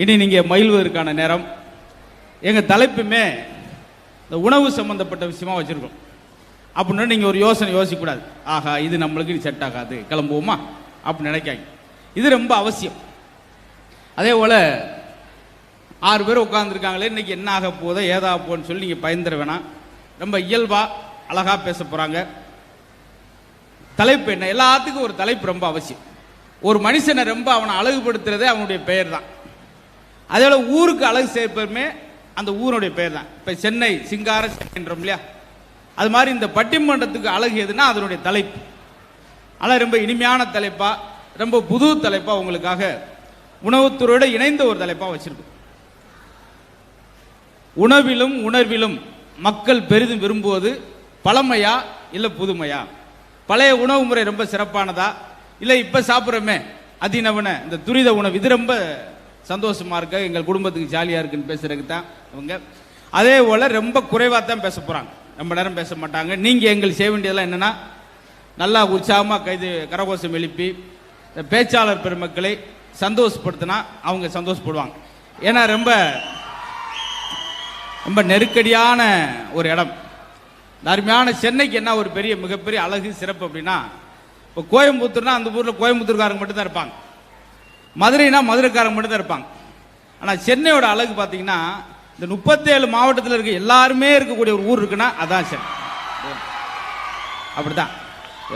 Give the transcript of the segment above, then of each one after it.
இனி நீங்கள் மகிழ்வதற்கான நேரம். எங்கள் தலைப்புமே இந்த உணவு சம்பந்தப்பட்ட விஷயமா வச்சுருக்கோம். அப்படின்னு நீங்கள் ஒரு யோசிக்கக்கூடாது. ஆஹா, இது நம்மளுக்கு செட் ஆகாது, கிளம்புவோமா அப்படின்னு நினைக்காங்க. இது ரொம்ப அவசியம். அதே போல் 6 பேர் உட்காந்துருக்காங்களே, இன்னைக்கு என்ன ஆக போதோ ஏதாக போன்னு சொல்லி நீங்கள் பயந்துட வேணாம். ரொம்ப இயல்பாக அழகாக பேச போகிறாங்க. தலைப்பு என்ன? எல்லாத்துக்கும் ஒரு தலைப்பு ரொம்ப அவசியம். ஒரு மனுஷனை ரொம்ப அவனை அழகுபடுத்துறதே அவனுடைய பெயர் தான். அதே போல் ஊருக்கு அழகு சேர்ப்பதுமே அந்த ஊருடைய பெயர் தான். இப்போ சென்னை சிங்கார சென்னைன்றோம் இல்லையா, அது மாதிரி இந்த பட்டிமன்றத்துக்கு அழகு எதுனா அதனுடைய தலைப்பு. ஆனால் ரொம்ப இனிமையான தலைப்பா, ரொம்ப புது தலைப்பா உங்களுக்காக உணவுத்துறையோடு இணைந்த ஒரு தலைப்பா வச்சிருக்கும். உணவிலும் உணர்விலும் மக்கள் பெரிதும் விரும்புவது பழமையா இல்லை புதுமையா? பழைய உணவு முறை ரொம்ப சிறப்பானதா இல்லை இப்போ சாப்பிட்றோமே அதிநவன இந்த துரித உணவு இது ரொம்ப சந்தோஷமா இருக்க, எங்கள் குடும்பத்துக்கு ஜாலியாக இருக்குன்னு பேசுறதுக்கு தான் அவங்க. அதே போல் ரொம்ப குறைவாக தான் பேச போகிறாங்க, ரொம்ப நேரம் பேச மாட்டாங்க. நீங்கள் எங்களுக்கு செய்ய வேண்டியதெல்லாம் என்னென்னா, நல்லா உற்சாகமாக கரகோஷம் எழுப்பி பேச்சாளர் பெருமக்களை சந்தோஷப்படுத்தினா அவங்க சந்தோஷப்படுவாங்க. ஏன்னா ரொம்ப ரொம்ப நெருக்கடியான ஒரு இடம். அருமையான சென்னைக்கு என்ன ஒரு பெரிய மிகப்பெரிய அழகு சிறப்பு அப்படின்னா, இப்போ கோயம்புத்தூர்னா அந்த ஊரில் கோயம்புத்தூர்காரங்க மட்டும்தான் இருப்பாங்க, மதுரைனா மதுரைக்காரங்க மட்டும்தான் இருப்பாங்க. ஆனால் சென்னையோட அழகு பார்த்தீங்கன்னா, இந்த 37 மாவட்டத்தில் இருக்க எல்லாருமே இருக்கக்கூடிய ஒரு ஊர் இருக்குன்னா அதான் சென்னை. அப்படிதான்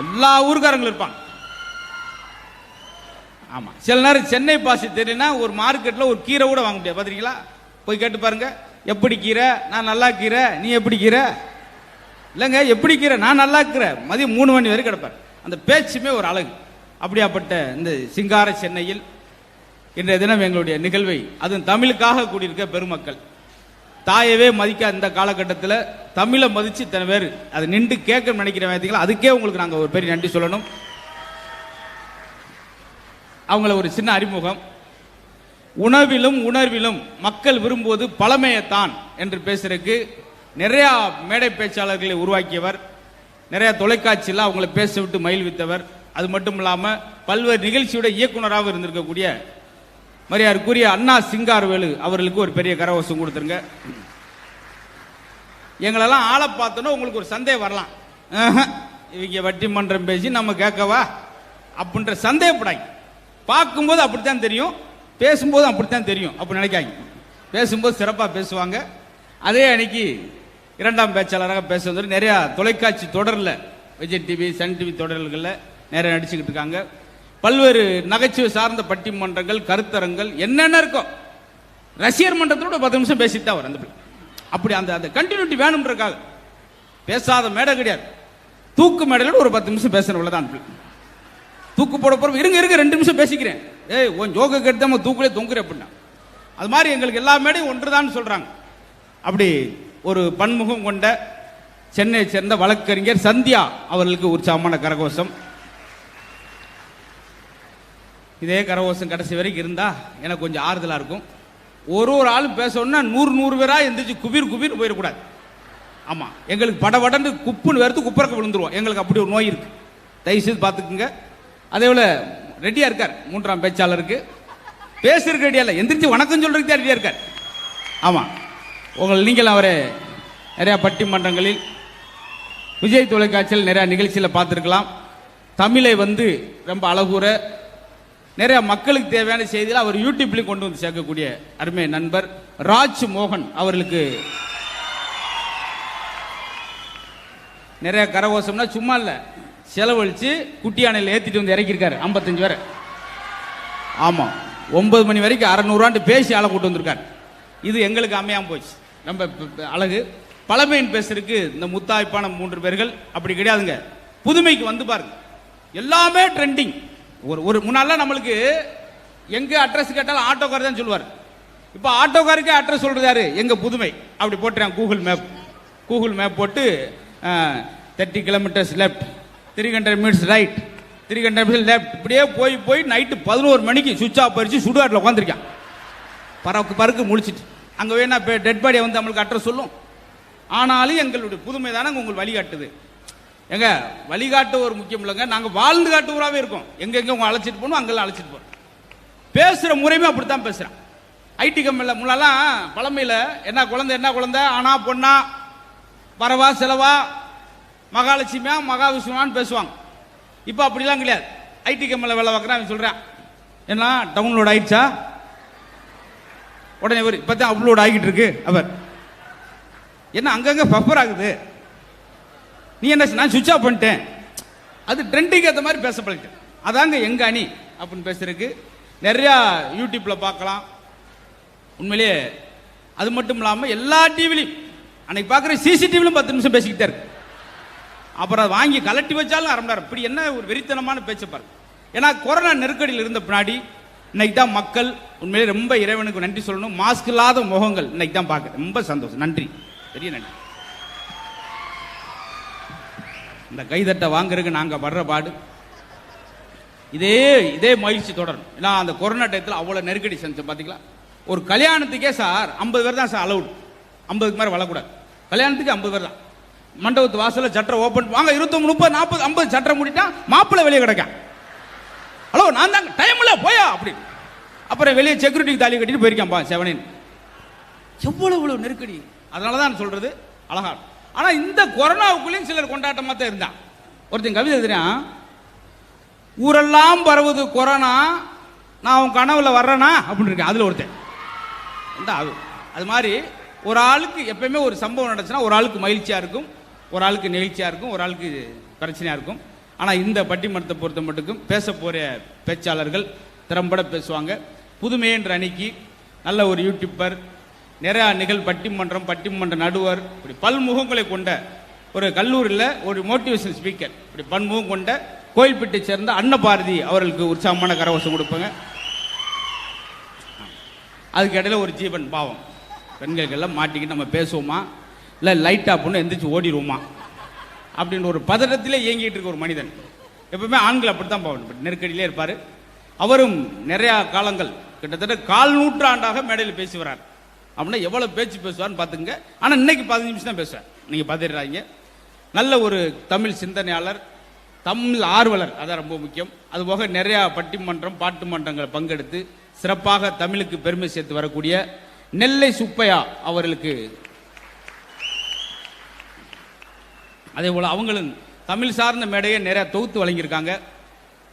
எல்லா ஊருக்காரங்களும் இருப்பாங்க. ஆமாம், சில நேரம் சென்னை பாசி தெரியுன்னா ஒரு மார்க்கெட்டில் ஒரு கீரை கூட வாங்க முடியாது. பார்த்துருக்கீங்களா? போய் கேட்டு பாருங்க, எப்படி கீரை? நான் நல்லா கீரை, நீ எப்படி கீரை? இல்லைங்க, எப்படி கீரை? நான் நல்லா இருக்கிறேன். மதியம் 3 மணி வரைக்கும் கிடப்பார். அந்த பேச்சுமே ஒரு அழகு. அப்படியாப்பட்ட இந்த சிங்கார சென்னையில் இன்றைய தினம் எங்களுடைய நிகழ்வை, அதுவும் தமிழுக்காக கூடியிருக்க பெருமக்கள், தாயவே மதிக்க இந்த காலகட்டத்தில் தமிழை மதித்து இத்தனை பேர் அதை நின்று கேட்க நினைக்கிறேன். அதுக்கே உங்களுக்கு நாங்கள் ஒரு பெரிய நன்றி சொல்லணும். அவங்கள ஒரு சின்ன அறிமுகம். உணவிலும் உணர்விலும் மக்கள் விரும்புவது பழமையைத்தான் என்று பேசுறதுக்கு நிறையா மேடை பேச்சாளர்களை உருவாக்கியவர், நிறையா தொலைக்காட்சியில் அவங்களை பேச விட்டு மகிழ்வித்தவர். அது மட்டும் இல்லாமல் பல்வேறு நிகழ்ச்சியோட இயக்குநராக இருந்திருக்கக்கூடிய மரியாதைக்குரிய அண்ணா சிங்காரவேலு அவர்களுக்கு ஒரு பெரிய கரகோஷம் கொடுத்துருங்க. எங்களெல்லாம் ஆளை பார்த்தோன்னா உங்களுக்கு ஒரு சந்தேகம் வரலாம், இவங்க வட்டி மன்றம் பேசி நம்ம கேட்கவா அப்படின்ற சந்தேகப்படாங்க. பார்க்கும்போது அப்படித்தான் தெரியும், பேசும்போது அப்படித்தான் தெரியும் அப்படி நினைக்காங்க. பேசும்போது சிறப்பாக பேசுவாங்க. அதே அன்னைக்கு 2ஆம் பேச்சாளராக பேச வந்து நிறையா தொலைக்காட்சி தொடரில், விஜய் டிவி, சன் டிவி தொடர்களில் நிறைய நடிச்சுக்கிட்டு இருக்காங்க. பல்வேறு நகைச்சுவை சார்ந்த பட்டிமன்றங்கள், கருத்தரங்கள் என்னென்ன இருக்கோ, ரசிகர் மன்றத்தோட 10 நிமிஷம் பேசிட்டு தான் வரும். அந்த அப்படி அந்த அந்த கண்டினியூட்டி வேணும்ன்றக்காக பேசாத மேடை கிடையாது. தூக்கு மேடையில் ஒரு 10 நிமிஷம் பேசுற உள்ளதான். தூக்கு போட போற இருங்க 2 நிமிஷம் பேசிக்கிறேன், ஏய் உன் ஜோக்க கேட்டு தூக்குலே தொங்குற அப்படின்னா, அது மாதிரி எங்களுக்கு எல்லா மேடையும் ஒன்றுதான் சொல்றாங்க. அப்படி ஒரு பன்முகம் கொண்ட சென்னையை சேர்ந்த வழக்கறிஞர் சந்தியா அவர்களுக்கு உற்சாகமான கரகோஷம். இதே கரகோஷம் கடைசி வரைக்கும் இருந்தா எனக்கு கொஞ்சம் ஆறுதலா இருக்கும். ஒரு ஆளும் பேசணும்னா 100 பேரா எந்திரிச்சு குபீர் போயிடக்கூடாது. ஆமா, எங்களுக்கு படபடன்னு குப்புன்னு வேர்த்து குப்பரக்க விழுந்துருவோம். எங்களுக்கு அப்படி ஒரு நோய் இருக்கு, தயவுசெய்து பார்த்துக்குங்க. அதே போல ரெடியா இருக்கார் 3ஆம் பேச்சாளருக்கு, பேசுறதுக்கு ரெடியா இல்லை, எந்திரிச்சு வணக்கம் சொல்றதுக்கு தான் ரெடியா இருக்கார். ஆமா, நீங்கள் அவரை நிறைய பட்டிமன்றங்களில், விஜய் தொலைக்காட்சியில் நிறைய நிகழ்ச்சியில் பார்த்துருக்கலாம். தமிழை ரொம்ப அழகுற நிறைய மக்களுக்கு தேவையான செய்தியில் அவர் யூடியூப்லையும் கொண்டு வந்து சேர்க்கக்கூடிய அருமை நண்பர் ராஜ் மோகன் அவர்களுக்கு நிறைய கரகோஷம்னா சும்மா இல்லை, செலவழிச்சு குட்டியானையில் ஏற்றிட்டு வந்து இறக்கியிருக்காரு 55 பேரை. ஆமாம், 9 மணி வரைக்கும் 600 பேசி ஆளை கூட்டு வந்திருக்காரு. இது எங்களுக்கு அமையாமல் போச்சு. ரொம்ப அழகு. பழமையின் பேசுறதுக்கு இந்த முத்தாய்ப்பான 3 பேர்கள் அப்படி கிடையாதுங்க. புதுமைக்கு வந்து பாருங்க, எல்லாமே ட்ரெண்டிங். ஒரு முன்னாலாம் நம்மளுக்கு எங்க அட்ரஸ் கேட்டாலும் ஆட்டோக்கார் தான் சொல்லுவார். இப்போ ஆட்டோக்காருக்கே அட்ரஸ் சொல்றது யாரு? எங்க புதுமை. அப்படி போட்டுறாங்க கூகுள் மேப் போட்டு 30 kilometres left, 300 metres right, 300 metres left, இப்படியே போய் நைட்டு 11 மணிக்கு சுவிட்ச் ஆஃப் பறிச்சு சுடுகாட்டில் உட்காந்துருக்கான் பறக்கு முடிச்சிட்டு. அங்கே வேணா டெட் பாடியை நம்மளுக்கு அட்ரஸ் சொல்லும். ஆனாலும் எங்களுடைய புதுமை தானே உங்களுக்கு வழிகாட்டுது. எங்க வழிகாட்டு ஒரு முக்கியம் இல்லைங்க, நாங்கள் வாழ்ந்து காட்டுவராகவே இருக்கோம். எங்கெங்க உங்க அழைச்சிட்டு போகணும் அங்கெல்லாம் அழைச்சிட்டு போறோம். பேசுகிற முறையுமே அப்படித்தான் பேசுகிறேன். ஐடி கம்பெனியில் முன்னெல்லாம் பழமையில் என்ன குழந்தை ஆனா பொண்ணா வரவா செலவா மகாலட்சுமியா மகாவிஷ்ணுவான்னு பேசுவாங்க. இப்போ அப்படிலாம் கிடையாது. ஐடி கம்பெனியில் வேலை பார்க்குறேன், அவன் சொல்கிறான் என்ன டவுன்லோட் ஆயிடுச்சா, உடனே இவர் இப்போ தான் அப்லோட் ஆகிட்டு இருக்கு. அவர் என்ன அங்கங்கே பஃபர் ஆகுது, நீ என்ன நான் சுவிட்ச் ஆஃப் பண்ணிட்டேன். அது ட்ரெண்டிங் ஏற்ற மாதிரி பேச பழகிட்டேன். அதாங்க எங்க அணி அப்படின்னு பேசுறதுக்கு நிறையா யூடியூப்ல பார்க்கலாம். உண்மையிலேயே அது மட்டும் இல்லாமல் எல்லா டிவிலையும் அன்னைக்கு பார்க்குற சிசிடிவிலும் 10 நிமிஷம் பேசிக்கிட்டே இருக்கு. அப்புறம் அதை வாங்கி கலட்டி வச்சாலும் அரை மணி நேரம். இப்படி என்ன ஒரு வெறித்தனமான பேச்சை பாருங்க. ஏன்னா கொரோனா நெருக்கடியில் இருந்த பின்னாடி இன்னைக்கு தான் மக்கள் உண்மையிலே ரொம்ப இறைவனுக்கு நன்றி சொல்லணும். மாஸ்க் இல்லாத முகங்கள் இன்னைக்கு தான் பார்க்குறேன். ரொம்ப சந்தோஷம், நன்றி, பெரிய நன்றி. இந்த கைதட்டை வாங்குறதுக்கு நாங்கள் படுற பாடு இதே மகிழ்ச்சி தொடரும். ஏன்னா அந்த கொரோனா டயத்தில் அவ்வளோ நெருக்கடி செஞ்சோம். பார்த்தீங்களா, ஒரு கல்யாணத்துக்கே சார் 50 பேர் தான் சார் அலவுட், 50க்கு மேலே வரக்கூடாது. கல்யாணத்துக்கு 50 பேர் தான். மண்டபத்து வாசலில் சட்டரை ஓப்பன் வாங்க 29 30 40 50 சட்டரை மூடிட்டா மாப்பிள்ளை வெளியே கிடக்க. ஹலோ நான் தாங்க டைம்ல போயா அப்படி. அப்புறம் வெளியே செக்யூரிட்டிக்கு தாலி கட்டிட்டு போயிருக்கான்பா செவனின். எவ்வளவு நெருக்கடி. அதனால தான் சொல்றது அழகா. ஆனா இந்த கொரோனாவுக்குள்ளேயும் சிலர் கொண்டாட்டமா தான் இருந்தான். ஒருத்தன் கவிதை எழுதுறான், ஊரெல்லாம் பரவுது கொரோனா, நான் உன் கனவுல வர்றேனா அப்படின்னு இருக்கேன். அதுல ஒருத்தன் அது மாதிரி ஒரு ஆளுக்கு எப்பயுமே ஒரு சம்பவம் நடந்துச்சுன்னா ஒரு ஆளுக்கு மகிழ்ச்சியா இருக்கும், ஒரு ஆளுக்கு நெகிழ்ச்சியா இருக்கும், ஒரு ஆளுக்கு பிரச்சனையா இருக்கும். ஆனா இந்த பட்டிமன்றத்தை பொறுத்த மட்டுக்கும் பேச போற பேச்சாளர்கள் திறம்பட பேசுவாங்க. புதுமை என்ற அணிக்கு நல்ல ஒரு யூடியூபர், நிறைய பட்டிமன்ற நடுவர், இப்படி பல்முகங்களை கொண்ட ஒரு கல்லூரியில் ஒரு மோட்டிவேஷன் ஸ்பீக்கர், இப்படி பன்முகம் கொண்ட கோயில்பேட்டை சேர்ந்த அன்னபாரதி அவர்களுக்கு உற்சாகமான கரவசம் கொடுப்பாங்க. அதுக்கு இடையில ஒரு ஜீவன் பாவம், பெண்களுக்கெல்லாம் மாட்டிக்கிட்டு நம்ம பேசுவோமா இல்லை லைட் ஆஃப் பண்ணி எந்திரிச்சு ஓடிடுவோமா அப்படின்னு ஒரு பதட்டத்திலே இயங்கிட்டு இருக்க ஒரு மனிதன். எப்பவுமே ஆண்கள் அப்படித்தான் போகணும், நெருக்கடியிலே இருப்பார். அவரும் நிறையா காலங்கள் கிட்டத்தட்ட 1/4 நூற்றாண்டாக மேடையில் பேசி வர்றார். அப்படின்னா எவ்வளோ பேச்சு பேசுவார்னு பார்த்துங்க. ஆனால் இன்னைக்கு 15 நிமிஷம் தான் பேசுவார். நீங்கள் பார்த்துடுறாங்க. நல்ல ஒரு தமிழ் சிந்தனையாளர், தமிழ் ஆர்வலர், அதான் ரொம்ப முக்கியம். அதுபோக நிறையா பட்டிமன்றம் பாட்டு மன்றங்களை பங்கெடுத்து சிறப்பாக தமிழுக்கு பெருமை சேர்த்து வரக்கூடிய நெல்லை சுப்பையா அவர்களுக்கு, அதே போல அவங்களும் தமிழ் சார்ந்த மேடையை நிறைய தொகுத்து வழங்கியிருக்காங்க.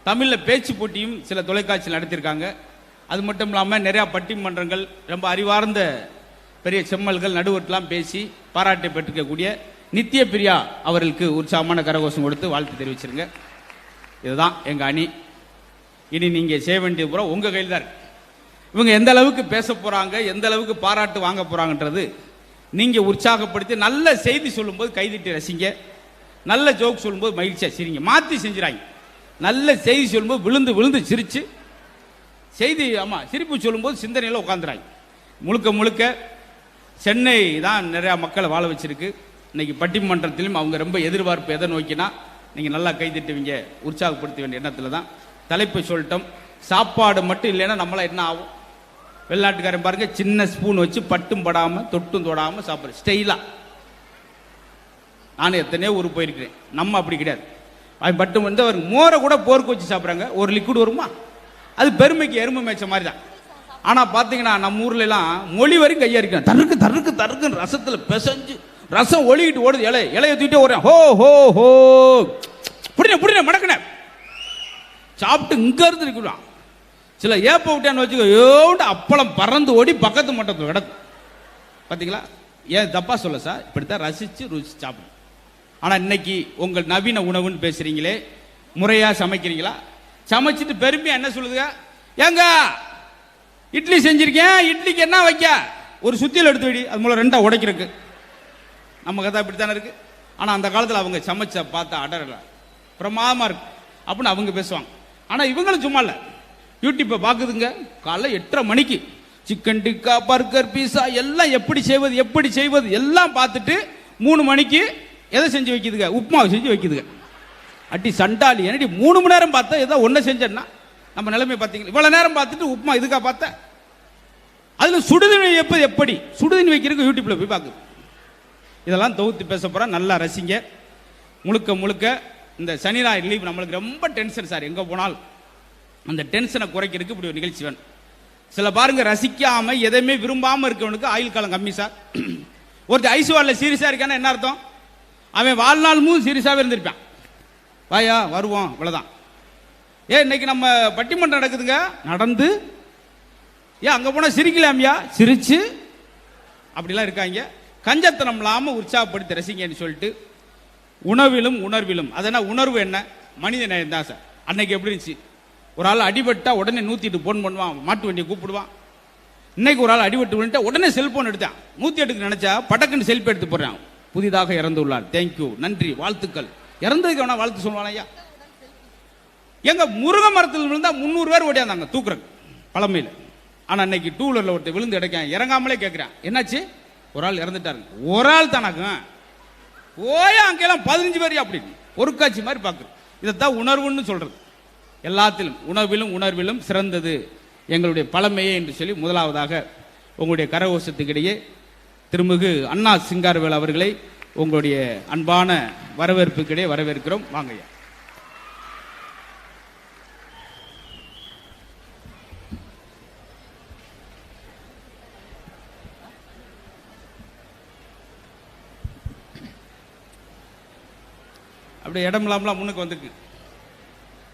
தமிழில் பேச்சு போட்டியும் சில தொலைக்காட்சியில் நடத்தியிருக்காங்க. அது மட்டும் இல்லாமல் நிறையா பட்டிமன்றங்கள், ரொம்ப அறிவார்ந்த பெரிய செம்மல்கள் நடுவர்லாம் பேசி பாராட்டை பெற்றிருக்கக்கூடிய நித்திய பிரியா அவர்களுக்கு உற்சாகமான கரகோஷம் கொடுத்து வாழ்த்து தெரிவிச்சிருங்க. இதுதான் எங்கள் அணி. இனி நீங்கள் செய்ய வேண்டிய பூரா உங்கள் கையில் தான் இருக்கு. இவங்க எந்த அளவுக்கு பேச போகிறாங்க, எந்த அளவுக்கு பாராட்டு வாங்க போகிறாங்கன்றது நீங்கள் உற்சாகப்படுத்தி நல்ல செய்தி சொல்லும்போது கைதிட்டு ரசிங்க, நல்ல ஜோக் சொல்லும்போது மகிழ்ச்சியாக சிரிங்க. மாற்றி செஞ்சுறாங்க. நல்ல செய்தி சொல்லும்போது விழுந்து விழுந்து சிரிச்சு செய்தி, ஆமாம் சிரிப்பு சொல்லும்போது சிந்தனையில் உட்காந்துறாங்க. முழுக்க சென்னை தான் நிறையா மக்களை வாழ வச்சிருக்கு. இன்னைக்கு பட்டிமன்றத்திலும் அவங்க ரொம்ப எதிர்பார்ப்பு எதை நோக்கினா நீங்கள் நல்லா கைதிட்டுவீங்க, உற்சாகப்படுத்த வேண்டிய எண்ணத்தில் தான் தலைப்பை சொல்லிட்டோம். சாப்பாடு மட்டும் இல்லைன்னா நம்மளாம் என்ன ஆகும்? வெளிநாட்டுக்காரன் பாருங்க, சின்ன ஸ்பூன் வச்சு பட்டும் படாமல் தொட்டும் தொடாமல் சாப்பிட்ற ஸ்டைலா. நானும் எத்தனையோ ஊருக்கு போயிருக்கிறேன். நம்ம அப்படி கிடையாது. அது பட்டும் வந்து அவர் மோரை கூட போர்க்கு வச்சு சாப்பிட்றாங்க. ஒரு லிக்விட் வருமா? அது பெருமைக்கு எறும்பு மேய்ச்ச மாதிரி தான். ஆனால் பார்த்தீங்கன்னா நம்ம ஊர்ல எல்லாம் மொழி வரைக்கும் கையா இருக்கணும். தருக்குன்னு ரசத்தில் பிசைஞ்சு ரசம் ஒளிக்கிட்டு ஓடுது. இலைய தூக்கிட்டே ஓடுறேன். ஹோ ஹோ ஹோ புடின மடக்கின சாப்பிட்டு இங்க இருந்து இருக்கலாம். சில ஏப்ப விட்டான்னு வச்சுக்கோ, ஏண்டு அப்பளம் பறந்து ஓடி பக்கத்து மட்டத்தில் கிடக்கும். பார்த்தீங்களா? ஏன் தப்பா சொல்ல சார், இப்படித்தான் ரசிச்சு ருசி சாப்பிடும். ஆனால் இன்னைக்கு உங்கள் நவீன உணவுன்னு பேசுறீங்களே, முறையா சமைக்கிறீங்களா? சமைச்சிட்டு பெருமையா என்ன சொல்லுதுங்க, ஏங்க இட்லி செஞ்சிருக்கேன், இட்லிக்கு என்ன வைக்க, ஒரு சுத்தியில் எடுத்து விடி, அது மூலம் 2 உடைக்கிறதுக்கு. நம்ம கதை இப்படித்தானே இருக்கு. ஆனால் அந்த காலத்தில் அவங்க சமைச்ச பார்த்தா அடரல பிரமாதமா இருக்கு அப்படின்னு அவங்க பேசுவாங்க. ஆனால் இவங்களும் சும்மா இல்லை, யூடியூப்பை பார்க்குதுங்க. காலைல 8:30 மணிக்கு சிக்கன் டிக்கா, பர்கர், பீஸா எல்லாம் எப்படி செய்வது எல்லாம் பார்த்துட்டு 3 மணிக்கு எதை செஞ்சு வைக்குதுங்க, உப்புமாவை செஞ்சு வைக்குதுங்க. அட்டி சண்டாளி, என்னடி 3 மணி நேரம் பார்த்தா ஏதோ ஒன்றை செஞ்சேன்னா நம்ம நிலைமை பார்த்தீங்களா? இவ்வளோ நேரம் பார்த்துட்டு உப்புமா இதுக்கா பார்த்தேன். அதில் சுடுதண்ணி எப்படி சுடுதண்ணி வைக்கிறதுக்கு யூடியூப்ல போய் பார்க்குது. இதெல்லாம் தொகுத்து பேச போகிறோம். நல்லா ரசிங்க. முழுக்க இந்த சனி ஞாயிறு லீவ் நம்மளுக்கு ரொம்ப டென்ஷன் சார். எங்கே போனாலும் அந்த டென்ஷனை குறைக்கிறதுக்கு இப்படி ஒரு நிகழ்ச்சி வேணும். சில பாருங்க ரசிக்காம எதையுமே விரும்பாம இருக்கவனுக்கு ஆயுள் காலம் கம்மி சார். ஒருத்தர் ஐசியூஆர்ல சீரியஸா இருக்கான்னா என்ன அர்த்தம்? அவன் வாழ்நாளும் சீரியஸாவே இருந்திருப்பான். வாயா வருவோம் இவ்வளவுதான். இன்னைக்கு நம்ம பட்டிமன்றம் நடக்குதுங்க, நடந்து அங்க போனா சிரிக்கலாமியா, சிரிச்சு அப்படிலாம் இருக்காங்க. கஞ்சத்தனம் இல்லாம உற்சாகப்படுத்தி ரசிங்கன்னு சொல்லிட்டு உணவிலும் உணர்விலும், அதனால் உணர்வு என்ன, மனித நேயம் தான் சார். அன்னைக்கு எப்படி இருந்துச்சு, ஒரு ஆள் அடிபட்டா உடனே 108 போன் பண்ணுவான், மாட்டு வண்டியை கூப்பிடுவான். இன்னைக்கு ஒரு ஆள் அடிபட்டு விட்டு உடனே செல்போன் எடுத்தான், 108க்கு நினைச்சா பட்டக்குன்னு செல்ஃபி எடுத்து போடுறான். புதிதாக இறந்துள்ளார், தேங்க்யூ, நன்றி, வாழ்த்துக்கள். இறந்ததுக்கு வேணா வாழ்த்து சொல்லுவான் ஐயா. எங்க முருக மரத்தில் விழுந்தா 300 பேர் ஓடியாந்தாங்க தூக்குறக்கு பழமையில். ஆனா இன்னைக்கு 2 வீலர்ல ஒருத்தர் விழுந்து எடுக்கான், இறங்காமலே கேட்கிறான் என்னாச்சு, ஒரு ஆள் இறந்துட்டாரு. ஒரு ஆள் தானாக்கும் ஓயா, அங்கெல்லாம் 15 பேர் அப்படின்னு ஒரு காட்சி மாதிரி பார்க்குறோம். இதைத்தான் உணர்வுன்னு சொல்றது. எல்லாத்திலும் உணர்விலும் உணர்விலும் சிறந்தது எங்களுடைய பழமையே என்று சொல்லி முதலாவதாக உங்களுடைய கரகோஷத்துக்கிடையே திருமிகு அண்ணா சிங்காரவேல் அவர்களை உங்களுடைய அன்பான வரவேற்புக்கிடையே வரவேற்கிறோம். வாங்கய்யா. அப்படி இடமில்லாமலாம் முன்னுக்கு வந்துருக்கு,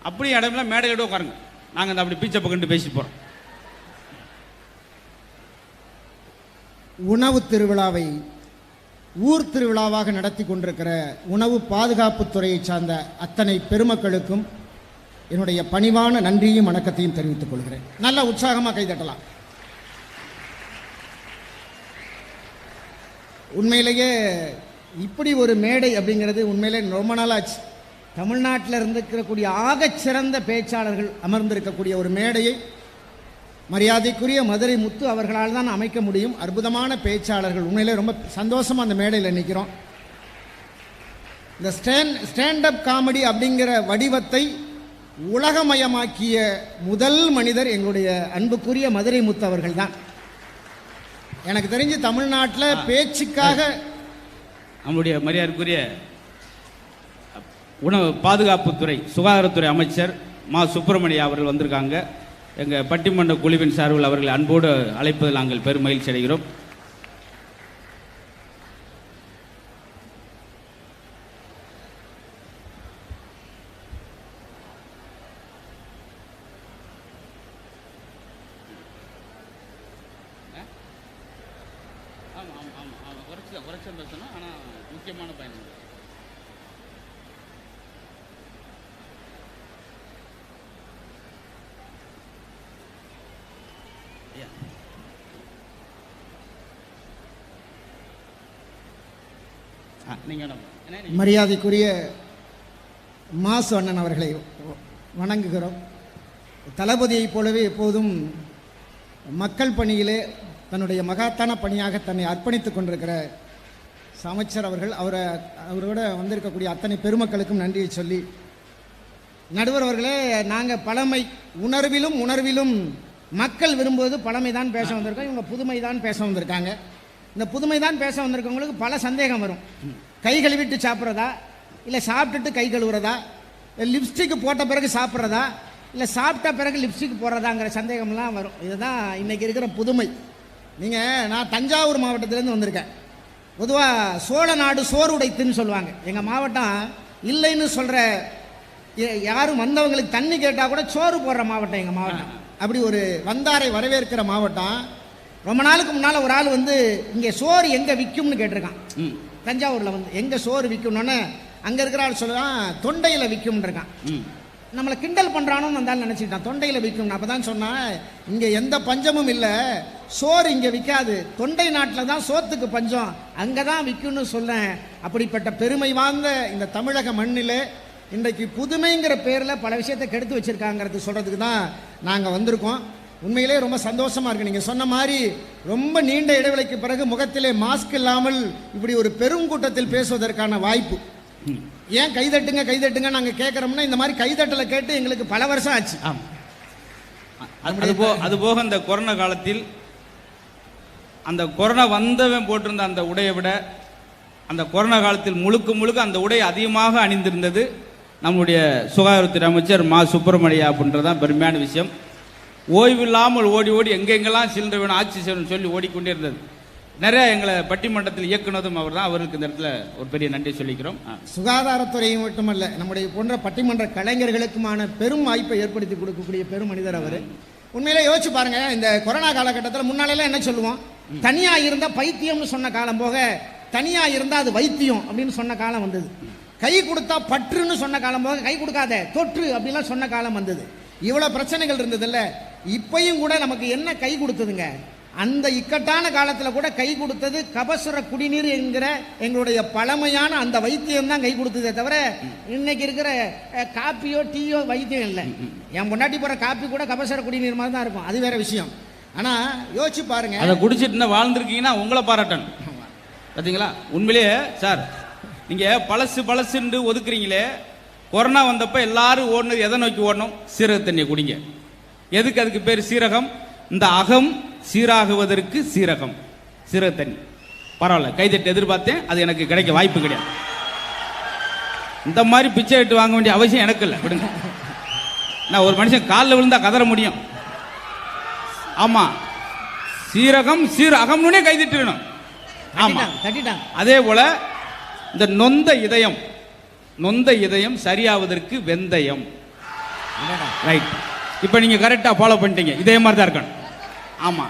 அப்படியே இடமில்லாம் மேடையோட உட்காருங்க. நாங்கள் இந்த அப்படி பீச்சை பக்கண்டு பேசி போகிறோம். உணவு திருவிழாவை ஊர் திருவிழாவாக நடத்தி கொண்டிருக்கிற உணவு பாதுகாப்புத்துறையை சார்ந்த அத்தனை பெருமக்களுக்கும் என்னுடைய பணிவான நன்றியும் வணக்கத்தையும் தெரிவித்துக் கொள்கிறேன். நல்ல உற்சாகமாக கைதட்டலாம். உண்மையிலேயே இப்படி ஒரு மேடை அப்படிங்கிறது உண்மையிலே ரொம்ப நாளாச்சு. தமிழ்நாட்டில் இருந்திருக்கக்கூடிய ஆகச்சிறந்த பேச்சாளர்கள் அமர்ந்திருக்கக்கூடிய ஒரு மேடையை மரியாதைக்குரிய மதுரை முத்து அவர்களால் தான் அமைக்க முடியும். அற்புதமான பேச்சாளர்கள், உண்மையிலே ரொம்ப சந்தோஷமாக அந்த மேடையில் நிற்கிறோம். இந்த ஸ்டாண்டப் காமெடி அப்படிங்கிற வடிவத்தை உலகமயமாக்கிய முதல் மனிதர் எங்களுடைய அன்புக்குரிய மதுரை முத்து அவர்கள் தான். எனக்கு தெரிஞ்சு தமிழ்நாட்டில் பேச்சுக்காக நம்முடைய மரியாதைக்குரிய உணவு பாதுகாப்புத்துறை சுகாதாரத்துறை அமைச்சர் மா சுப்பிரமணியா அவர்கள் வந்திருக்காங்க. எங்கள் பட்டிமன்ற குழுவின் சார்பில் அவர்களை அன்போடு அழைப்பதில் நாங்கள் பெரும் மகிழ்ச்சி அடைகிறோம். குறைச்சம் பேசணும், ஆனால் முக்கியமான பயணம். மரியாதைக்குரிய மாசு அண்ணன் அவர்களை வணங்குகிறோம். தளபதியைப் போலவே எப்போதும் மக்கள் பணியிலே தன்னுடைய மகத்தான பணியாக தன்னை அர்ப்பணித்துக் கொண்டிருக்கிற அமைச்சர் அவர்கள், அவரோட வந்திருக்கக்கூடிய அத்தனை பெருமக்களுக்கும் நன்றியை சொல்லி, நடுவர் அவர்களே, நாங்கள் பழமை உணர்விலும் உணர்விலும் மக்கள் விரும்புவது பழமை தான் பேச வந்திருக்கோம். இவங்க புதுமை தான் பேச வந்திருக்காங்க. இந்த புதுமை தான் பேச வந்திருக்கவங்களுக்கு பல சந்தேகம் வரும். கை கழுவிட்டு சாப்பிட்றதா, இல்லை சாப்பிட்டுட்டு கை கழுவுறதா, லிப்ஸ்டிக் போட்ட பிறகு சாப்பிட்றதா, இல்லை சாப்பிட்ட பிறகு லிப்ஸ்டிக் போடுறதாங்கிற சந்தேகம்லாம் வரும். இதுதான் இன்றைக்கி இருக்கிற புதுமை. நான் தஞ்சாவூர் மாவட்டத்திலேருந்து வந்திருக்கேன். பொதுவாக சோழ நாடு சோறு உடைத்துன்னு சொல்லுவாங்க. எங்கள் மாவட்டம் இல்லைன்னு சொல்கிற யாரும் வந்தவங்களுக்கு தண்ணி கேட்டால் கூட சோறு போடுற மாவட்டம் எங்கள் மாவட்டம். அப்படி ஒரு வந்தாரை வரவேற்கிற மாவட்டம். ரொம்ப நாளுக்கு முன்னால் ஒரு ஆள் வந்து இங்கே சோறு எங்கே விற்கும்னு கேட்டிருக்கான். தஞ்சாவூரில் வந்து எங்கே சோறு விற்கும்னோன்னு அங்கே இருக்கிற ஆள் சொல்லுவான் தொண்டையில் விற்கும்னு இருக்கான். நம்மளை கிண்டல் பண்ணுறானோன்னு வந்தாலும் நினச்சிக்கிட்டான் தொண்டையில் விற்கும். அப்போ தான் சொன்னான், இங்கே எந்த பஞ்சமும் இல்லை, சோறு இங்கே விற்காது, தொண்டை நாட்டில் தான் சோத்துக்கு பஞ்சம், அங்கே தான் விற்கும்னு சொன்னேன். அப்படிப்பட்ட பெருமை வாய்ந்த இந்த தமிழக மண்ணில் இன்றைக்கு புதுமைங்கிற பேரில் பல விஷயத்தை கெடுத்து வச்சுருக்காங்கிறது சொல்கிறதுக்கு தான் நாங்கள் வந்திருக்கோம். உண்மையிலே ரொம்ப சந்தோஷமாக இருக்குது. நீங்கள் சொன்ன மாதிரி ரொம்ப நீண்ட இடைவெளிக்கு பிறகு முகத்திலே மாஸ்க் இல்லாமல் இப்படி ஒரு பெருங்கூட்டத்தில் பேசுவதற்கான வாய்ப்பு. ஏன் கைதட்டுங்க கைதட்டுங்க நாங்கள் கேட்குறோம்னா, இந்த மாதிரி கைதட்டலை கேட்டு எங்களுக்கு பல வருஷம் ஆச்சு. அதுபோக இந்த கொரோனா காலத்தில் அந்த கொரோனா வந்தவன் போட்டிருந்த அந்த உடையை விட அந்த கொரோனா காலத்தில் முழுக்க முழுக்க அந்த உடை அதிகமாக அணிந்திருந்தது நம்முடைய சுகாதாரத்துறை அமைச்சர் மா சுப்பிரமணியா அப்படின்றதான் பெருமையான விஷயம். ஓய்வில்லாமல் ஓடி ஓடி எங்கெங்கெல்லாம் சிலிண்டர் வேணும் ஆக்சிஜன் சொல்லி ஓடிக்கொண்டே இருந்தது. நிறைய எங்களை பட்டிமன்றத்தில் இயக்குனதும் அவர் தான். அவருக்கு இந்த இடத்துல ஒரு பெரிய நன்றி சொல்லிக்கிறோம். சுகாதாரத்துறை மட்டுமல்ல, நம்முடைய போன்ற பட்டிமன்ற கலைஞர்களுக்குமான பெரும் வாய்ப்பை ஏற்படுத்தி கொடுக்கக்கூடிய பெரும் மனிதர் அவர். உண்மையிலே யோசிச்சு பாருங்க, இந்த கொரோனா காலகட்டத்தில் முன்னாலெல்லாம் என்ன சொல்லுவோம், தனியா இருந்தா பைத்தியம்னு சொன்ன காலம் போக தனியா இருந்தா அது வைத்தியம் அப்படின்னு சொன்ன காலம் வந்தது. கை கொடுத்தா பற்றுன்னு சொன்ன காலம் போக கை கொடுக்காத தொற்று அப்படிலாம் சொன்ன காலம் வந்தது. இவ்வளவு பிரச்சனைகள் இருந்தது இல்ல. இப்பயும் கூட நமக்கு என்ன கை கொடுத்ததுங்க, அந்த இக்கட்டான காலத்தில் கூட கை கொடுத்தது கபசுர குடிநீர் என்கிற எங்களுடைய பழமையான அந்த வைத்தியம் தான் கை கொடுத்ததே தவிர இன்னைக்கு இருக்கிற காப்பியோ டீயோ வைத்தியம் இல்லை. என் முன்னாடி போற காப்பி கூட கபசுர குடிநீர் மாதிரி தான் இருக்கும், அது வேற விஷயம். ஆனா யோசிச்சு பாருங்க, அதை குடிச்சிட்டு வாழ்ந்துருக்கீங்கன்னா உங்களை பாராட்டணும். பார்த்தீங்களா? உண்மையிலேயே சார், நீங்க பழசு பழசுன்னு ஒதுக்குறீங்களே, கொரோனா வந்தப்ப எல்லாரும் ஓடணும், எதை நோக்கி ஓடணும்? சீரக தண்ணியை குடிங்க. எதுக்கு அதுக்கு பேர் சீரகம்? இந்த அகம் சீராகுவதற்கு சீரகம், சீரக தண்ணி. பரவாயில்ல, கைதட்டு எதிர்பார்த்தேன், அது எனக்கு கிடைக்க வாய்ப்பு கிடையாது. இந்த மாதிரி பிச்சை எடுத்து வாங்க வேண்டிய அவசியம் எனக்கு இல்லை, விடுங்க. நான் ஒரு மனுஷன் காலில் விழுந்தா கதற முடியும். ஆமா, சீரகம் சீரகம்னே கைதட்டிடணும். ஆமா, தட்டிட்டான். அதே போல இந்த நொந்த இதயம் சரியாவதற்கு வெந்தயம். ரைட், இப்ப நீங்க கரெக்டா ஃபாலோ பண்ணிட்டீங்க. இதே மாதிரி தான் இருக்கணும். ஆமா,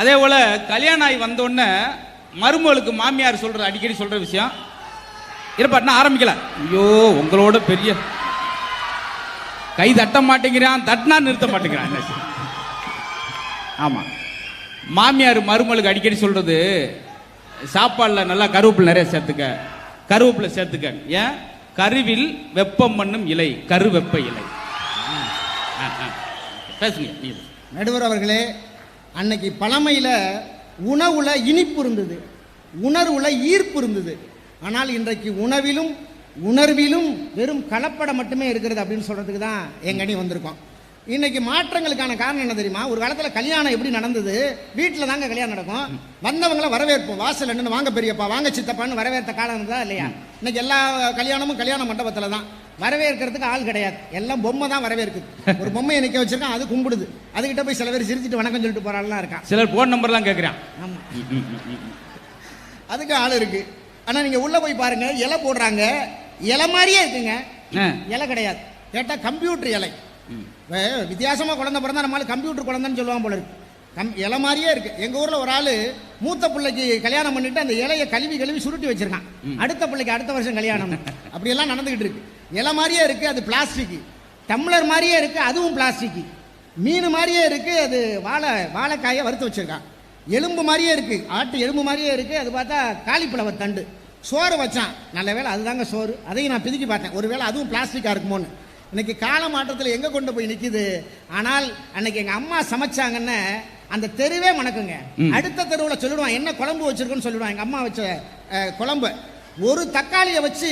அதே போல கல்யாணம் ஆகி வந்தோடனே மருமகளுக்கு மாமியார் அடிக்கடி சொல்ற விஷயம், இருப்பாட்டினா ஆரம்பிக்கல, ஐயோ உங்களோட பெரிய கை தட்ட மாட்டேங்கிறான், தட்டினா நிறுத்த மாட்டேங்கிறான். ஆமா, மாமியார் மருமகளுக்கு அடிக்கடி சொல்றது, சாப்பாடுல நல்லா கருவேப்பிலை நிறைய சேர்த்துக்க. ஏன்? கருவில் வெப்பம் பண்ணும் இலை, கருவெப்ப இலை. பேசுங்க நடுவர் அவர்களே. அன்னைக்கு பழமையில உணவுல இனிப்பு இருந்தது, உணர்வுல ஈர்ப்பு இருந்தது. ஆனால் இன்றைக்கு உணவிலும் உணர்விலும் வெறும் கலப்படம் மட்டுமே இருக்கிறது அப்படின்னு சொல்றதுக்கு தான் எங்க அணி வந்திருக்கோம். இன்னைக்கு மாற்றங்களுக்கான காரணம் என்ன தெரியுமா? ஒரு காலத்துல கல்யாணம் எப்படி நடந்தது, வீட்டில் தாங்க கல்யாணம் நடக்கும், வந்தவங்களை வரவேற்போம், வாசல் என்னன்னு வாங்க பெரியப்பா வாங்க சித்தப்பான்னு வரவேற்ற காலம் இருந்தா இல்லையா? இன்னைக்கு எல்லா கல்யாணமும் கல்யாண மண்டபத்தில் தான். வரவேற்கிறதுக்கு ஆள் கிடையாது, எல்லாம் பொம்மை தான் வரவேற்குது. ஒரு பொம்மையை நிக்க வச்சிருக்கான், அது கும்பிடுது, அதுகிட்ட போய் சில பேர் சிரிச்சிட்டு வணக்கம் சொல்லிட்டு போறாள்லாம் இருக்கான். சிலர் போன் நம்பர்லாம் கேட்குறான். ஆமா, அதுக்கு ஆள் இருக்கு. ஆனா நீங்க உள்ள போய் பாருங்க, இலை போடுறாங்க, இலை மாதிரியே இருக்குங்க, இலை கிடையாது. கேட்டா கம்ப்யூட்டர் இலை. வித்தியாசமா குழந்தை பிறந்தா நம்மளால கம்ப்யூட்டர் குழந்தைன்னு சொல்லுவாங்க போல இருக்கு. இலை மாதிரியே இருக்கு. எங்க ஊர்ல ஒரு ஆளு மூத்த பிள்ளைக்கு கல்யாணம் பண்ணிட்டு அந்த இலையை கழுவி சுருட்டி வச்சிருக்கான். அடுத்த பிள்ளைக்கு அடுத்த வருஷம் கல்யாணம். அப்படி எல்லாம் நடந்துகிட்டு இருக்கு. இலை மாதிரியே இருக்கு, அது பிளாஸ்டிக். டம்ளர் மாதிரியே இருக்கு, அதுவும் பிளாஸ்டிக். மீன் மாதிரியே இருக்கு, அது வாழைக்காயை வறுத்து வச்சிருக்கான். எலும்பு மாதிரியே இருக்கு, ஆட்டு எலும்பு மாதிரியே இருக்கு, அது பார்த்தா காலிஃப்ளவர் தண்டு. சோறு வச்சான், நல்ல வேளை அதுதாங்க சோறு. அதையும் நான் பிதுக்கி பார்த்தேன், ஒருவேளை அதுவும் பிளாஸ்டிக்கா இருக்குமோன்னு. இன்னைக்கு கால மாற்றத்தில் எங்க கொண்டு போய் நிக்குது. ஆனால் அன்னைக்கு எங்க அம்மா சமைச்சாங்கன்னு அந்த தெருவே மணக்குங்க. அடுத்த தெருவில் சொல்லிடுவான், என்ன குழம்பு வச்சிருக்குன்னு சொல்லிடுவான். எங்க அம்மா வச்ச குழம்பு, ஒரு தக்காளியை வச்சு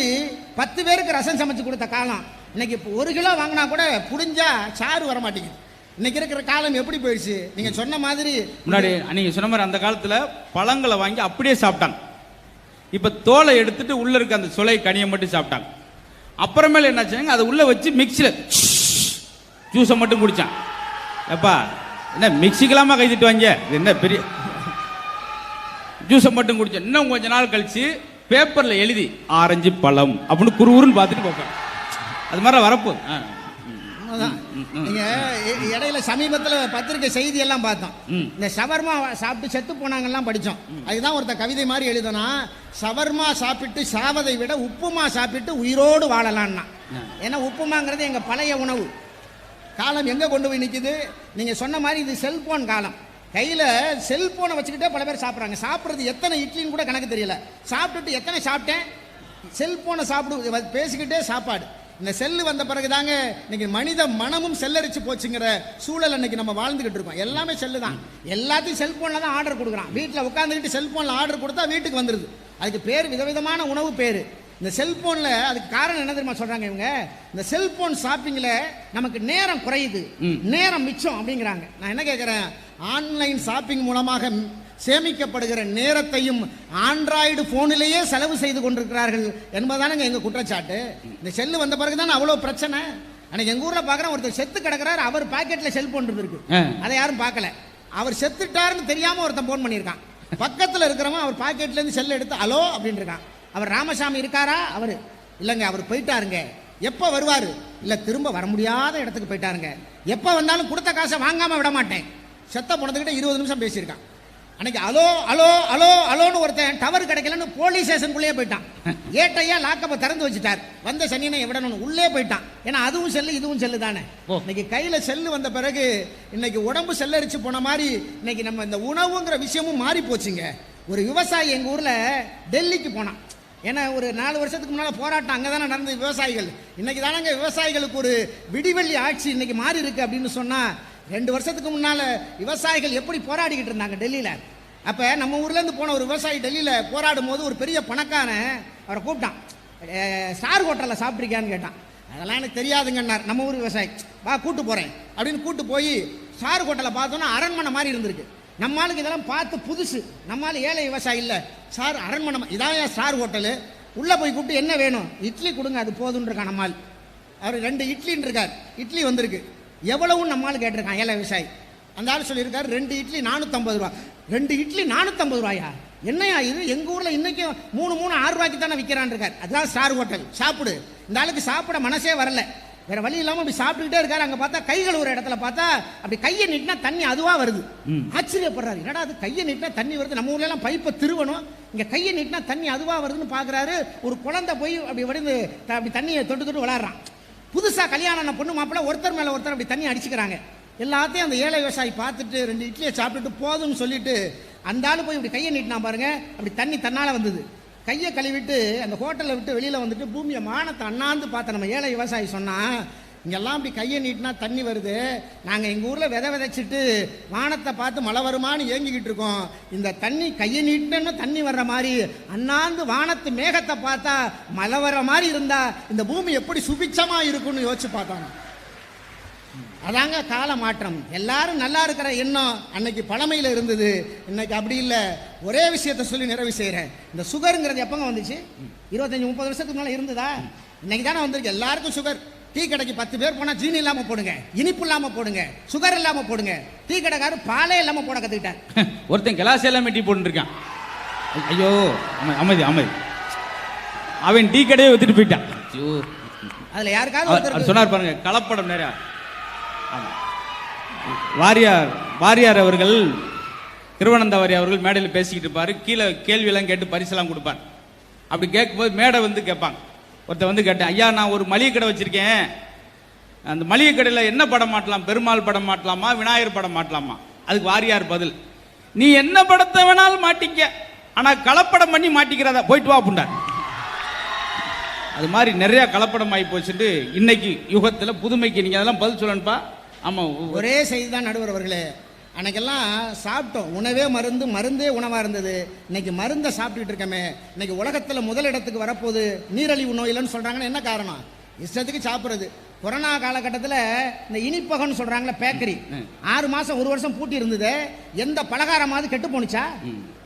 10 பேருக்கு ரசம் சமைச்சு கொடுத்த காலம். இன்னைக்கு 1 கிலோ வாங்கினா கூட புடிஞ்சா சாறு வர மாட்டேங்குது. இன்னைக்கு இருக்கிற காலம் எப்படி போயிடுச்சு? நீங்க சொன்ன மாதிரி முன்னாடி நீங்க சொன்ன மாதிரி அந்த காலத்துல பழங்களை வாங்கி அப்படியே சாப்பிட்டாங்க. இப்ப தோலை எடுத்துட்டு உள்ள இருக்க அந்த சுளை கனியை மட்டும் சாப்பிட்டாங்க. அப்புறமேல என்னாச்சுங்க, அதை உள்ள வச்சு மிக்சியில் ஜூஸை மட்டும் குடிச்சான். எப்பா என்ன மிக்சிக்கலாமா கைதிட்டு வாங்க, என்ன பெரிய ஜூஸை மட்டும் குடிச்சேன். இன்னும் கொஞ்ச நாள் கழிச்சு பேப்பர்ல எழுதி ஆரஞ்சு பழம் அப்படின்னு குறுகுறுன்னு பார்த்துட்டு போப்பேன். அது மாதிரி வரப்போகுது. நீங்க இடையில சமீபத்தில் பத்திரிகை செய்தி எல்லாம் பார்த்தோம். இந்த ஷவர்மா சாப்பிட்டு செத்து போனாங்கலாம் படிச்சோம். அதுதான் ஒருத்த கவிதை மாதிரி எழுதனா, ஷவர்மா சாப்பிட்டு சாவதை விட உப்புமா சாப்பிட்டு உயிரோடு வாழலான்னா. ஏன்னா உப்புமாங்கிறது எங்க பழைய உணவு. காலம் எங்க கொண்டு போய் நிக்குது? நீங்க சொன்ன மாதிரி இது செல்போன் காலம். கையில செல்போனை வச்சுக்கிட்டே பல பேர் சாப்பிட்றாங்க. சாப்பிட்றது எத்தனை இட்லின்னு கூட கணக்கு தெரியல. சாப்பிட்டுட்டு எத்தனை சாப்பிட்டேன், செல்போனை சாப்பிடு பேசிக்கிட்டே சாப்பாடு. இந்த செல்லு வந்த பிறகுதாங்க இன்னைக்கு மனித மனமும் செல்லரிச்சு போச்சுங்கிற சூழல் இன்னைக்கு நம்ம வாழ்ந்துகிட்டு இருக்கோம். எல்லாமே செல்லு தான், எல்லாத்தையும் செல்போன்ல தான் ஆர்டர் கொடுக்குறான். வீட்டில் உட்காந்துக்கிட்டு செல்போன்ல ஆர்டர் கொடுத்தா வீட்டுக்கு வந்துருது. அதுக்கு பேர் விதவிதமான உணவு பேரு. இந்த செல்போன்ல அதுக்கு காரணம் என்ன தெரியுமா சொல்றாங்க இவங்க? இந்த செல்போன் ஷாப்பிங்ல நமக்கு நேரம் குறையுது, நேரம் மிச்சம் அப்படிங்கிறாங்க. நான் என்ன கேட்கிறேன், ஆன்லைன் ஷாப்பிங் மூலமாக சேமிக்கப்படுகிற நேரத்தையும் ஆண்ட்ராய்டு போனிலேயே செலவு செய்து கொண்டிருக்கிறார்கள் என்பதானங்க எங்க குற்றச்சாட்டு. இந்த செல்லு வந்த பிறகுதான் அவ்வளவு பிரச்சனை. அன்னைக்கு எங்க ஊர்ல பாக்குறேன், ஒருத்தர் செத்து கிடக்குறாரு, அவர் பாக்கெட்ல செல்போன் இருக்கு, அதை யாரும் பார்க்கல. அவர் செத்துட்டாருன்னு தெரியாம ஒருத்தன் போன் பண்ணியிருக்கான். பக்கத்துல இருக்கிறவன் அவர் பாக்கெட்ல இருந்து செல்ல எடுத்து ஹலோ அப்படின்னு இருக்கான். அவர் ராமசாமி இருக்காரா? அவரு இல்லைங்க, அவர் போயிட்டாருங்க. எப்ப வருவாரு? இல்ல திரும்ப வர முடியாத இடத்துக்கு போயிட்டாருங்க. எப்ப வந்தாலும் கொடுத்த காசை வாங்காம விட மாட்டேன். செத்த போனதுக்கிட்ட 20 நிமிஷம் பேசியிருக்கான். அன்னைக்கு அலோ அலோ அலோ அலோன்னு ஒருத்தன் டவர் கிடைக்கலன்னு போலீஸ் ஸ்டேஷனுக்குள்ளேயே போயிட்டான். ஏட்டையா லாக்கப்பை திறந்து வச்சுட்டார். வந்த சனியனை விடணும்னு உள்ளே போயிட்டான். ஏன்னா அதுவும் செல்லு இதுவும் செல்லு தானே. இன்னைக்கு கையில செல்லு வந்த பிறகு இன்னைக்கு உடம்பு செல்லரிச்சு போன மாதிரி இன்னைக்கு நம்ம இந்த உணவுங்கிற விஷயமும் மாறி போச்சுங்க. ஒரு விவசாயி எங்க ஊர்ல டெல்லிக்கு போனான். ஏன்னா ஒரு 4 வருஷத்துக்கு முன்னால போராட்டம் அங்கதானே நடந்தது விவசாயிகள். இன்னைக்கு தானங்க விவசாயிகளுக்கு ஒரு விடிவெள்ளி ஆட்சி இன்னைக்கு மாறி இருக்கு அப்படின்னு சொன்னா, 2 வருஷத்துக்கு முன்னால விவசாயிகள் எப்படி போராடிக்கிட்டு இருந்தாங்க டெல்லியில. அப்ப நம்ம ஊர்ல இருந்து போன ஒரு விவசாயி டெல்லியில போராடும் போது ஒரு பெரிய பணக்காரன் அவரை கூப்பிட்டான். ஸ்டார் ஹோட்டல்ல சாப்பிட்ருக்கியான்னு கேட்டான். அதெல்லாம் எனக்கு தெரியாதுங்கன்னார் நம்ம ஊர் விவசாயி. வா கூட்டு போறேன் அப்படின்னு கூட்டு போய் ஸ்டார் ஹோட்டலை பார்த்தோன்னா அரண்மனை மாதிரி இருந்திருக்கு. நம்மளுக்கு இதெல்லாம் பார்த்து புதுசு. நம்மளால ஏழை விவசாயி இல்லை. சார் அரண்மனை இதான் ஸ்டார் ஹோட்டலு. உள்ள போய் கூப்பிட்டு என்ன வேணும்? இட்லி கொடுங்க, அது போதுன்னு இருக்கான் நம்மால். அவர் 2 இட்லின்னு இருக்கார். இட்லி வந்திருக்கு. எவ்வளவுன்னு நம்மளால கேட்டிருக்கான் ஏழை விவசாயி. அந்த ஆள் சொல்லியிருக்காரு 2 இட்லி 450 ரூபா. 2 இட்லி 450 ரூபாயா? என்னையா இது? எங்க ஊர்ல இன்னைக்கும் 3 6 ரூபாய்க்கு தானே விற்கிறான் இருக்கார். அதுதான் ஸ்டார் ஹோட்டல். சாப்பிடு. இந்த ஆளுக்கு சாப்பிட மனசே வரல. வேற வழி இல்லாம அப்படி சாப்பிட்டுக்கிட்டே இருக்காரு. அங்க பார்த்தா கைகள் ஒரு இடத்துல பார்த்தா அப்படி கையை நீட்டினா தண்ணி அதுவா வருது. ஆச்சரியப்படுறாரு. என்னடா அது கையை நீட்டினா தண்ணி வருது? நம்ம ஊர்ல எல்லாம் பைப்பை திருவணும், இங்க கையை நீட்டினா தண்ணி அதுவா வருதுன்னு பாக்குறாரு. ஒரு குழந்தை போய் அப்படி வடிந்து அப்படி தண்ணியை தொட்டு தொட்டு விளையாடுறான். புதுசா கல்யாணம் பொண்ணு மாப்பிள்ள ஒருத்தர் மேல ஒருத்தர் அப்படி தண்ணி அடிச்சுக்கிறாங்க. எல்லாத்தையும் அந்த ஏழை விவசாயி பார்த்துட்டு 2 இட்லியை சாப்பிட்டுட்டு போதும்னு சொல்லிட்டு அந்த ஆளு போய் இப்படி கையை நீட்டினா பாருங்க, அப்படி தண்ணி தன்னால வந்தது. கையை கழுவிட்டு அந்த ஹோட்டலை விட்டு வெளியில வந்துட்டு பூமியை மானத்தை அண்ணாந்து பார்த்த நம்ம ஏழை விவசாயி சொன்னா, இங்கெல்லாம் அப்படி கையை நீட்டினா தண்ணி வருது. நாங்கள் எங்கள் ஊரில் விதைச்சிட்டு வானத்தை பார்த்து மழை வருமானு ஏங்கிக்கிட்டு இருக்கோம். இந்த தண்ணி கையை நீட்டினு தண்ணி வர்ற மாதிரி அண்ணாந்து வானத்து மேகத்தை பார்த்தா மழை வர்ற மாதிரி இருந்தா இந்த பூமி எப்படி சுபிட்சமா இருக்கும்னு யோசிச்சு பார்த்தாங்க. அதாங்க கால மாற்றம். எல்லாரும் நல்லா இருக்கிற எண்ணம் அன்னைக்கு பழமையில் இருந்தது. இன்னைக்கு அப்படி இல்லை. ஒரே விஷயத்தை சொல்லி நிறைவு செய்கிறேன். இந்த சுகருங்கிறது எப்பங்க வந்துச்சு? 25-30 வருஷத்துக்கு முன்னால இருந்ததா? இன்னைக்கு தானே வந்திருக்கு. எல்லாருக்கும் சுகர். டீ கடைக்கு 10 பேர் போனா ஜீனி இல்லாம போடுங்க, இனிப்பு இல்லாம போடுங்க, சுகர் இல்லாம போடுங்க. டீ கடைக்காரர் பாலே இல்லாம போட கத்துக்கிட்டார். ஒருத்தன் கிளாஸ் எல்லாமே டீ போட்டு இருக்கான். ஐயோ அமைதி அமைதி. அவன் டீ கடையை வித்துட்டு போயிட்டான். அதுல யாருக்காவது சொன்னார் பாருங்க, கலப்படம் நிறையா. வாரியார் அவர்கள், திருவனந்த வாரியார் அவர்கள் மேடையில் பேசிக்கிட்டு இருப்பாரு. கீழே கேள்வி எல்லாம் கேட்டு பரிசெல்லாம் கொடுப்பார். அப்படி கேட்கும்போது மேடை வந்து கேட்பாங்க. ஒருத்தர் வந்து கேட்டேன், ஐயா நான் ஒரு மளிகை கடை வச்சிருக்கேன், அந்த மளிகை கடையில் என்ன படம் மாட்டலாம்? பெருமாள் படம் மாட்டலாமா, விநாயகர் படம் மாட்டலாமா? அதுக்கு வாரியார் பதில், நீ என்ன படத்தை வேணாலும் மாட்டிக்க, ஆனா கலப்படம் பண்ணி மாட்டிக்கிறதா, போயிட்டு வா அப்படின்றார். அது மாதிரி நிறைய கலப்படம் ஆகி போச்சுட்டு இன்னைக்கு யுகத்துல புதுமைக்கு நீங்க அதெல்லாம் பதில் சொல்லணும்பா. ஆமா, ஒரே செய்தி தான் நடுவர் அவர்களே. அன்னைக்கெல்லாம் சாப்பிட்டோம், உணவே மருந்து, மருந்தே உணவா இருந்தது. இன்னைக்கு மருந்தை சாப்பிட்டுட்டு இருக்கமே. இன்னைக்கு உலகத்துல முதலிடத்துக்கு வரப்போகுது நீரழிவு நோயில்னு சொல்றாங்கன்னா என்ன காரணம்? இஷ்டத்துக்கு சாப்பிடுறது. கொரோனா காலகட்டத்தில் இந்த இனிப்பகம்னு சொல்றாங்களே பேக்கரி, 6 மாசம் 1 வருஷம் பூட்டி இருந்தது. எந்த பலகாரமாவது கெட்டு போனுச்சா?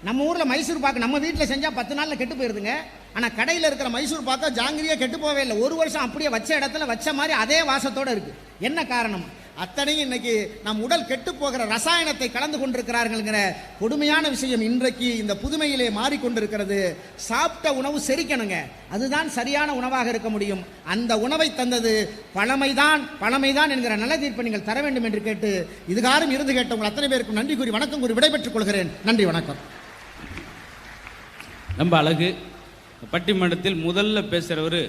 நம்ம ஊர்ல மைசூர் பாக்கு நம்ம வீட்டில் செஞ்சா 10 நாள்ல கெட்டு போயிருதுங்க. ஆனா கடையில் இருக்கிற மைசூர் பாக்க ஜாங்கிரியா கெட்டு போவே இல்லை. 1 வருஷம் அப்படியே வச்ச இடத்துல வச்ச மாதிரி அதே வாசத்தோட இருக்கு. என்ன காரணம்? அத்தனையும் இன்னைக்கு நம் உடல் கெட்டு போகிற ரசாயனத்தை கலந்து கொண்டிருக்கிறார்கள்ங்கிற கொடுமையான விஷயம் இன்றைக்கு இந்த புதுமையிலே மாறிக்கொண்டிருக்கிறது. சாப்பிட்ட உணவு செரிக்கணுங்க, அதுதான் சரியான உணவாக இருக்க முடியும். அந்த உணவை தந்தது பழமைதான் என்கிற நல்ல தீர்ப்பை நீங்கள் தர வேண்டும் என்று கேட்டு இதுகாரும் இருந்து கேட்ட உங்கள் அத்தனை பேருக்கும் நன்றி கூறி வணக்கம் கூறி விடைபெற்றுக் கொள்கிறேன். நன்றி, வணக்கம். ரொம்ப அழகு. பட்டிமன்றத்தில் முதல்ல பேசுறவர்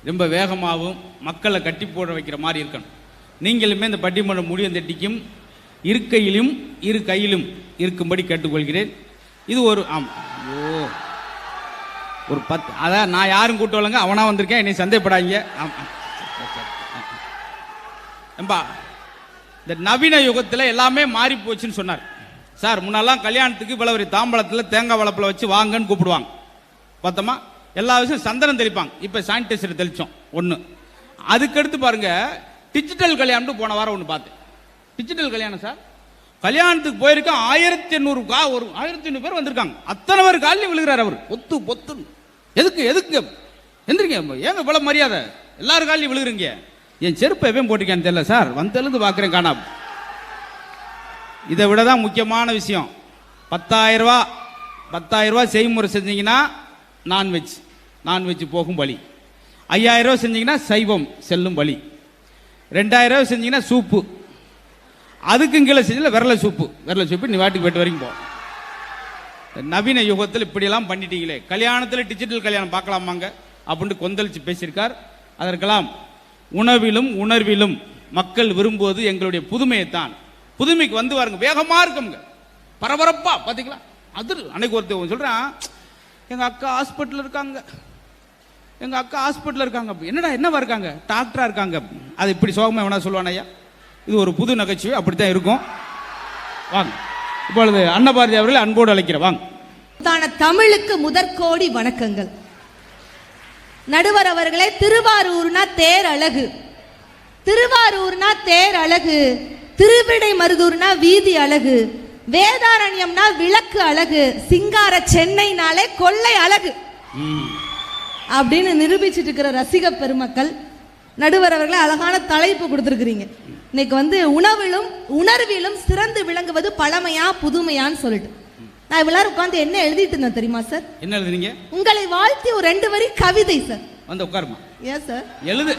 ரொம்ப வேகமாகவும் மக்களை கட்டி போட வைக்கிற மாதிரி இருக்கணும். நீங்களுமே இந்த பட்டிமன்றம் முடியும் தட்டிக்கும் இருக்கையிலும் இரு கையிலும் இருக்கும்படி கேட்டுக்கொள்கிறேன். இது ஒரு ஒரு 10, அதான் நான் யாரும் கூட்டு வரலங்க, அவனா வந்திருக்கேன், என்னை சந்தேகப்படாதீங்க. இந்த நவீன யுகத்தில் எல்லாமே மாறி போச்சுன்னு சொன்னார் சார். முன்னெல்லாம் கல்யாணத்துக்கு இவ்வளவு தாம்பளத்தில் தேங்காய் வளப்பில் வச்சு வாங்கன்னு கூப்பிடுவாங்க. பார்த்தோமா, எல்லா விஷயம் சந்தனம் தெளிப்பாங்க. இப்போ சானிடைசர் தெளிச்சோம் ஒன்று. அதுக்கடுத்து பாருங்க, டிஜிட்டல் கல்யாணம் போன வாரம் ஒன்று பார்த்தேன். டிஜிட்டல் கல்யாணம் சார், கல்யாணத்துக்கு போயிருக்கேன். 1500 பேர் வந்திருக்காங்க. அத்தனை பேர் காலையில் விழுகிறார் அவர். பொத்து எதுக்கு எந்திரிங்க, ஏங்க இவ்வளவு மரியாதை? எல்லாரும் காலையில் விழுகிறீங்க. என் செருப்பு எப்பயும் போட்டிருக்கேன்னு தெரியல சார், வந்தெழுந்து பார்க்குறேன் காணாம. இதை விட தான் முக்கியமான விஷயம், 10,000 ரூபா செய்முறை செஞ்சீங்கன்னா நான்வெஜ் போகும் வழி. 5,000 ரூபா செஞ்சீங்கன்னா சைவம் செல்லும் வழி. 2,000 ரூபா செஞ்சீங்கன்னா சூப்பு, அதுக்கும் கீழே செஞ்சல விரல சூப்பு நீ வாட்டுக்கு போயிட்டு வரைக்கும் போ. நவீன யுகத்தில் இப்படியெல்லாம் பண்ணிட்டீங்களே, கல்யாணத்தில் டிஜிட்டல் கல்யாணம் பார்க்கலாமாங்க அப்படின்ட்டு கொந்தளிச்சு பேசியிருக்கார். அதற்கெல்லாம் உணவிலும் உணர்விலும் மக்கள் விரும்புவது எங்களுடைய புதுமையைத்தான். புதுமைக்கு வந்து வாருங்க, வேகமா இருக்குங்க, பரபரப்பா பாத்தீங்களா. அது அன்னைக்கு ஒருத்தர் சொல்றான், எங்க அக்கா ஹாஸ்பிட்டல் இருக்காங்க, என்னடா என்னவா இருக்காங்க, டாக்டரா இருக்காங்க. அது இப்படி சோகமா வேணா சொல்லுவான் ஐயா. இது ஒரு புது நகைச்சுவை, அப்படித்தான் இருக்கும். வாங்க, இப்பொழுது அன்னபாரதி அவர்களை அன்போடு அழைக்கிறேன். வாங்க. தமிழுக்கு முதற்கோடி வணக்கங்கள். நடுவர் அவர்களே, திருவாரூர்னா தேர் அழகு, திருவிடை மருதூர்னா வீதி அழகு, வேதாரண்யம்னா விளக்கு அழகு, சிங்கார சென்னைனாலே கொள்ளை அழகு அப்படின்னு நிரூபிச்சுட்டு இருக்கிற ரசிக பெருமக்கள், நடுவர் அவர்களே அழகான தலைப்பு கொடுத்துருக்கிறீங்க. இன்னைக்கு வந்து உணவிலும் உணர்விலும் சிறந்து விளங்குவது பழமையா புதுமையான்னு சொல்லிட்டு நான் இவ்வளவு உட்காந்து என்ன எழுதிட்டு இருந்தேன் தெரியுமா சார்? என்ன எழுதுறீங்க? உங்களை வாழ்த்தி ஒரு 2 வரி கவிதை சார். வந்து உட்காருமா. ஏன் சார்? எழுது.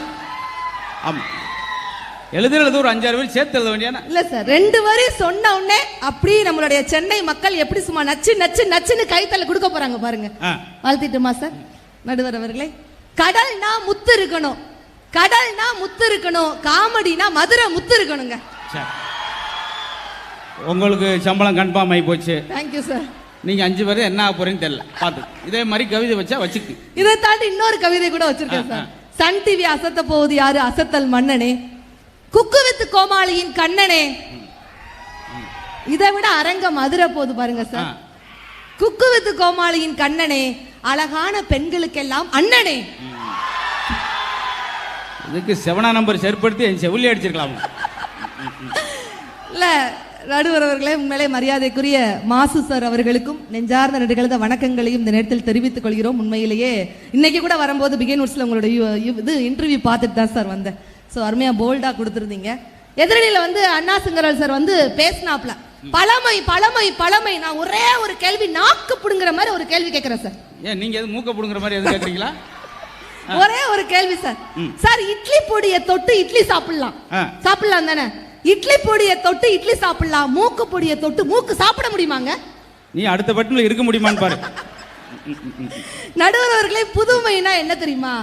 ஆமா, எழுதுறது ஒரு 5-6 வரி சேர்த்து எழுத வேண்டியானா? இல்ல சார், 2 வரி சொன்ன உடனே அப்படி நம்மளுடைய சென்னை மக்கள் எப்படி சும்மா நச்சுன்னு கைத்தல கொடுக்க போறாங்க பாருங்க. வாழ்த்திட்டுமா சார்? நடுவர் அவர்களே, கடல்னா முத்து இருக்கணும், காமெடினா மதுரை முத்து இருக்கணுங்க. உங்களுக்கு சம்பளம் கன்ஃபார்ம் ஆகி போச்சு. Thank you sir. நீங்க 5 வரை என்ன ஆக போறீங்கன்னு தெரியல, பாத்து இதே மாதிரி கவிதை வச்சா வச்சுக்கு. இதை தாண்டி இன்னொரு கவிதை கூட வச்சிருக்கேன் சார். சன் டிவி அசத்த போகுது யாரு, அசத்தல் மன்னனே, குக்கு வித்து கோமாளியின் கண்ணனே. இதை விட அரங்கம் மதுரை போது பாருங்க சார். குக்கு வித்து கோமாளியின் கண்ணனே, அழகான பெண்களுக்கெல்லாம் அண்ணனே. இதுக்கு 7ஆம் நம்பர் செருப்படுத்தி என் செவிலி அடிச்சிருக்கலாம். இல்ல நடுவர் அவர்களே, உண்மையிலே மரியாதைக்குரிய மாசு சார் அவர்களுக்கும் நெஞ்சார்ந்த நெடுகளத வணக்கங்களையும் இந்த நேரத்தில் தெரிவித்துக் கொள்கிறோம். உண்மையிலேயே இன்னைக்கு கூட வரும்போது பிகின் உட்ஸ்ல உங்களுடைய இது இன்டர்வியூ பார்த்துட்டு தான் சார் வந்தேன். ஸோ அருமையா போல்டா கொடுத்துருந்தீங்க. எதிரணியில வந்து அண்ணா சிங்கரால் சார் வந்து பேசினாப்ல, பழமை. நான் ஒரே ஒரு கேள்வி, நாக்கு புடுங்குற மாதிரி ஒரு கேள்வி கேட்கிறேன் சார். ஏன் நீங்க எது மூக்க புடுங்குற மாதிரி எது கேட்கறீங்களா? ஒரே ஒரு கேள்வி சார். சார், இட்லி பொடியை தொட்டு இட்லி சாப்பிடலாம் தானே? இட்லி பொடியை தொட்டு இட்லி சாப்பிடலாம், மூக்கு பொடியை தொட்டு மூக்கு சாப்பிட முடியுமாங்க? நீ அடுத்த பட்டன்ல இருக்க முடியுமான்னு பாரு. நடுவர் அவர்களே, புதுமைனா என்ன தெரியுமா?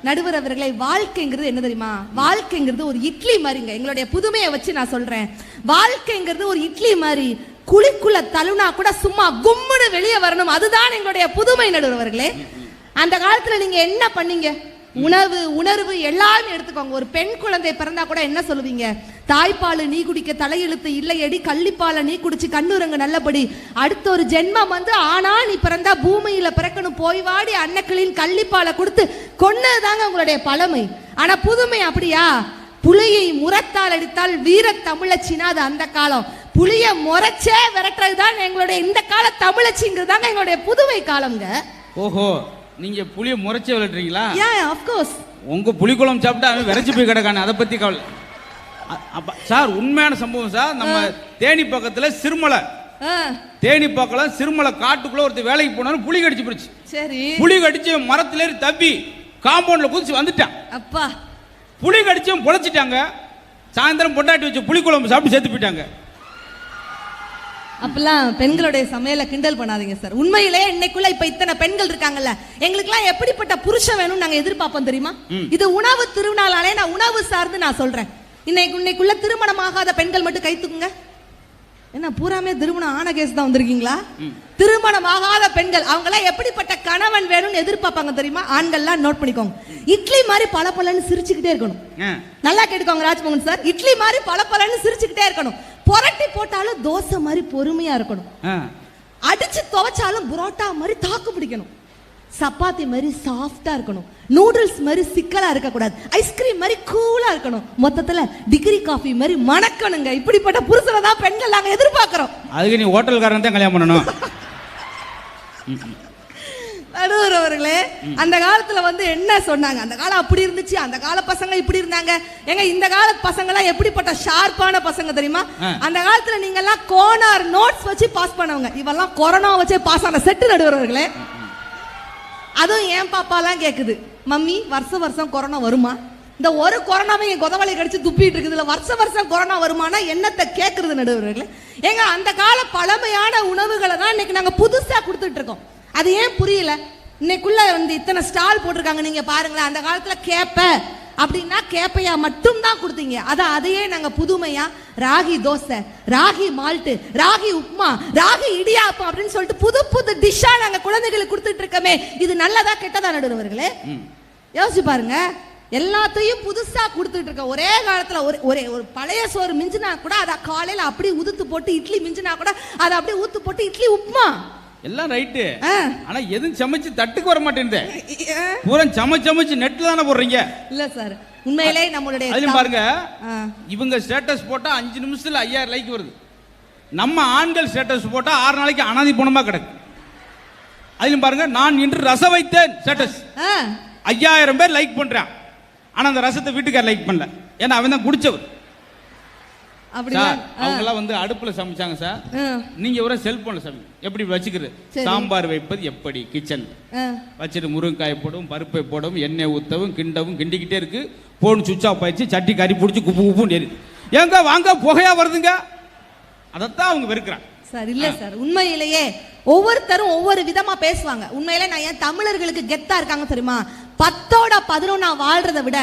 நடுவர் அவர்களே, வாழ்க்கைங்கிறது என்ன தெரியுமா? வாழ்க்கைங்கிறது ஒரு இட்லி மாதிரிங்க. எங்களுடைய புதுமையை வச்சு நான் சொல்றேன், வாழ்க்கைங்கிறது ஒரு இட்லி மாதிரி. குழிக்குள்ள தழுனா கூட சும்மா கும்முன்னு வெளியே வரணும், அதுதான் எங்களுடைய புதுமை. நடுவர் அவர்களே, அந்த காலத்துல நீங்க என்ன பண்ணீங்க? உணர்வு எல்லாமே எடுத்துக்கோங்க. ஒரு பெண் குழந்தை பிறந்தா கூட என்ன சொல்லுவீங்க? தாய்ப்பால் நீ குடிக்க தலையெழுத்து இல்லையடி, கள்ளிப்பாலை நீ குடிச்சு கண்ணுரங்க நல்லபடி, அடுத்த ஒரு ஜென்மம் வந்து ஆனா நீ பிறந்தா பூமியில பிறக்கணும், போய் வாடி அன்னக்களின் கள்ளிப்பாலை கொடுத்து கொன்னதுதாங்க உங்களுடைய பழமை. ஆனா புதுமை அப்படியா? புலியை முரத்தால் அடித்தால் வீர தமிழச்சினா அது அந்த காலம், புலிய முறைச்சே விரட்டுறதுதான் எங்களுடைய இந்த கால தமிழச்சிங்கிறது தாங்க எங்களுடைய புதுமை காலம்ங்க. ஓஹோ, நீங்க புளிய முறைச்சே விளையாடுறீங்களா? Of course. உங்க புளிக்குளம் சாப்பிட்டா அவன் விரைச்சு போய் கிடக்கானே, அதை பத்தி கவலை. சார், உண்மையான சம்பவம் சார். நம்ம தேனி பக்கத்துல சிறுமலை, சிறுமலை காட்டுக்குள்ள ஒருத்தர் வேலைக்கு போனாலும் புளி கடிச்சு போச்சு. சரி, புளி கடிச்சு மரத்துல ஏறி தப்பி காம்பவுண்ட்ல குதிச்சு வந்துட்டான். அப்பா, புளி கடிச்சும் பொழைச்சிட்டாங்க. சாயந்தரம் பொண்டாட்டி வச்சு புளிக்குழம்பு சாப்பிட்டு செத்து போயிட்டாங்க. அப்பெல்லாம் பெண்களுடைய சமையலை கிண்டல் பண்ணாதீங்க சார். உண்மையிலே இன்னைக்குள்ள இப்ப இத்தனை பெண்கள் இருக்காங்கல்ல, எங்களுக்கு எல்லாம் எப்படிப்பட்ட புருஷன் வேணும் நாங்க எதிர்பார்ப்போம் தெரியுமா? இது உணவு திருநாளாலே நான் உணவு சார்ந்து நான் சொல்றேன். இன்னைக்குள்ள திருமணமாகாத பெண்கள் மட்டும் கை தூக்குங்க. என்ன பூராமே திருமணம் ஆன கேஸ் தான் வந்திருக்கீங்களா? திருமணமாகாத பெண்கள் அவங்க எல்லாம் எப்படிப்பட்ட கணவன் வேணும்னு எதிர்பார்ப்பாங்க தெரியுமா? ஆண்கள்லாம் நோட் பண்ணிக்கோங்க. இட்லி மாதிரி பளபளன்னு சிரிச்சுக்கிட்டே இருக்கணும். நல்லா கேட்டுக்கோங்க ராஜ்மோகன் சார், இட்லி மாதிரி பளபளன்னு சிரிச்சுக்கிட்டே இருக்கணும். புரட்டி போட்டாலும் தோசை மாதிரி பொறுமையா இருக்கணும். அடிச்சு துவைச்சாலும் புரோட்டா மாதிரி தாக்கு பிடிக்கணும். சப்பாத்தி மாதிரி சாஃப்டா இருக்கணும். நூடுல்ஸ் மாதிரி சிக்கலா இருக்க கூடாது. ஐஸ்கிரீம் மாதிரி கூலா இருக்கணும். மொத்தத்துல டிகிரி காஃபி மாதிரி மணக்கணுங்க. இப்படிப்பட்ட புருஷனை தான் பெண்கள் நாங்க எதிர்பார்க்கிறோம். அதுக்கு நீ ஹோட்டல்காரன் தான் கல்யாணம் பண்ணணும். நடுவர் அவர்களே, அந்த காலத்துல வந்து என்ன சொன்னாங்க, அந்த காலம் அப்படி இருந்துச்சு, அந்த கால பசங்க இப்படி இருந்தாங்க. ஏங்க இந்த கால பசங்க எல்லாம் எப்படிப்பட்ட ஷார்ப்பான பசங்க தெரியுமா? அந்த காலத்துல நீங்க எல்லாம் கோனார் நோட்ஸ் வச்சு பாஸ் பண்ணவங்க, இவெல்லாம் கொரோனா வச்சு பாஸ் ஆன செட்டு நடுவர் அவர்களே. அதுவும் என் பாப்பாலாம் கேக்குது, மம்மி வருஷம் வருஷம் கொரோனா வருமா? இந்த ஒரு கொரோனாவை கொதவலை கடிச்சு துப்பிட்டு இருக்குதுல, வருஷம் வருஷம் கொரோனா வருமானா என்னத்தை கேட்கறது நடுவர்களே? ஏங்க அந்த கால பழமையான உணவுகளை தான் இன்னைக்கு நாங்க புதுசா கொடுத்துட்டு இருக்கோம். அது ஏன் புரியல? இன்னைக்குள்ள வந்து இத்தனை ஸ்டால் போட்டிருக்காங்க, நீங்க பாருங்களேன். அந்த காலத்துல கேப்ப அப்படின்னா கேப்பையா மட்டும் தான் கொடுத்தீங்க. அதையே நாங்க புதுமையா ராகி தோசை, ராகி மால்ட்டு, ராகி உப்புமா, ராகி இடியாப்பம் அப்படின்னு சொல்லிட்டு புது புது டிஷ்ஷா நாங்க குழந்தைகளுக்கு கொடுத்துட்டு இருக்கோமே. இது நல்லதா கெட்டதா நடுவர்களே? யோசிச்சு பாருங்க. எல்லாத்தையும் புதுசா கொடுத்துட்டு இருக்க. ஒரே காலத்துல ஒரு பழைய சோறு மிஞ்சினா கூட அதை காலையில அப்படியே உதுத்து போட்டு, இட்லி மிஞ்சினா கூட அதை அப்படியே ஊத்து போட்டு இட்லி உப்புமா எல்லாம் ரைட்டு. ஆனா எதுவும் சமைச்சு தட்டுக்கு வர மாட்டேங்குது. பூரா சமைச்சு நெட்ல தானே போடுறீங்க. இல்ல சார், உண்மையிலே நம்மளுடைய அதுல பாருங்க, இவங்க ஸ்டேட்டஸ் போட்டா 5 நிமிஷத்துல 5000 லைக் வருது. நம்ம ஆண்கள் ஸ்டேட்டஸ் போட்டா 6 நாளைக்கு அனாதி பணமா கிடக்கு. அதுலயும் பாருங்க, நான் இன்று ரசம் வைத்தேன் ஸ்டேட்டஸ், 5000 பேர் லைக் பண்றான். ஆனா அந்த ரசத்தை வீட்டுக்கார லைக் பண்ணல, ஏன்னா அவன் தான் குடிச்சவர். அவங்க எல்லாம் வந்து அடுப்புல சமைச்சாங்க சார், நீங்க ஒரு செல்போன்ல சமைங்க. எப்படி வச்சுக்கிறது, சாம்பார் வைப்பது எப்படி, கிச்சன் வச்சுட்டு முருங்கைக்காய் போடவும், பருப்பை போடவும், எண்ணெய் ஊத்தவும், கிண்டவும், கிண்டிக்கிட்டே இருக்கு. போன் சுவிட்ச் ஆஃப் ஆயிடுச்சு, சட்டி கறி பிடிச்சி குப்பு குப்புன்னு ஏறி, ஏங்க வாங்க புகையா வருதுங்க. அதைத்தான் அவங்க வெறுக்கிறாங்க சார். இல்ல சார், உண்மையிலேயே ஒவ்வொருத்தரும் ஒவ்வொரு விதமா பேசுவாங்க. உண்மையிலே நான் ஏன் தமிழர்களுக்கு கெத்தா இருக்காங்க தெரியுமா? 10ஓட 11 வாழ்றதை விட,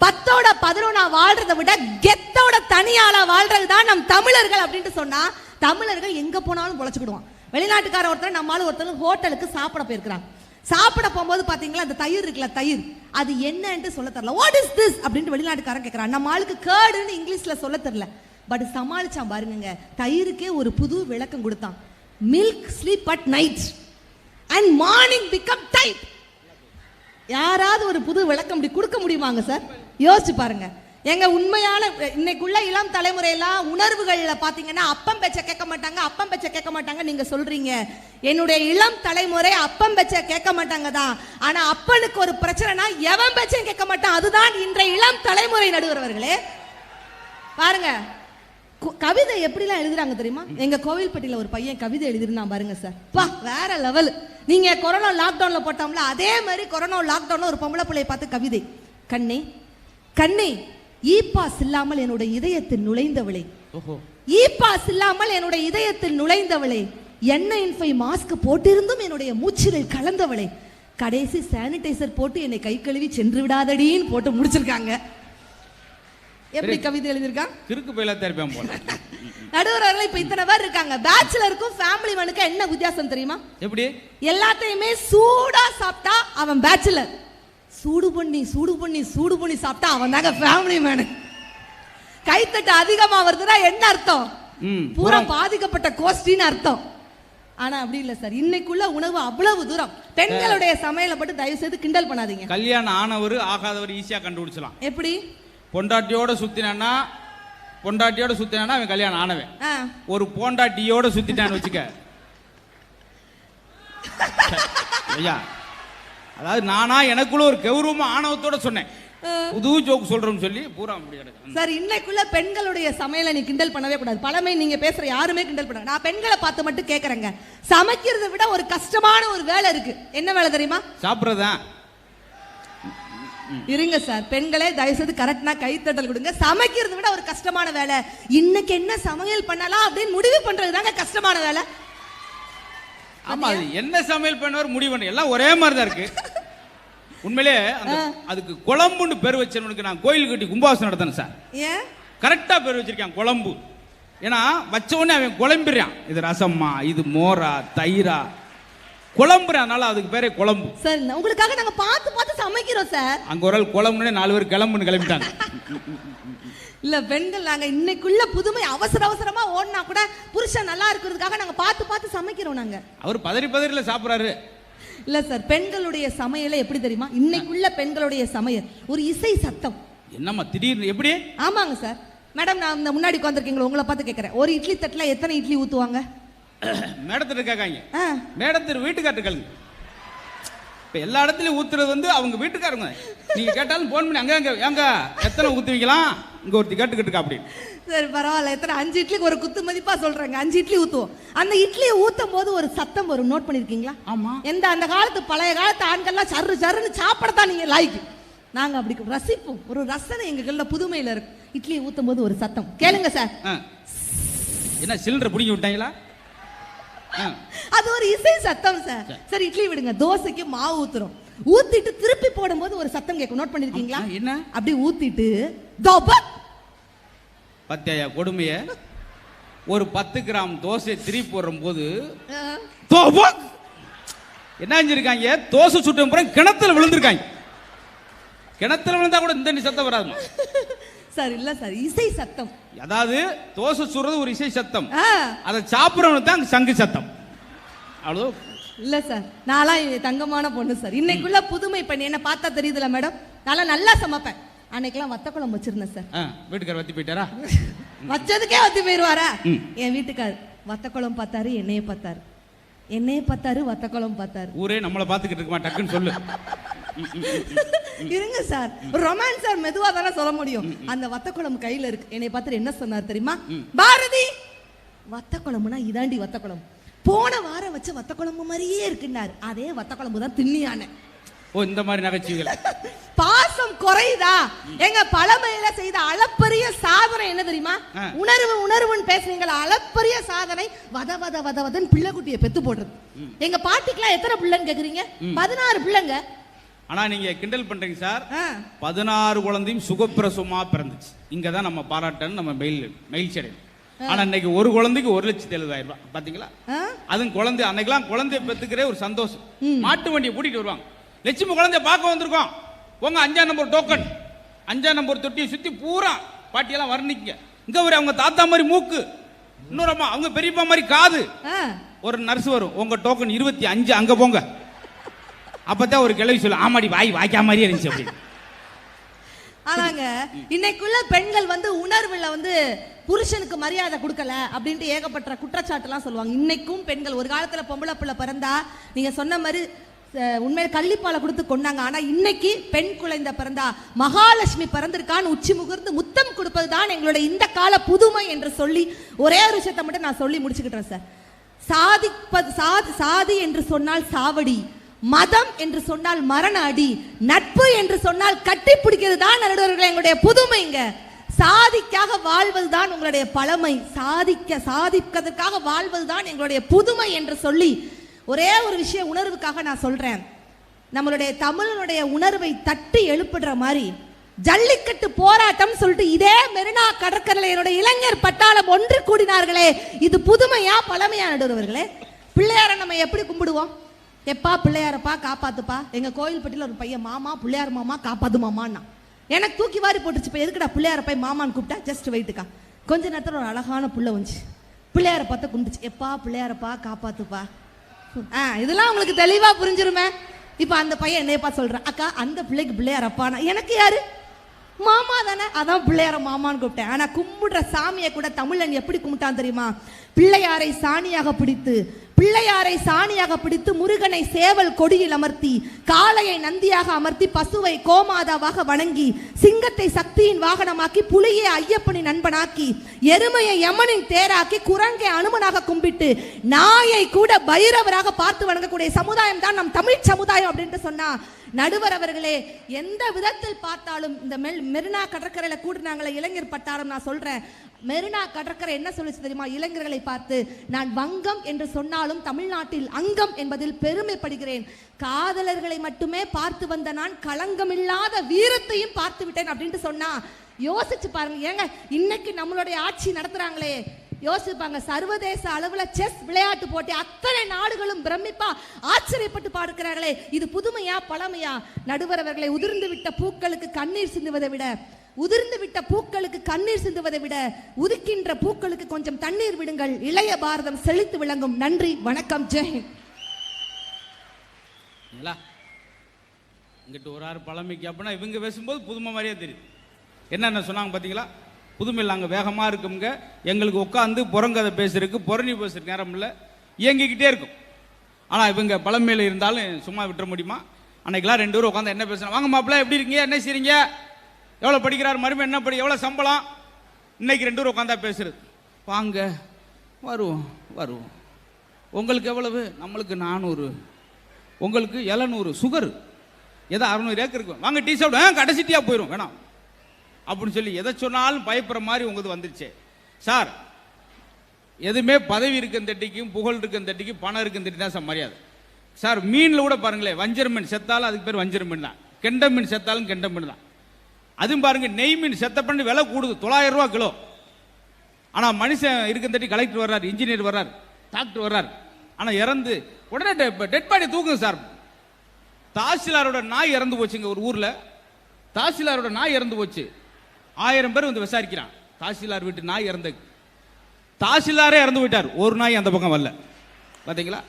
10ஓட 11 வாழ்றதை விட கெத்தோட தனியாளா வாழ்றது தான் நம் தமிழர்கள் அப்படின்ட்டு சொன்னா, தமிழர்கள் எங்க போனாலும் பொழைச்சுக்கிடுவான். வெளிநாட்டுக்கார ஒருத்தர் நம்மளால ஒருத்தர் ஹோட்டலுக்கு சாப்பிட போயிருக்கிறாங்க. சாப்பிட போகும்போது பாத்தீங்களா, அந்த தயிர் இருக்குல்ல, தயிர் அது என்னன்னு சொல்ல தெரியல. வாட் இஸ் திஸ் அப்படின்ட்டு வெளிநாட்டுக்காரன் கேட்கறான். நம்ம ஆளுக்கு கேர்டுன்னு இங்கிலீஷ்ல சொல்ல தெரியல. பட் சமாளிச்சான் பாருங்க. தயிருக்கே ஒரு புது விளக்கம் கொடுத்தான். Milk sleep at night and morning become tight. யாராவது ஒரு புது விளக்கம் இப்படி கொடுக்க முடியுமாங்க சார்? யோசிச்சு பாருங்க. எங்க உண்மையான இன்னைக்குள்ள இளம் தலைமுறையெல்லாம் உணர்வுகள்ல பாத்தீங்கன்னா அப்பம் பேச்ச கேட்க மாட்டாங்க, அப்பம் பேச்ச கேட்க மாட்டாங்க. நீங்க சொல்றீங்க என்னுடைய இளம் தலைமுறை அப்பம் பேச்ச கேட்க மாட்டாங்க தான். ஆனா அப்பனுக்கு ஒரு பிரச்சனைனா எவன் பேச்சையும் கேட்க மாட்டான். அதுதான் இன்றைய இளம் தலைமுறை நடுவர்களே. பாருங்க, கவிதை எப்படிலாம் எழுதுறாங்க தெரியுமா? எங்க கோவில்பட்டியில ஒரு பையன் கவிதை எழுதிருந்தான் பாருங்க சார், பா வேற லெவல். நீங்க கொரோனா லாக்டவுன்ல போட்டோம்ல, அதே மாதிரி கொரோனா லாக்டவுன்ல ஒரு பொம்பளை பிள்ளைய பார்த்து கவிதை. கண்ணே கண்ணே, இ பாஸ் இல்லாமல் என்னுடைய இதயத்தில் நுழைந்தவளே, இ பாஸ் இல்லாமல் என்னுடைய இதயத்தில் நுழைந்தவளே, N95 மாஸ்க் போட்டிருந்தும் என்னுடைய மூச்சில் கலந்தவளே, கடைசி சானிடைசர் போட்டு என்னை கை கழுவி சென்று விடாதடின்னு போட்டு முடிச்சிருக்காங்க. எப்படி கவிதை எழுதிருக்கான்? கிறுக்கு பையில தெரியும் போல. நடுவர்கள் இப்ப இத்தனை பேர் இருக்காங்க. பேச்சுலருக்கும் ஃபேமிலி மேனுக்கும் என்ன வித்தியாசம் தெரியுமா? எப்படி? எல்லாத்தையுமே சூடா சாப்பிட்டா அவன் பேச்சுலர், சூடு பண்ணி சூடு பண்ணி சூடு பண்ணி சாப்பிட்டா அவன் தாங்க ஃபேமிலி மேனு. கைத்தட்டு அதிகமா வருதுன்னா என்ன அர்த்தம்? பூரா பாதிக்கப்பட்ட கோஷ்டின்னு அர்த்தம். ஆனா அப்படி இல்ல சார். இன்னைக்குள்ள உணவு அவ்வளவு தூரம். பெண்களுடைய சமையலை பட்டு தயவு செய்து கிண்டல் பண்ணாதீங்க. கல்யாணம் ஆனவர் ஆகாதவர் ஈஸியா கண்டுபிடிச்சலாம். எப்படி? பொண்டாட்டியோட சுத்தினானா அவன் கல்யாணம் ஆனவன். ஒரு பொண்டாட்டியோட சுத்திட்டான்னு வச்சுக்க, ஐயா, அதாவது நானா எனக்குள்ள ஒரு கௌரவமா ஆணவத்தோட சொன்னேன், புது ஜோக் சொல்றோம்னு சொல்லி பூரா முடியாது சார். இன்னைக்குள்ள பெண்களுடைய சமையலை நீ கிண்டல் பண்ணவே கூடாது. பழமை நீங்க பேசுற யாருமே கிண்டல் பண்ண. நான் பெண்களை பார்த்து மட்டும் கேக்குறேங்க, சமைக்கிறத விட ஒரு கஷ்டமான ஒரு வேலை இருக்கு. என்ன வேலை தெரியுமா? சாப்பிடுறதான். இருங்க சார், பெண்களே தயவு செய்து கரெக்டா கைத்தட்டல் கொடுங்க. சமைக்கிறத விட ஒரு கஷ்டமான வேலை. இன்னைக்கு என்ன சமையல் பண்ணலாம் அப்படின்னு முடிவு பண்றது தாங்க கஷ்டமான வேலை. ஆமா, அது என்ன சமையல் பண்ணுவார் முடிவு பண்ண எல்லாம் ஒரே மாதிரி தான் இருக்கு. உண்மையிலே அதுக்கு குழம்புன்னு பேர் வச்சவனுக்கு நான் கோயில் கட்டி கும்பாசம் நடத்தணும் சார். ஏன் கரெக்டா பேர் வச்சிருக்கான் குழம்பு? ஏன்னா வச்ச உடனே அவன் குழம்பிடுறான், இது ரசம்மா, இது மோரா, தயிரா, குழம்புறனால அதுக்கு பேரே குழம்பு. சார் உங்களுக்காக நாங்க பார்த்து பார்த்து சமைக்கிறோம் சார். அங்க ஒரு ஆள் குழம்புனே 4 பேர் கிளம்புன்னு கிளம்பிட்டாங்க. இல்ல பெண்கள் நாங்க இன்னைக்குள்ள புதுமை அவசர அவசரமா ஓடினா கூட புருஷன் நல்லா இருக்கிறதுக்காக நாங்க பார்த்து பார்த்து சமைக்கிறோம். நாங்க அவர் பதறில சாப்பிடுறாரு. இல்ல சார், பெண்களுடைய சமையலை எப்படி தெரியுமா? இன்னைக்குள்ள பெண்களுடைய சமையல் ஒரு இசை சத்தம். என்னம்மா திடீர்னு எப்படி? ஆமாங்க சார். மேடம், நான் இந்த முன்னாடி உட்காந்துருக்கீங்களா, உங்களை பார்த்து கேட்கறேன், ஒரு இட்லி தட்டுல எத்தனை இட்லி ஊத்துவாங்க? மேடத்திட்டு கேட்காங்க, மேடத்திட்டு வீட்டுக்காரட்டு கேளுங்க. இப்ப எல்லா இடத்துலயும் ஊத்துறது வந்து அவங்க வீட்டுக்காரங்க. நீங்க கேட்டாலும் போன் பண்ணி அங்க ஏங்க எத்தனை ஊத்துவீங்களாம் இங்க ஒருத்தி கேட்டுக்கிட்டு இருக்கா அப்படின்னு. சரி பரவாயில்ல, எத்தனை 5 இட்லிக்கு ஒரு குத்து மதிப்பா சொல்றாங்க. 5 இட்லி ஊத்துவோம். அந்த இட்லியை ஊத்தும் போது ஒரு சத்தம் வரும், நோட் பண்ணிருக்கீங்களா? ஆமா. அந்த காலத்து பழைய காலத்து ஆண்கள்லாம் சர்ரு சர்ருன்னு சாப்பிடத்தான் நீங்க லாய்க்கு. நாங்க அப்படி ரசிப்போம். ஒரு ரசனை எங்கள்ல புதுமையில இருக்கு. இட்லியை ஊத்தும் போது ஒரு சத்தம் கேளுங்க சார். என்ன சிலிண்டர் பிடிங்கி விட்டாங்களா? அது ஒரு இசை சத்தம் சார். சரி இட்லி விடுங்க. தோசைக்கு மாவு ஊத்துறோம். ஊத்திட்டு திருப்பி போடும்போது ஒரு சத்தம் கேட்கும், நோட் பண்ணிருக்கீங்களா? என்ன? அப்படி ஊத்திட்டு பத்தியா கொடுமைய ஒரு 10 கிராம் தோசை திருப்பி போடும் போது என்ன செஞ்சிருக்காங்க? தோசை சுட்ட அப்புறம் கிணத்துல விழுந்திருக்காங்க. கிணத்துல விழுந்தா கூட இந்த சத்தம் வராதுமா சார்? இல்ல சார், இசை சத்தம். அதாவது தோசை சுடுறது ஒரு இசை சத்தம், அதை சாப்பிடறவனுக்கு தான் சங்கு சத்தம். அவ்வளோ இல்ல சார், நான்லாம் தங்கமான பொண்ணு சார். இன்னைக்குள்ள புதுமை பண்ணி என்ன பார்த்தா தெரியுதுல மேடம், நான் நல்லா சமைப்பேன். அன்னைக்கெல்லாம் வத்த குழம்பு வச்சிருந்தேன் சார். வீட்டுக்கார வத்தி போயிட்டாரா? வச்சதுக்கே வத்தி போயிருவாரா? என் வீட்டுக்கார் வத்த குழம்பு பார்த்தாரு, என்னைய பார்த்தாரு, என்னைய பார்த்தாரு, வத்த குழம்பு பார்த்தாரு. ஊரே நம்மள பாத்துக்கிட்டு இருக்குமா? டக்குன்னு சொல்லு. இருங்க சார், ரொமான்ஸ் சார் மெதுவா தானே சொல்ல முடியும். அந்த வத்த குழம்பு கையில இருக்கு. என்னை பார்த்து என்ன சொன்னார் தெரியுமா? பாரதி, வத்த குழம்புனா இதாண்டி வத்த குழம்பு, போன வாரம் வச்ச வத்த குழம்பு மாதிரியே இருக்குன்னாரு. அதே வத்த குழம்பு தான் திண்ணியான. ஓ, இந்த மாதிரி நகைச்சுவைகள். பாசம் குறையுதா? எங்க பழமையில செய்த அளப்பரிய சாதனை என்ன தெரியுமா? உணர்வு உணர்வுன்னு பேசுறீங்களா? அளப்பரிய சாதனை வத வத வத வதன் பிள்ளை குட்டியை பெத்து போடுறது. எங்க பாட்டிக்கெல்லாம் எத்தனை பிள்ளைன்னு கேக்குறீங்க? 16 பிள்ளைங்க. ஆனா நீங்க கிண்டல் பண்றீங்க சார். 16 குழந்தையும் சுகப்பிரசவமா பிறந்துச்சு. இங்கதான் நம்ம பாராட்டணும், நம்ம மகிழ்ச்சி அடையணும். ஆனா இன்னைக்கு ஒரு குழந்தைக்கு 1,70,000 ரூபாய். பாத்தீங்களா? அதுவும் குழந்தை அன்னைக்கெல்லாம் குழந்தைய பெத்துக்கிறே ஒரு சந்தோஷம். மாட்டு வண்டியை கூட்டிட்டு வருவாங்க. லட்சுமி குழந்தைய பார்க்க வந்திருக்கோம், உங்க 5ஆம் நம்பர் டோக்கன், 5ஆம் நம்பர் தொட்டியை சுத்தி பூரா பாட்டியெல்லாம் வர்ணிக்க. இங்க ஒரு அவங்க தாத்தா மாதிரி மூக்கு, இன்னொரு அம்மா அவங்க பெரியப்பா மாதிரி காது. ஒரு நர்ஸ் வரும், உங்க டோக்கன் 25, அங்க போங்க. அப்பதான் ஒரு கிளவி சொல்ல, ஆமாடி வாய் வாய்க்கா மாதிரி இருந்துச்சு அப்படின்னு. ஆனாங்க இன்னைக்குள்ள பெண்கள் உணர்வுல புருஷனுக்கு மரியாதை கொடுக்கல அப்படின்ட்டு ஏகப்பட்ட குற்றச்சாட்டு எல்லாம் சொல்லுவாங்க. இன்னைக்கும் பெண்கள், ஒரு காலத்துல பொம்பளை பிள்ளை பிறந்தா நீங்க சொன்ன மாதிரி உண்மையில கள்ளிப்பாலை கொடுத்து கொண்டாங்க. ஆனா இன்னைக்கு பெண் குழந்தை பிறந்தா மகாலட்சுமி பிறந்திருக்கான்னு உச்சி முகர்ந்து முத்தம் கொடுப்பதுதான் எங்களுடைய இந்த கால புதுமை என்று சொல்லி ஒரே ஒரு விஷயத்தை மட்டும் நான் சொல்லி முடிச்சுக்கிட்டேன் சார். சாதி என்று சொன்னால் சாவடி, மதம் என்று சொன்னால் மரண அடி, நட்பு என்று சொன்னால் கட்டி பிடிக்கிறது தான் எங்களுடைய புதுமைங்க. சாதிக்காக வாழ்வதுதான் உங்களுடைய பழமை, சாதிப்பதற்காக வாழ்வதுதான் எங்களுடைய புதுமை என்று சொல்லி ஒரே ஒரு விஷயம் உணர்வுக்காக நான் சொல்றேன். நம்மளுடைய தமிழனுடைய உணர்வை தட்டி எழுப்புற மாதிரி ஜல்லிக்கட்டு போராட்டம் சொல்லிட்டு இதே மெரினா கடற்கரையினுடைய இளைஞர் பட்டாளம் ஒன்று கூடினார்களே, இது புதுமையா பழமையா நடுவர்களே? பிள்ளையார நம்ம எப்படி கும்பிடுவோம்? எப்பா பிள்ளையாரப்பா காப்பாத்துப்பா. எங்க கோயில்பட்டியில் ஒரு பையன், மாமா பிள்ளையார் மாமா காப்பாத்து மாமான்னா எனக்கு தூக்கி வாரி போட்டுச்சு. இப்போ எதுக்குடா பிள்ளையார போய் மாமான்னு கூப்பிட்டா? ஜஸ்ட் வெயிட்டுக்கா. கொஞ்ச நேரத்தில் ஒரு அழகான புள்ள வந்துச்சு, பிள்ளையார பார்த்து கும்பிடுச்சு, எப்பா பிள்ளையாரப்பா காப்பாத்துப்பா. இதெல்லாம் உங்களுக்கு தெளிவா புரிஞ்சிருமே. இப்ப அந்த பையன் என்னையப்பா சொல்றான், அக்கா அந்த பிள்ளைக்கு பிள்ளையார் அப்பானா, எனக்கு யாரு? மாமா தானே, அதான் பிள்ளையார மாமான்னு கூப்பிட்டேன். ஆனா கும்பிடுற சாமியை கூட தமிழன் எப்படி கும்பிட்டான் தெரியுமா? பிள்ளையாரை சாணியாக பிடித்து முருகனை சேவல் கொடியில் அமர்த்தி, காளையை நந்தியாக அமர்த்தி, பசுவை கோமாதாவாக வணங்கி, சிங்கத்தை சக்தியின் வாகனமாக்கி, புலியை ஐயப்பனின் நண்பனாக்கி, எருமையை யமனின் தேராக்கி, குரங்கை அனுமனாக கும்பிட்டு, நாயை கூட பைரவராக பார்த்து வணங்கக்கூடிய சமுதாயம் தான் நம் தமிழ் சமுதாயம் அப்படின்ட்டு சொன்னா, நடுவர் அவர்களே, எந்த விதத்தில் பார்த்தாலும் இந்த மெரினா கடற்கரையில கூட்டினாங்களே இளைஞர் பட்டாளம், நான் சொல்றேன், மெரினா கடற்கரை என்ன சொல்லிச்சு தெரியுமா? இளைஞர்களை பார்த்து, நான் வங்கம் என்று சொன்னாலும் தமிழ்நாட்டில் அங்கம் என்பதில் பெருமைப்படுகிறேன். காதலர்களை மட்டுமே பார்த்து வந்த நான் களங்கமில்லாத வீரத்தையும் பார்த்து விட்டேன் அப்படின்ட்டு சொன்னா யோசிச்சு பாருங்க. ஏங்க இன்னைக்கு நம்மளுடைய ஆட்சி நடத்துறாங்களே, யோசிப்பாங்க, சர்வதேச அளவுல செஸ் விளையாட்டு போட்டி அத்தனை நாடுகளும் பிரமிப்பா ஆச்சரியப்பட்டு பார்க்கிறார்களே, இது புதுமையா பழமையா? நடுவர் அவர்களை, உதிர்ந்து விட்ட பூக்களுக்கு கண்ணீர் சிந்துவதை விட உதிக்கின்ற பூக்களுக்கு கொஞ்சம் தண்ணீர் விடுங்கள், இளைய பாரதம் செழித்து விளங்கும். நன்றி, வணக்கம், ஜெய். இங்கிட்ட ஒரு ஆறு பழமைக்கு அப்படின்னா இவங்க பேசும்போது புதுமை மாதிரியே தெரியுது. என்னென்ன சொன்னாங்க பார்த்தீங்களா? புதுமையில் நாங்கள் வேகமாக இருக்குங்க, எங்களுக்கு உட்காந்து புறங்கதை பேசுறதுக்கு புறணி பேசுறதுக்கு நேரம் இல்லை, இயங்கிக்கிட்டே இருக்கும். ஆனால் இவங்க பழமையில் இருந்தாலும் சும்மா விட்டுற முடியுமா? அன்னைக்கெல்லாம் 2 பேரும் உட்காந்து என்ன பேசுறாங்க, வாங்க மாப்பிள்ள எப்படி இருக்கீங்க, என்ன செய்றீங்க, எவ்வளவு படிக்கிறார் மருமகன், என்ன படி, எவ்வளவு சம்பளம். இன்னைக்கு 2 பேரும் உட்காந்தா பேசுறது, வாங்க வருவோம் வருவோம், உங்களுக்கு எவ்வளவு, நம்மளுக்கு 400, உங்களுக்கு 700, சுகர் ஏதோ 600 ஏக்கர் இருக்கும், வாங்க டீ சாப்பிடு, கடைசி டீயா போயிடும் வேணாம் அப்படின்னு சொல்லி எதை சொன்னாலும் பயப்படுற மாதிரி உங்களுக்கு வந்துருச்சு. சார் எதுவுமே பதவி இருக்கும் தட்டிக்கும் புகழ் இருக்கும் தட்டிக்கும் பணம் இருக்கும் தட்டி தான் சார் மரியாதை. சார் மீனில் கூட பாருங்களேன், வஞ்சர மீன் செத்தாலும் அதுக்கு பேர் வஞ்சர மீன் தான், கெண்ட மீன் செத்தாலும் கெண்ட மீன் தான். அதுவும் பாருங்க, நெய் மீன் செத்த பண்ணி விலை கூடுது, 900 ரூபா கிலோ. ஆனால் மனுஷன் இருக்கும் தட்டி கலெக்டர் வர்றார், இன்ஜினியர் வர்றார், டாக்டர் வர்றார், ஆனால் இறந்து உடனே டெட் பாடி தூக்குங்க சார். தாசில்தாரோட நாய் இறந்து போச்சுங்க ஒரு ஊர்ல, தாசில்தாரோட நாய் இறந்து போச்சு. 1000 பேர் வந்து விசாரிக்கிறான், தாசில்தார் வீட்டு நாய் இறந்து, தாசில்தாரே இறந்து போயிட்டார், ஒரு நாய் அந்த பக்கம் வரல. பாத்தீங்களா,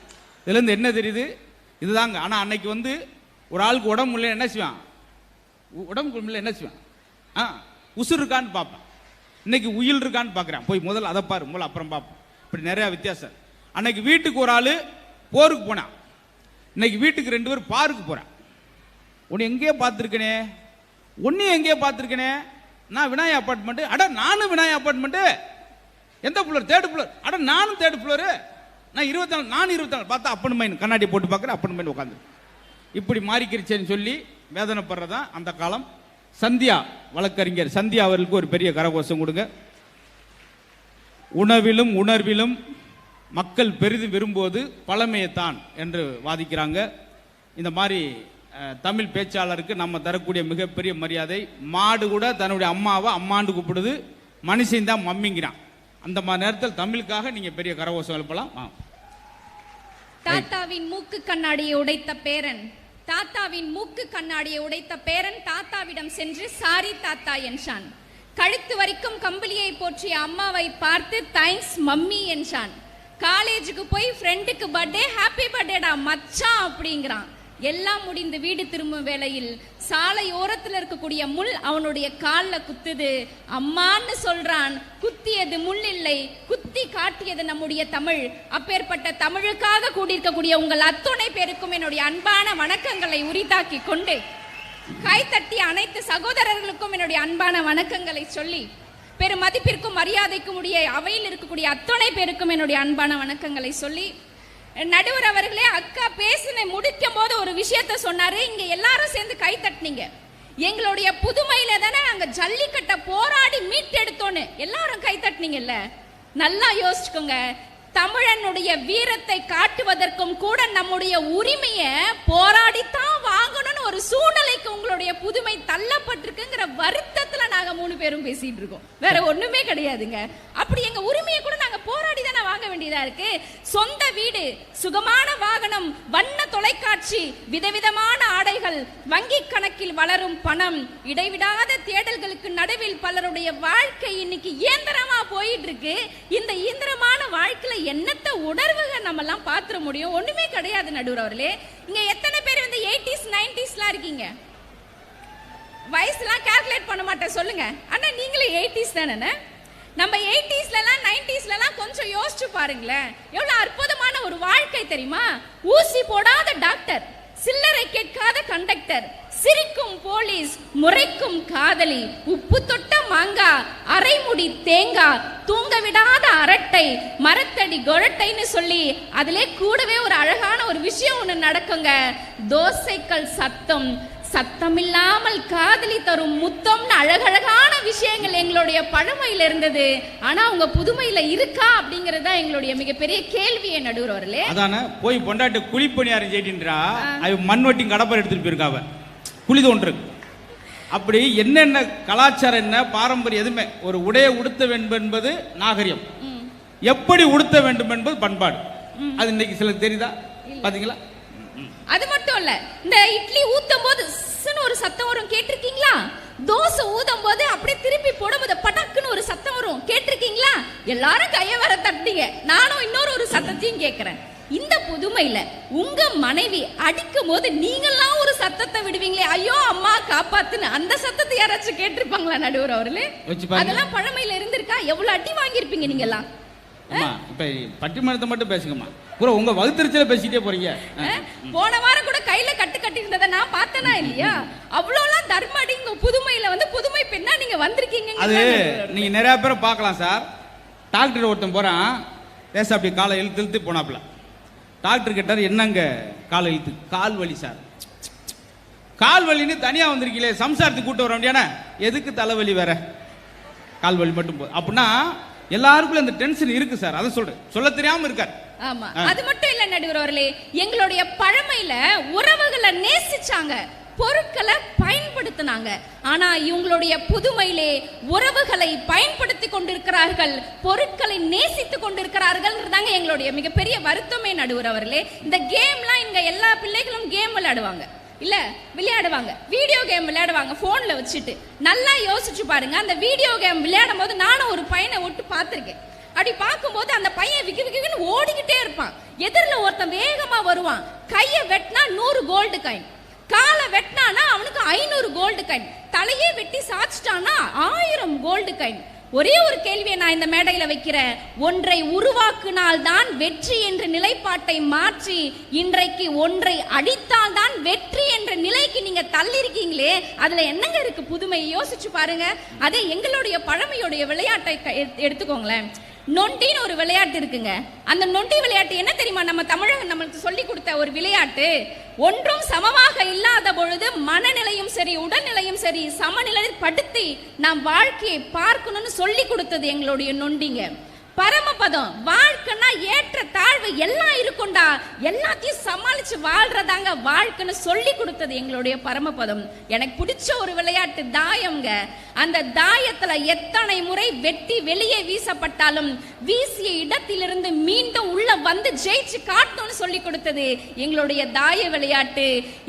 இதுல இருந்து என்ன தெரியுது, இதுதாங்க. ஆனா அன்னைக்கு வந்து ஒரு ஆளுக்கு உடம்பு முடியல என்ன செய்வான், உடம்பு முடியல என்ன செய்வான், உசுர் இருக்கான்னு பார்ப்பேன். இன்னைக்கு உயில் இருக்கான்னு பார்க்குறேன், போய் முதல்ல அதை பாரு, முதல்ல அப்புறம் பார்ப்போம். இப்படி நிறைய வித்தியாசம். அன்னைக்கு வீட்டுக்கு ஒரு ஆள் போருக்கு போனான், இன்னைக்கு வீட்டுக்கு 2 பேர் பாருக்கு போறான். உன்னை எங்கேயோ பார்த்துருக்கனே, உன்னையும் எங்கேயோ பார்த்துருக்கனே, நான் விநாயக அப்பார்ட்மெண்ட், அட நானும் விநாயக அப்பார்ட்மெண்ட், எந்த ஃப்ளோர், 3rd ஃப்ளோர், அட நானும் 3rd ஃப்ளோரு, நான் 24, நான் 24, பார்த்தா அப்பன் மைன் கண்ணாடி போட்டு பார்க்குறேன், அப்பன் மைன் உட்காந்து இப்படி மாறிக்கிருச்சேன்னு சொல்லி வேதனைப்படுறதான் அந்த காலம். சந்தியா வழக்கறிஞர் சந்தியா அவர்களுக்கு ஒரு பெரிய கரகோஷம் கொடுங்க. உணவிலும் உணர்விலும் மக்கள் பெரிதும் விரும்புவது பழமையைத்தான் என்று வாதிக்கிறாங்க. இந்த மாதிரி தமிழ் பேச்சாளருக்கு நம்ம தரக்கூடிய மிகப்பெரிய மரியாதை. மாடு கூட தன்னுடைய அம்மாவை அம்மாண்டு கூப்பிடுது, மனுஷன் தான் மம்மிங்கிறான். அந்த மாதிரி நேரத்தில் தமிழுக்காக நீங்க பெரிய கரகோஷம் எழுப்பலாம். தாத்தாவின் மூக்கு கண்ணாடியை உடைத்த பேரன், தாத்தாவின் மூக்கு கண்ணாடியை உடைத்த பேரன் தாத்தாவிடம் சென்று சாரி தாத்தா என்றான். கழுத்து வரைக்கும் கம்பளியை போற்றிய அம்மாவை பார்த்து தேங்க்ஸ் மம்மி என்றான். காலேஜுக்கு போய் ஃப்ரெண்டுக்கு பர்த்டே, ஹாப்பி பர்த்டேடா மச்சான் அப்படிங்கிறான். எல்லாம் முடிந்து வீடு திரும்பும் வேளையில் சாலை ஓரத்தில் இருக்கக்கூடிய முள் அவனுடைய காலில் குத்துது. அம்மான்னு சொல்றான். குத்தியது முள் இல்லை, குத்தி காட்டியது நம்முடைய தமிழ். அப்பேற்பட்ட தமிழுக்காக கூடியிருக்கக்கூடிய உங்கள் அத்துணை பேருக்கும் என்னுடைய அன்பான வணக்கங்களை உரித்தாக்கி கொண்டு, கைத்தட்டி அனைத்து சகோதரர்களுக்கும் என்னுடைய அன்பான வணக்கங்களை சொல்லி, பெரும் மதிப்பிற்கும் மரியாதைக்கும் உடைய அவையில் இருக்கக்கூடிய அத்துணை பேருக்கும் என்னுடைய அன்பான வணக்கங்களை சொல்லி, நடுவர் அவர்களே, அக்கா பேசின முடிக்கும் போது ஒரு விஷயத்த சொன்னாரு, இங்க எல்லாரும் சேர்ந்து கை தட்டினீங்க. எங்களுடைய புதுமையில தானே நாங்க ஜல்லிக்கட்டை போராடி மீட்டெடுத்தோன்னு எல்லாரும் கை தட்டினீங்கல்ல. நல்லா யோசிச்சுக்கோங்க. தமிழனுடைய வீரத்தை காட்டுவதற்கும் கூட நம்முடைய உரிமையை போராடித்தான் வாங்கணும்னு ஒரு சூழ்நிலைக்கு உங்களுடைய புதுமை தள்ளப்பட்டிருக்குங்கிற வருத்தத்துல நாங்க 3 பேரும் பேசிட்டு இருக்கோம். வேற ஒண்ணுமே கிடையாதுங்க. அப்படி எங்க உரிமையை கூட நாங்க போராடி தானே வாங்க வேண்டியதா இருக்கு. சொந்த வீடு, சுகமான வாகனம், வண்ண தொலைக்காட்சி, விதவிதமான ஆடைகள், வங்கி கணக்கில் வளரும் பணம், இடைவிடாத தேடல்களுக்கு நடுவில் பலருடைய வாழ்க்கை இன்னைக்கு இயந்திரமா போயிட்டு இருக்கு. இந்த இயந்திரமான வாழ்க்கையில என்னத்த உணர்வுகள் நம்ம எல்லாம் பாத்துற முடியும்? ஒண்ணுமே கிடையாது. நடுவர் அவர்களே, இங்க எத்தனை பேர் வந்து 80s 90s இருக்கீங்க? வயசுலாம் கால்குலேட் பண்ண மாட்டேன் சொல்லுங்க. ஆனா நீங்களே 80s தானே? நம்ம 80ஸ்லாம் 90ஸ்லாம் கொஞ்சம் யோசிச்சு பாருங்களேன். எவ்வளவு அற்புதமான ஒரு வாழ்க்கை தெரியுமா? ஊசி போடாத டாக்டர், சில்லறை கேட்காத கண்டக்டர், சிரிக்கும் போலீஸ், முறைக்கும் காதலி, உப்பு தொட்ட மாங்காய், அரைமுடி தேங்காய், தூங்க விடாத அரட்டை, மரத்தடி கொழட்டைன்னு சொல்லி அதிலே கூடவே ஒரு அழகான ஒரு விஷயம் ஒண்ணு நடக்குங்க. தோசைக்கல் சத்தம், சத்தமில்லாமல் காதலி தரும் முத்தம்னு அழகழகான விஷயங்கள் எங்களுடைய பழமையில இருந்தது. ஆனா உங்க புதுமையில இருக்கா அப்படிங்கறது தான் எங்களுடைய மிகப்பெரிய கேள்வியை நடுவர் அவர்களே. அதானே போய் பொண்டாட்டி குழிப்பணியாரம் செய்கின்றா, அவ மண்வட்டி கடப்பர் எடுத்துட்டு போயிருக்காவ, குழி தோன்று. அப்படி என்னென்ன கலாச்சாரம், என்ன பாரம்பரியம், எதுவுமே ஒரு உடையை உடுத்த வேண்டும் என்பது நாகரிகம், எப்படி உடுத்த வேண்டும் என்பது பண்பாடு. அது இன்னைக்கு சிலருக்கு தெரியுதா? பாத்தீங்களா? அது மட்டும் இல்ல, இந்த இட்லி ஊத்தும் போது ஒரு சத்தம் வரும், கேட்டிருக்கீங்களா? தோசை ஊதும் போது அப்படியே திருப்பி போடும்போது படக்குன்னு ஒரு சத்தம் வரும், கேட்டிருக்கீங்களா? எல்லாரும் கைய வர தட்டிங்க. நானும் இன்னொரு சத்தத்தையும் கேட்கிறேன். இந்த புதுமையில உங்க மனைவி அடிக்கும் போது நீங்கெல்லாம் ஒரு சத்தத்தை விடுவீங்களே, ஐயோ அம்மா காப்பாத்துன்னு, அந்த சத்தத்தை யாராச்சும் கேட்டிருப்பாங்களா நடுவர் அவர்களே? அதெல்லாம் பழமையில இருந்திருக்கா? எவ்வளவு அடி வாங்கியிருப்பீங்க நீங்க எல்லாம்? இப்ப பட்டிமன்றத்தை மட்டும் பேசுங்கம்மா. பூரா உங்க வகுத்தறிச்சல பேசிட்டே போறீங்க. போன வாரம் கூட கையில கட்டி இருந்ததை நான் பார்த்தனா இல்லையா? அவ்வளோலாம் தர்மடிங்க புதுமையில வந்து புதுமை பெண்ணா நீங்க வந்திருக்கீங்க. அது நீங்க நிறைய பேரை பார்க்கலாம் சார். டாக்டர் ஒருத்தன் போறான், பேச அப்படி காலை இழுத்து போனாப்ல. டாக்டர் கேட்டார், என்னங்க காலை இழுத்து? கால் வலி சார். கால் வலின்னு தனியா வந்திருக்கீங்களே, சம்சாரத்துக்கு கூட்டு வர வேண்டியானே, எதுக்கு தலைவலி வேற, கால் வலி மட்டும் போதும் அப்படின்னா எல்லாருக்குள்ள இந்த டென்ஷன் இருக்கு சார். அதை சொல்றேன், சொல்ல தெரியாம இருக்கார். ஆமா, அது மட்டும் இல்ல நடுவர் அவர்களே, எங்களுடைய பழமையில உறவுகளை நேசிச்சாங்க, பொருட்களை பயன்படுத்தினாங்க. ஆனா இவங்களுடைய புதுமையிலே உறவுகளை பயன்படுத்தி கொண்டிருக்கிறார்கள், பொருட்களை நேசித்துக் கொண்டிருக்கிறார்கள். எங்களுடைய மிகப்பெரிய வருத்தமே நடுவர் அவர்களே. இந்த கேம்லாம் இங்க எல்லா பிள்ளைகளும் கேம் விளையாடுவாங்க இல்ல, விளையாடுவாங்க, வீடியோ கேம் விளையாடுவாங்க போன்ல வச்சுட்டு. நல்லா யோசிச்சு பாருங்க, அந்த வீடியோ கேம் விளையாடும் போது நானும் ஒரு பையனை விட்டு பார்த்திருக்கேன். அப்படி பார்க்கும்போது அந்த பையன் விக்கி விக்கின்னு ஓடிக்கிட்டே இருப்பான். எதிரில் ஒருத்தன் வேகமா வருவான், கையை வெட்டினா 100 கோல்டு காயின், காலை வெட்டினானா அவனுக்கு 500 கோல்டு காயின், தலையே வெட்டி சாச்சிட்டானா 1000 கோல்டு காயின். ஒரே ஒரு கேள்வியை நான் இந்த மேடையில வைக்கிறேன். ஒன்றை உருவாக்கினால் தான் வெற்றி என்ற நிலைப்பாட்டை மாற்றி இன்றைக்கு ஒன்றை அடித்தால் தான் வெற்றி என்ற நிலைக்கு நீங்க தள்ளி இருக்கீங்களே, அதுல என்னங்க இருக்கு புதுமை? யோசிச்சு பாருங்க. அதே எங்களுடைய பழமையுடைய விளையாட்டை எடுத்துக்கோங்களேன். நொண்டின்னு ஒரு விளையாட்டு இருக்குங்க. அந்த நொண்டி விளையாட்டு என்ன தெரியுமா? நம்ம தமிழகம் நம்மளுக்கு சொல்லி கொடுத்த ஒரு விளையாட்டு. ஒன்றும் சமமாக இல்லாத பொழுது மனநிலையும் சரி உடல்நிலையும் சரி சமநிலைப்படுத்தி நாம் வாழ்க்கையை பார்க்கணும்னு சொல்லி கொடுத்தது எங்களுடைய நொண்டிங்க. பரமபதம், வாழ்க்கைன்னா ஏற்ற தாழ்வு எல்லாம் இருக்கும்டா, எல்லாத்தையும் சமாளிச்சு வாழ்றதாங்க வாழ்க்கைன்னு சொல்லி கொடுத்தது எங்களுடைய பரமபதம். எனக்கு பிடிச்ச ஒரு விளையாட்டு தாயம்ங்க. அந்த தாயத்துல எத்தனை முறை வெட்டி வெளியே வீசப்பட்டாலும் வீசிய இடத்திலிருந்து மீண்டும் உள்ள வந்து ஜெயிச்சு காட்டணும்னு சொல்லி கொடுத்தது எங்களுடைய தாய விளையாட்டு.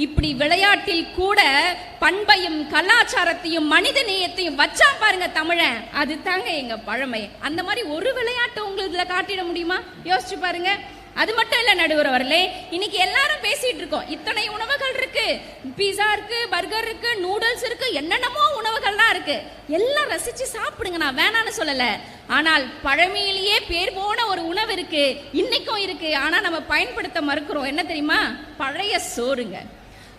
இப்படி விளையாட்டில் கூட பண்பையும் கலாச்சாரத்தையும் மனித நேயத்தையும் வச்சா பாருங்க தமிழன், அது தாங்க எங்க பழமை. அந்த மாதிரி ஒரு விளையாட்டு உங்களுக்கு காட்டிட முடியுமா? யோசிச்சு பாருங்க. அது மட்டும் இல்ல நடுவர் அவர்களே, இன்னைக்கு எல்லாரும் பேசிட்டு இருக்கோம், இத்தனை உணவுகள் இருக்கு, பீஸா இருக்கு, பர்கர் இருக்கு, நூடுல்ஸ் இருக்கு, என்னென்னமோ உணவுகள்லாம் இருக்கு, எல்லாம் ரசிச்சு சாப்பிடுங்க, நான் வேணான்னு சொல்லல. ஆனால் பழமையிலேயே பேர் போன ஒரு உணவு இருக்கு, இன்னைக்கும் இருக்கு, ஆனா நம்ம பயன்படுத்த மறுக்கிறோம். என்ன தெரியுமா? பழைய சோறுங்க.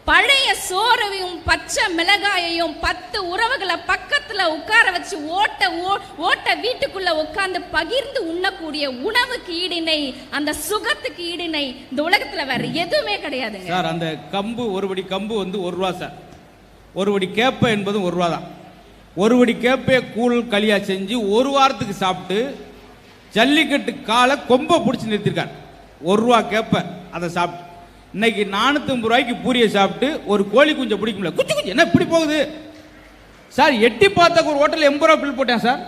பழைய சோறையும் பச்சை மிளகாயையும் 10 உறவுகளை பக்கத்துல உட்கார வச்சு ஓட்ட வீட்டுக்குள்ள உட்கார்ந்து பகிர்ந்து உண்ணக்கூடிய உணவுக்கு ஈடிணை, அந்த சுகத்துக்கு ஈடிணை இந்த உலகத்துல வேற எதுவுமே கிடையாதுங்க சார். அந்த கம்பு, ஒரு படி கம்பு வந்து 1 ரூபா சார். ஒரு படி கேப்பை என்பது 1 ரூபா தான். ஒரு படி கேப்பையை கூழ் களியா செஞ்சு 1 வாரத்துக்கு சாப்பிட்டு ஜல்லிக்கட்டு காலை கொம்பை பிடிச்சி நிறுத்திருக்கார். 1 ரூபா கேப்பை அதை சாப்பிட்டு இன்னைக்கு 450 ரூபாய்க்கு பூரியை சாப்பிட்டு ஒரு கோழி குஞ்சை பிடிக்க முடியல. குச்சி என்ன இப்படி போகுது சார்? எட்டி பார்த்த ஒரு ஹோட்டல் 80 ரூபா பில் போட்டேன் சார்.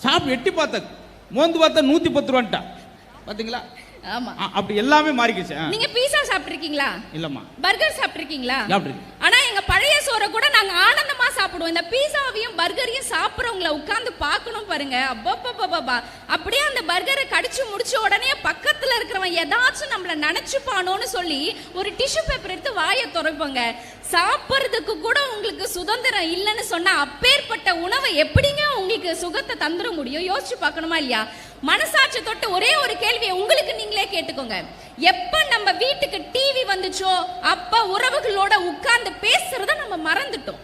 சாப்பிட்டு எட்டி பார்த்த மோந்து பார்த்தா 110 ரூபான்ட்டா. பாத்தீங்களா? ஆமா, அப்படி எல்லாமே மாறிக்கிச்சு. நீங்க பீஸா சாப்பிட்டிருக்கீங்களா? இல்லம்மா. பர்கர் சாப்பிட்டிருக்கீங்களா? சாப்பிட்டிருக்கேன். ஆனா எங்க பழைய சோறை கூட நாங்க ஆனந்தமா சாப்பிடுவோம். இந்த பீஸாவையும் பர்கரையும் சாப்பிடுறவங்கள உட்கார்ந்து பார்க்கணும் பாருங்க. அப்பப்பா, அப்படியே அந்த பர்கரை கடிச்சு முடிச்ச உடனே பக்கத்துல இருக்கிறவன் ஏதாச்சும் நம்மள நினைச்சுப்பானோன்னு சொல்லி ஒரு டிஷ்யூ பேப்பர் எடுத்து வாயை துறைப்போங்க. சாப்பிட்றதுக்கு கூட உங்களுக்கு சுதந்திரம் இல்லைன்னு சொன்னா அப்பேற்பட்ட உணவை எப்படிங்க உங்களுக்கு சுகத்தை தந்துட முடியும்? யோசிச்சு பார்க்கணுமா இல்லையா? மனசாட்சி தொட்டு ஒரே ஒரு கேள்வியை உங்களுக்கு நீங்களே கேட்டுக்கோங்க. எப்ப நம்ம வீட்டுக்கு டிவி வந்துச்சோ அப்ப உறவுகளோட உட்கார்ந்து பேசுறத நம்ம மறந்துட்டோம்.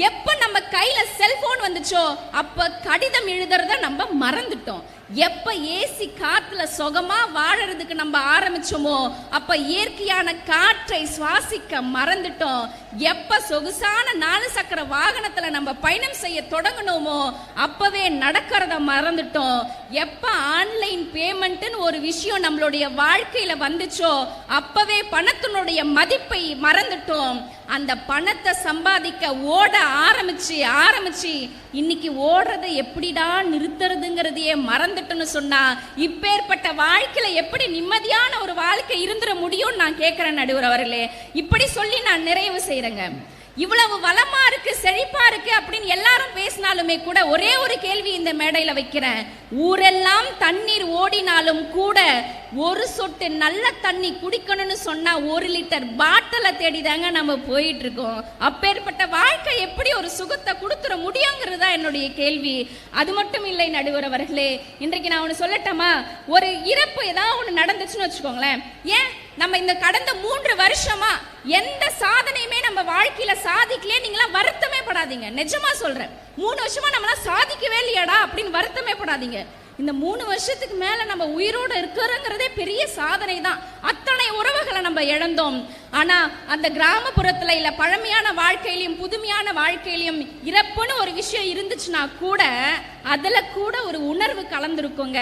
எப்ப நம்ம கையில செல்போன் வந்துச்சோ அப்ப கடிதம் எழுதுறத நம்ம மறந்துட்டோம். எப்ப ஏசி காத்துல சுகமா வாழறதுக்கு நம்ம ஆரம்பிச்சோமோ அப்ப இயற்கையான காற்றை சுவாசிக்க மறந்துட்டோம். எப்ப சொகுசான 4 சக்கர வாகனத்துல நம்ம பயணம் செய்ய தொடங்கணுமோ அப்பவே நடக்கிறத மறந்துட்டோம். எப்ப ஆன்லைன் பேமெண்ட்னு ஒரு விஷயம் நம்மளுடைய வாழ்க்கையில வந்துச்சோ அப்பவே பணத்தினுடைய மதிப்பை மறந்துட்டோம். அந்த பணத்தை சம்பாதிக்க ஓட ஆரம்பிச்சு இன்னைக்கு ஓடுறதை எப்படிடா நிறுத்துறதுங்கிறதையே மறந்துட்டோன்னு சொன்னா இப்பேற்பட்ட வாழ்க்கையில எப்படி நிம்மதியான ஒரு வாழ்க்கை இருந்துட முடியும்னு நான் கேட்கிறேன் நடுவர் அவர்களே. இப்படி சொல்லி நான் நிறைவு செய்யறேங்க. இவ்வளவு வளமா இருக்கு, செழிப்பா இருக்கு அப்படின்னு எல்லாரும் பேசினாலுமே கூட ஒரே ஒரு கேள்வி இந்த மேடையில வைக்கிறேன். ஊரெல்லாம் தண்ணீர் ஓடினாலும் கூட ஒரு சொட்டு நல்ல தண்ணி குடிக்கணும்னு சொன்னா 1 லிட்டர் பாட்டில தேடிதாங்க நம்ம போயிட்டு இருக்கோம். அப்பேற்பட்ட வாழ்க்கை எப்படி ஒரு சுகத்தை கொடுத்துட முடியுங்கிறதா என்னுடைய கேள்வி. அது மட்டும் இல்லை நடுவர் அவர்களே, இன்றைக்கு நான் ஒன்று சொல்லட்டமா, ஒரு இறப்பு ஏதாவது ஒன்று நடந்துச்சுன்னு வச்சுக்கோங்களேன், ஏன் நம்ம இந்த கடந்த 3 வருஷமா எந்த சாதனையுமே நம்ம வாழ்க்கையில சாதிக்கலையே, நீங்களாம் வருத்தமே படாதீங்க. நிஜமா சொல்றேன், 3 வருஷமா நம்மளாம் சாதிக்கவே இல்லையாடா அப்படின்னு வருத்தமே படாதீங்க. இந்த 3 வருஷத்துக்கு மேல நம்ம உயிரோடு இருக்கிறோங்கிறதே பெரிய சாதனை தான். அத்தனை உறவுகளை நம்ம இழந்தோம். ஆனா அந்த கிராமப்புறத்துல இல்ல பழமையான வாழ்க்கையிலும் புதுமையான வாழ்க்கையிலும் இறப்புன்னு ஒரு விஷயம் இருந்துச்சுன்னா கூட அதுல கூட ஒரு உணர்வு கலந்துருக்குங்க.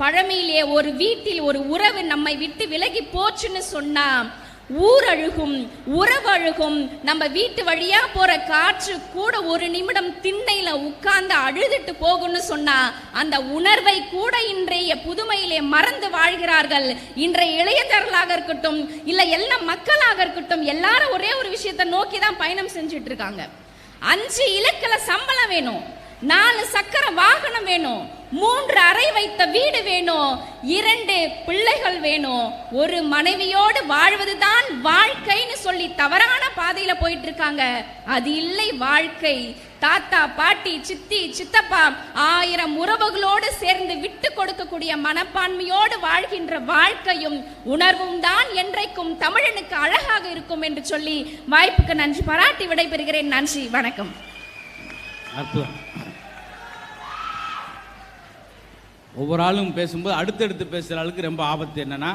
பழமையிலே ஒரு வீட்டில் ஒரு உறவு நம்மை விட்டு விலகி போச்சுன்னு சொன்னா ஊர் அழுகும், உறவு அழுகும். நம்ம வீட்டு வழியா போற காற்று கூட ஒரு நிமிடம் திண்ணையில உட்கார்ந்து அழுதுட்டு போகும்னு சொன்னா அந்த உணர்வை கூட இன்றைய புதுமையிலே மறந்து வாழ்கிறார்கள். இன்றைய இளையதர்களாக இருக்கட்டும் இல்ல எல்லா மக்களாக இருக்கட்டும், எல்லாரும் ஒரே ஒரு விஷயத்தை நோக்கி தான் பயணம் செஞ்சுட்டு இருக்காங்க. 5 இலக்கில சம்பளம் வேணும், 4 சக்கர வாகனம் வேணும், 3 அறை வைத்த வீடு வேணும், 2 பிள்ளைகள் வேணும், ஒரு மனைவியோடு வாழ்வதுதான் வாழ்க்கைன்னு சொல்லி தவறான பாதையில போயிட்டு இருக்காங்க. அது இல்லை வாழ்க்கை. தாத்தா பாட்டி சித்தி சித்தப்பா 1000 உறவுகளோடு சேர்ந்து விட்டு கொடுக்கக்கூடிய மனப்பான்மையோடு வாழ்கின்ற வாழ்க்கையும் உணர்வும் தான் என்றைக்கும் தமிழனுக்கு அழகாக இருக்கும் என்று சொல்லி வாய்ப்புக்கு நன்றி பாராட்டி விடைபெறுகிறேன். நன்றி, வணக்கம். அற்புதம். ஒவ்வொரு ஆளும் பேசும்போது அடுத்தடுத்து பேசுகிற ஆளுக்கு ரொம்ப ஆபத்து என்னன்னா,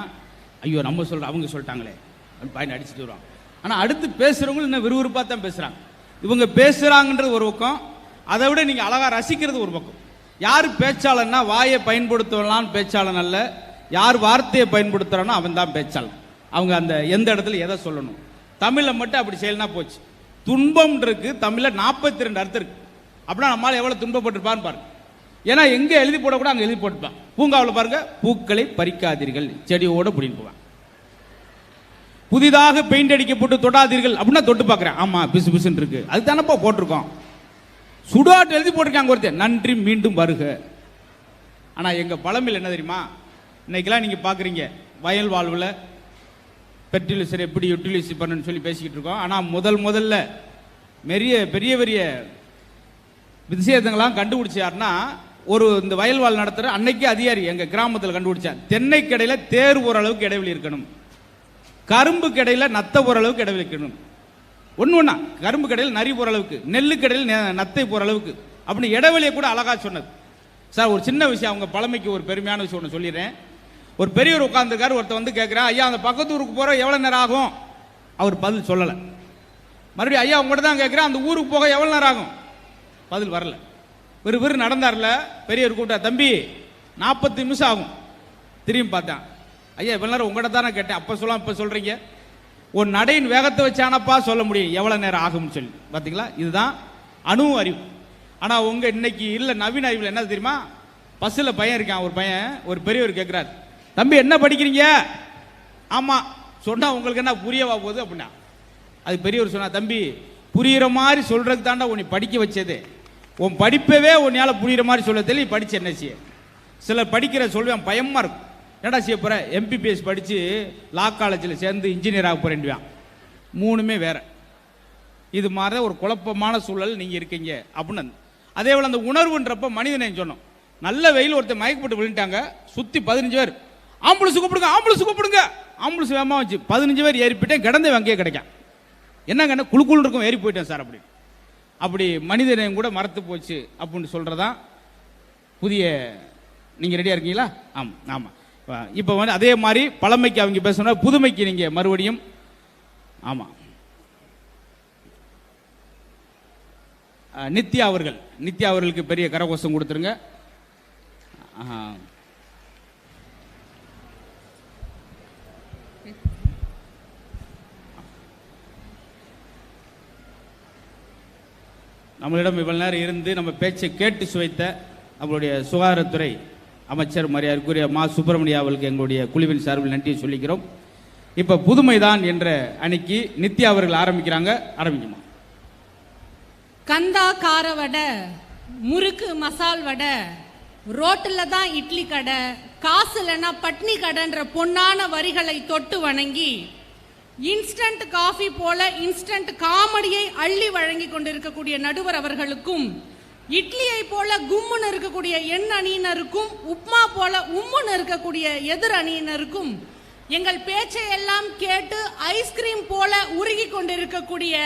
ஐயோ நம்ம அவங்க சொல்லிட்டாங்களே பயன் அடிச்சுட்டு வருவாங்க. ஆனால் அடுத்து பேசுகிறவங்களும் இன்னும் விறுவிறுப்பாக தான் பேசுகிறாங்க. இவங்க பேசுகிறாங்கன்றது ஒரு பக்கம், அதை விட நீங்கள் அழகாக ரசிக்கிறது ஒரு பக்கம். யார் பேச்சாளன்னா வாயை பயன்படுத்தலான்னு பேச்சாளன் அல்ல, யார் வார்த்தையை பயன்படுத்துகிறானோ அவன் தான் பேச்சாளன். அவங்க அந்த எந்த இடத்துல எதை சொல்லணும், தமிழில் மட்டும் அப்படி செய்யலனா போச்சு. துன்பம் இருக்கு தமிழில் 42 அர்த்தம் இருக்கு. அப்படின்னா நம்மளால் எவ்வளோ துன்பப்பட்டிருப்பான்னு பாருங்க. ஏன்னா எங்கே எழுதி போடக்கூட அங்கே எழுதி போட்டுப்பான். பூங்காவில் பாருங்க, பூக்களை பறிக்காதீர்கள், செடியோட பிடின்னு போவான். புதிதாக பெயிண்ட் அடிக்கப்பட்டு தொடாதீர்கள் அப்படின்னா தொட்டு பார்க்குறேன், ஆமா பிசு பிசுன்னு இருக்கு, அது தானப்பா போட்டிருக்கோம். சுடாட்டு எழுதி போட்டிருக்காங்க ஒருத்தர், நன்றி மீண்டும் வருக. ஆனால் எங்கள் பழமையில் என்ன தெரியுமா, இன்னைக்கெல்லாம் நீங்கள் பார்க்குறீங்க வயல் வாழ்வில் பெர்டிலைசர் எப்படி யூட்டிலைஸ் பண்ணுன்னு சொல்லி பேசிக்கிட்டு இருக்கோம். ஆனால் முதல்ல பெரிய பெரிய விஷயத்தங்களாம் கண்டுபிடிச்சாருன்னா, ஒரு இந்த வயல் வாழ் நடத்துகிற அன்னைக்கு அதிகாரி எங்கள் கிராமத்தில் கண்டுபிடிச்சான், தென்னை கடையில் தேர் ஓரளவுக்கு இடைவெளி இருக்கணும், கரும்பு கடையில் நத்தை ஓரளவுக்கு இடைவெளி இருக்கணும். ஒன்று கரும்பு கடையில் நரி போகிற அளவுக்கு, நெல்லு கடையில் நத்தை போகிற அளவுக்கு, அப்படின்னு இடைவெளியை கூட அழகாக சொன்னது. சார் ஒரு சின்ன விஷயம், அவங்க பழமைக்கு ஒரு பெருமையான விஷயம் ஒன்று சொல்லிடுறேன். ஒரு பெரியவர் உட்காந்துருக்காரு, ஒருத்தர் வந்து கேட்குறேன், ஐயா அந்த பக்கத்து ஊருக்கு போகிற எவ்வளோ நேரம் ஆகும்? அவர் பதில் சொல்லலை. மறுபடியும் ஐயா உங்கள்கிட்ட தான் கேட்குறேன், அந்த ஊருக்கு போக எவ்வளோ நேரம் ஆகும்? பதில் வரல. வெறு நடந்தார்ல, பெரியவர் கூப்பிட்டா, தம்பி 40 நிமிஷம் ஆகும். திரும்பி பார்த்தான், ஐயா இவ்வளோ நேரம் உங்கள்கிட்ட தானே கேட்டேன், அப்போ சொல்லாம இப்போ சொல்கிறீங்க. ஒரு நடையின் வேகத்தை வச்சானப்பா சொல்ல முடியும் எவ்வளோ நேரம் ஆகும்னு சொல்லி. பார்த்தீங்களா, இதுதான் அணு அறிவு. ஆனால் உங்கள் இன்னைக்கு இல்லை நவீன அறிவில் என்ன தெரியுமா, பஸ்ஸில் பையன் இருக்கான், ஒரு பையன் ஒரு பெரியவர் கேட்குறாரு, தம்பி என்ன படிக்கிறீங்க? ஆமாம் சொன்னால் உங்களுக்கு என்ன புரியவா போகுது அப்படின்னா. அது பெரியவர் சொன்னா, தம்பி புரிகிற மாதிரி சொல்கிறதுக்கு தாண்டா உன்னை படிக்க வச்சது, உன் படிப்பவே உன்னால் புரிகிற மாதிரி சொல்ல தெரியல, படிச்சு என்ன செய்ய? சிலர் படிக்கிற சொல்லுவேன் பயமாக இருக்கும், என்னடா செய்ய போகிற? எம்பிபிஎஸ் படித்து லா காலேஜில் சேர்ந்து இன்ஜினியர் ஆக போகிறேன்டுவான். மூணுமே வேற. இது மாதிரி ஒரு குழப்பமான சூழல் நீங்கள் இருக்கீங்க அப்படின்னு. அதே போல் அந்த உணர்வுன்றப்ப மனிதனை சொன்னோம், நல்ல வெயில் ஒருத்தர் மயக்கப்பட்டு விழுந்துட்டாங்க, சுற்றி 15 பேர், ஆம்புலன்ஸ் கூப்பிடுங்க ஆம்புலன்ஸ் கூப்பிடுங்க, ஆம்புலன்ஸ் வேகமாக வச்சு 15 பேர் ஏறி போயிட்டேன், கிடந்து அங்கேயே கிடைக்கும். என்னங்க குழுக்குள் இருக்கும், ஏறி போயிட்டேன் சார் அப்படி. அப்படி மனிதனையும் கூட மறத்து போச்சு அப்படின்னு சொல்கிறதான் புதிய. நீங்கள் ரெடியாக இருக்கீங்களா? ஆமாம் ஆமாம். இப்போ வந்து அதே மாதிரி பழமைக்கு அவங்க பேசணும், புதுமைக்கு நீங்கள் மறுபடியும். ஆமாம், நித்யா அவர்களுக்கு பெரிய கரகோஷம் கொடுத்துருங்க. நம்மளிடம் இவ்வளவு நேரம் இருந்து நம்ம பேச்சை கேட்டு சுவைத்த நம்மளுடைய சுகாதாரத்துறை அமைச்சர் மரியாதைக்குரிய மா சுப்பிரமணியா அவர்களுக்கு எங்களுடைய குழுவின் சார்பில் நன்றியை சொல்லிக்கிறோம். இப்போ புதுமைதான் என்ற அணிக்கு நித்யா அவர்கள் ஆரம்பிக்கிறாங்க. ஆரம்பிக்குமா? கந்தா கார வடை, முறுக்கு மசால் வடை, ரோட்டில் தான் இட்லி கடை, காசு இல்லைன்னா பட்னி கடைன்ற பொன்னான வரிகளை தொட்டு வணங்கி இன்ஸ்டன்ட் காஃபி போல இன்ஸ்டன்ட் காமெடியை அள்ளி வழங்கி கொண்டிருக்கக்கூடிய நடுவர் அவர்களுக்கும், இட்லியை போல கும்முன்னு இருக்கக்கூடிய எண் அணியினருக்கும், உப்மா போல உம்முன்னு இருக்கக்கூடிய எதிர் அணியினருக்கும், எங்கள் பேச்சை எல்லாம் கேட்டு ஐஸ்கிரீம் போல உருகி கொண்டிருக்கக்கூடிய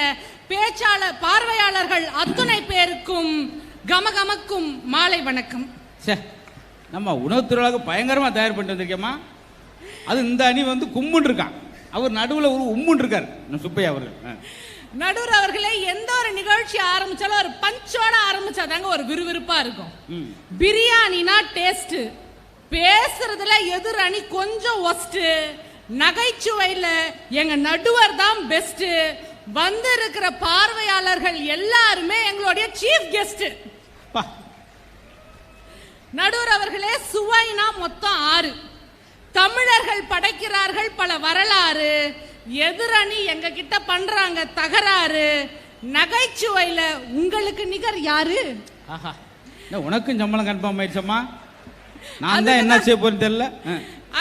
பேச்சாளர் பார்வையாளர்கள் அத்துணை பேருக்கும் கமகமக்கும் மாலை வணக்கம். நம்ம உணவு திருவிழாவுக்கு பயங்கரமா தயார் பண்ணிட்டு வந்திருக்கேம்மா. அது இந்த அணி வந்து கும்முன்னு இருக்கான், அவர் நடுவில் ஒரு உம்முன்னு இருக்கார் சுப்பையா அவர்கள். நடுவர் அவர்களே, எந்த ஒரு நிகழ்ச்சி ஆரம்பிச்சாலும் ஒரு பஞ்சோட ஆரம்பிச்சாதாங்க ஒரு விறுவிறுப்பா இருக்கும். பிரியாணினா டேஸ்ட், பேசுறதுல எதிர் அணி கொஞ்சம் ஒஸ்ட், நகைச்சுவையில எங்க நடுவர் தான் பெஸ்ட். வந்து இருக்கிற பார்வையாளர்கள் எல்லாருமே எங்களுடைய சீஃப் கெஸ்ட். நடுவர் அவர்களே, சுவைனா மொத்தம் 6. தமிழர்கள் படைக்கிறார்கள் பல வரலாறு, எதிரணி எங்க கிட்ட பண்றாங்க தகராறு, நகைச்சுவையில உங்களுக்கு நிகர் யாரு? உனக்கும் சம்பளம் கன்ஃபார்ம் ஆயிடுச்சம்மா, நான் தான் என்ன செய்ய போறேன்னு தெரியல.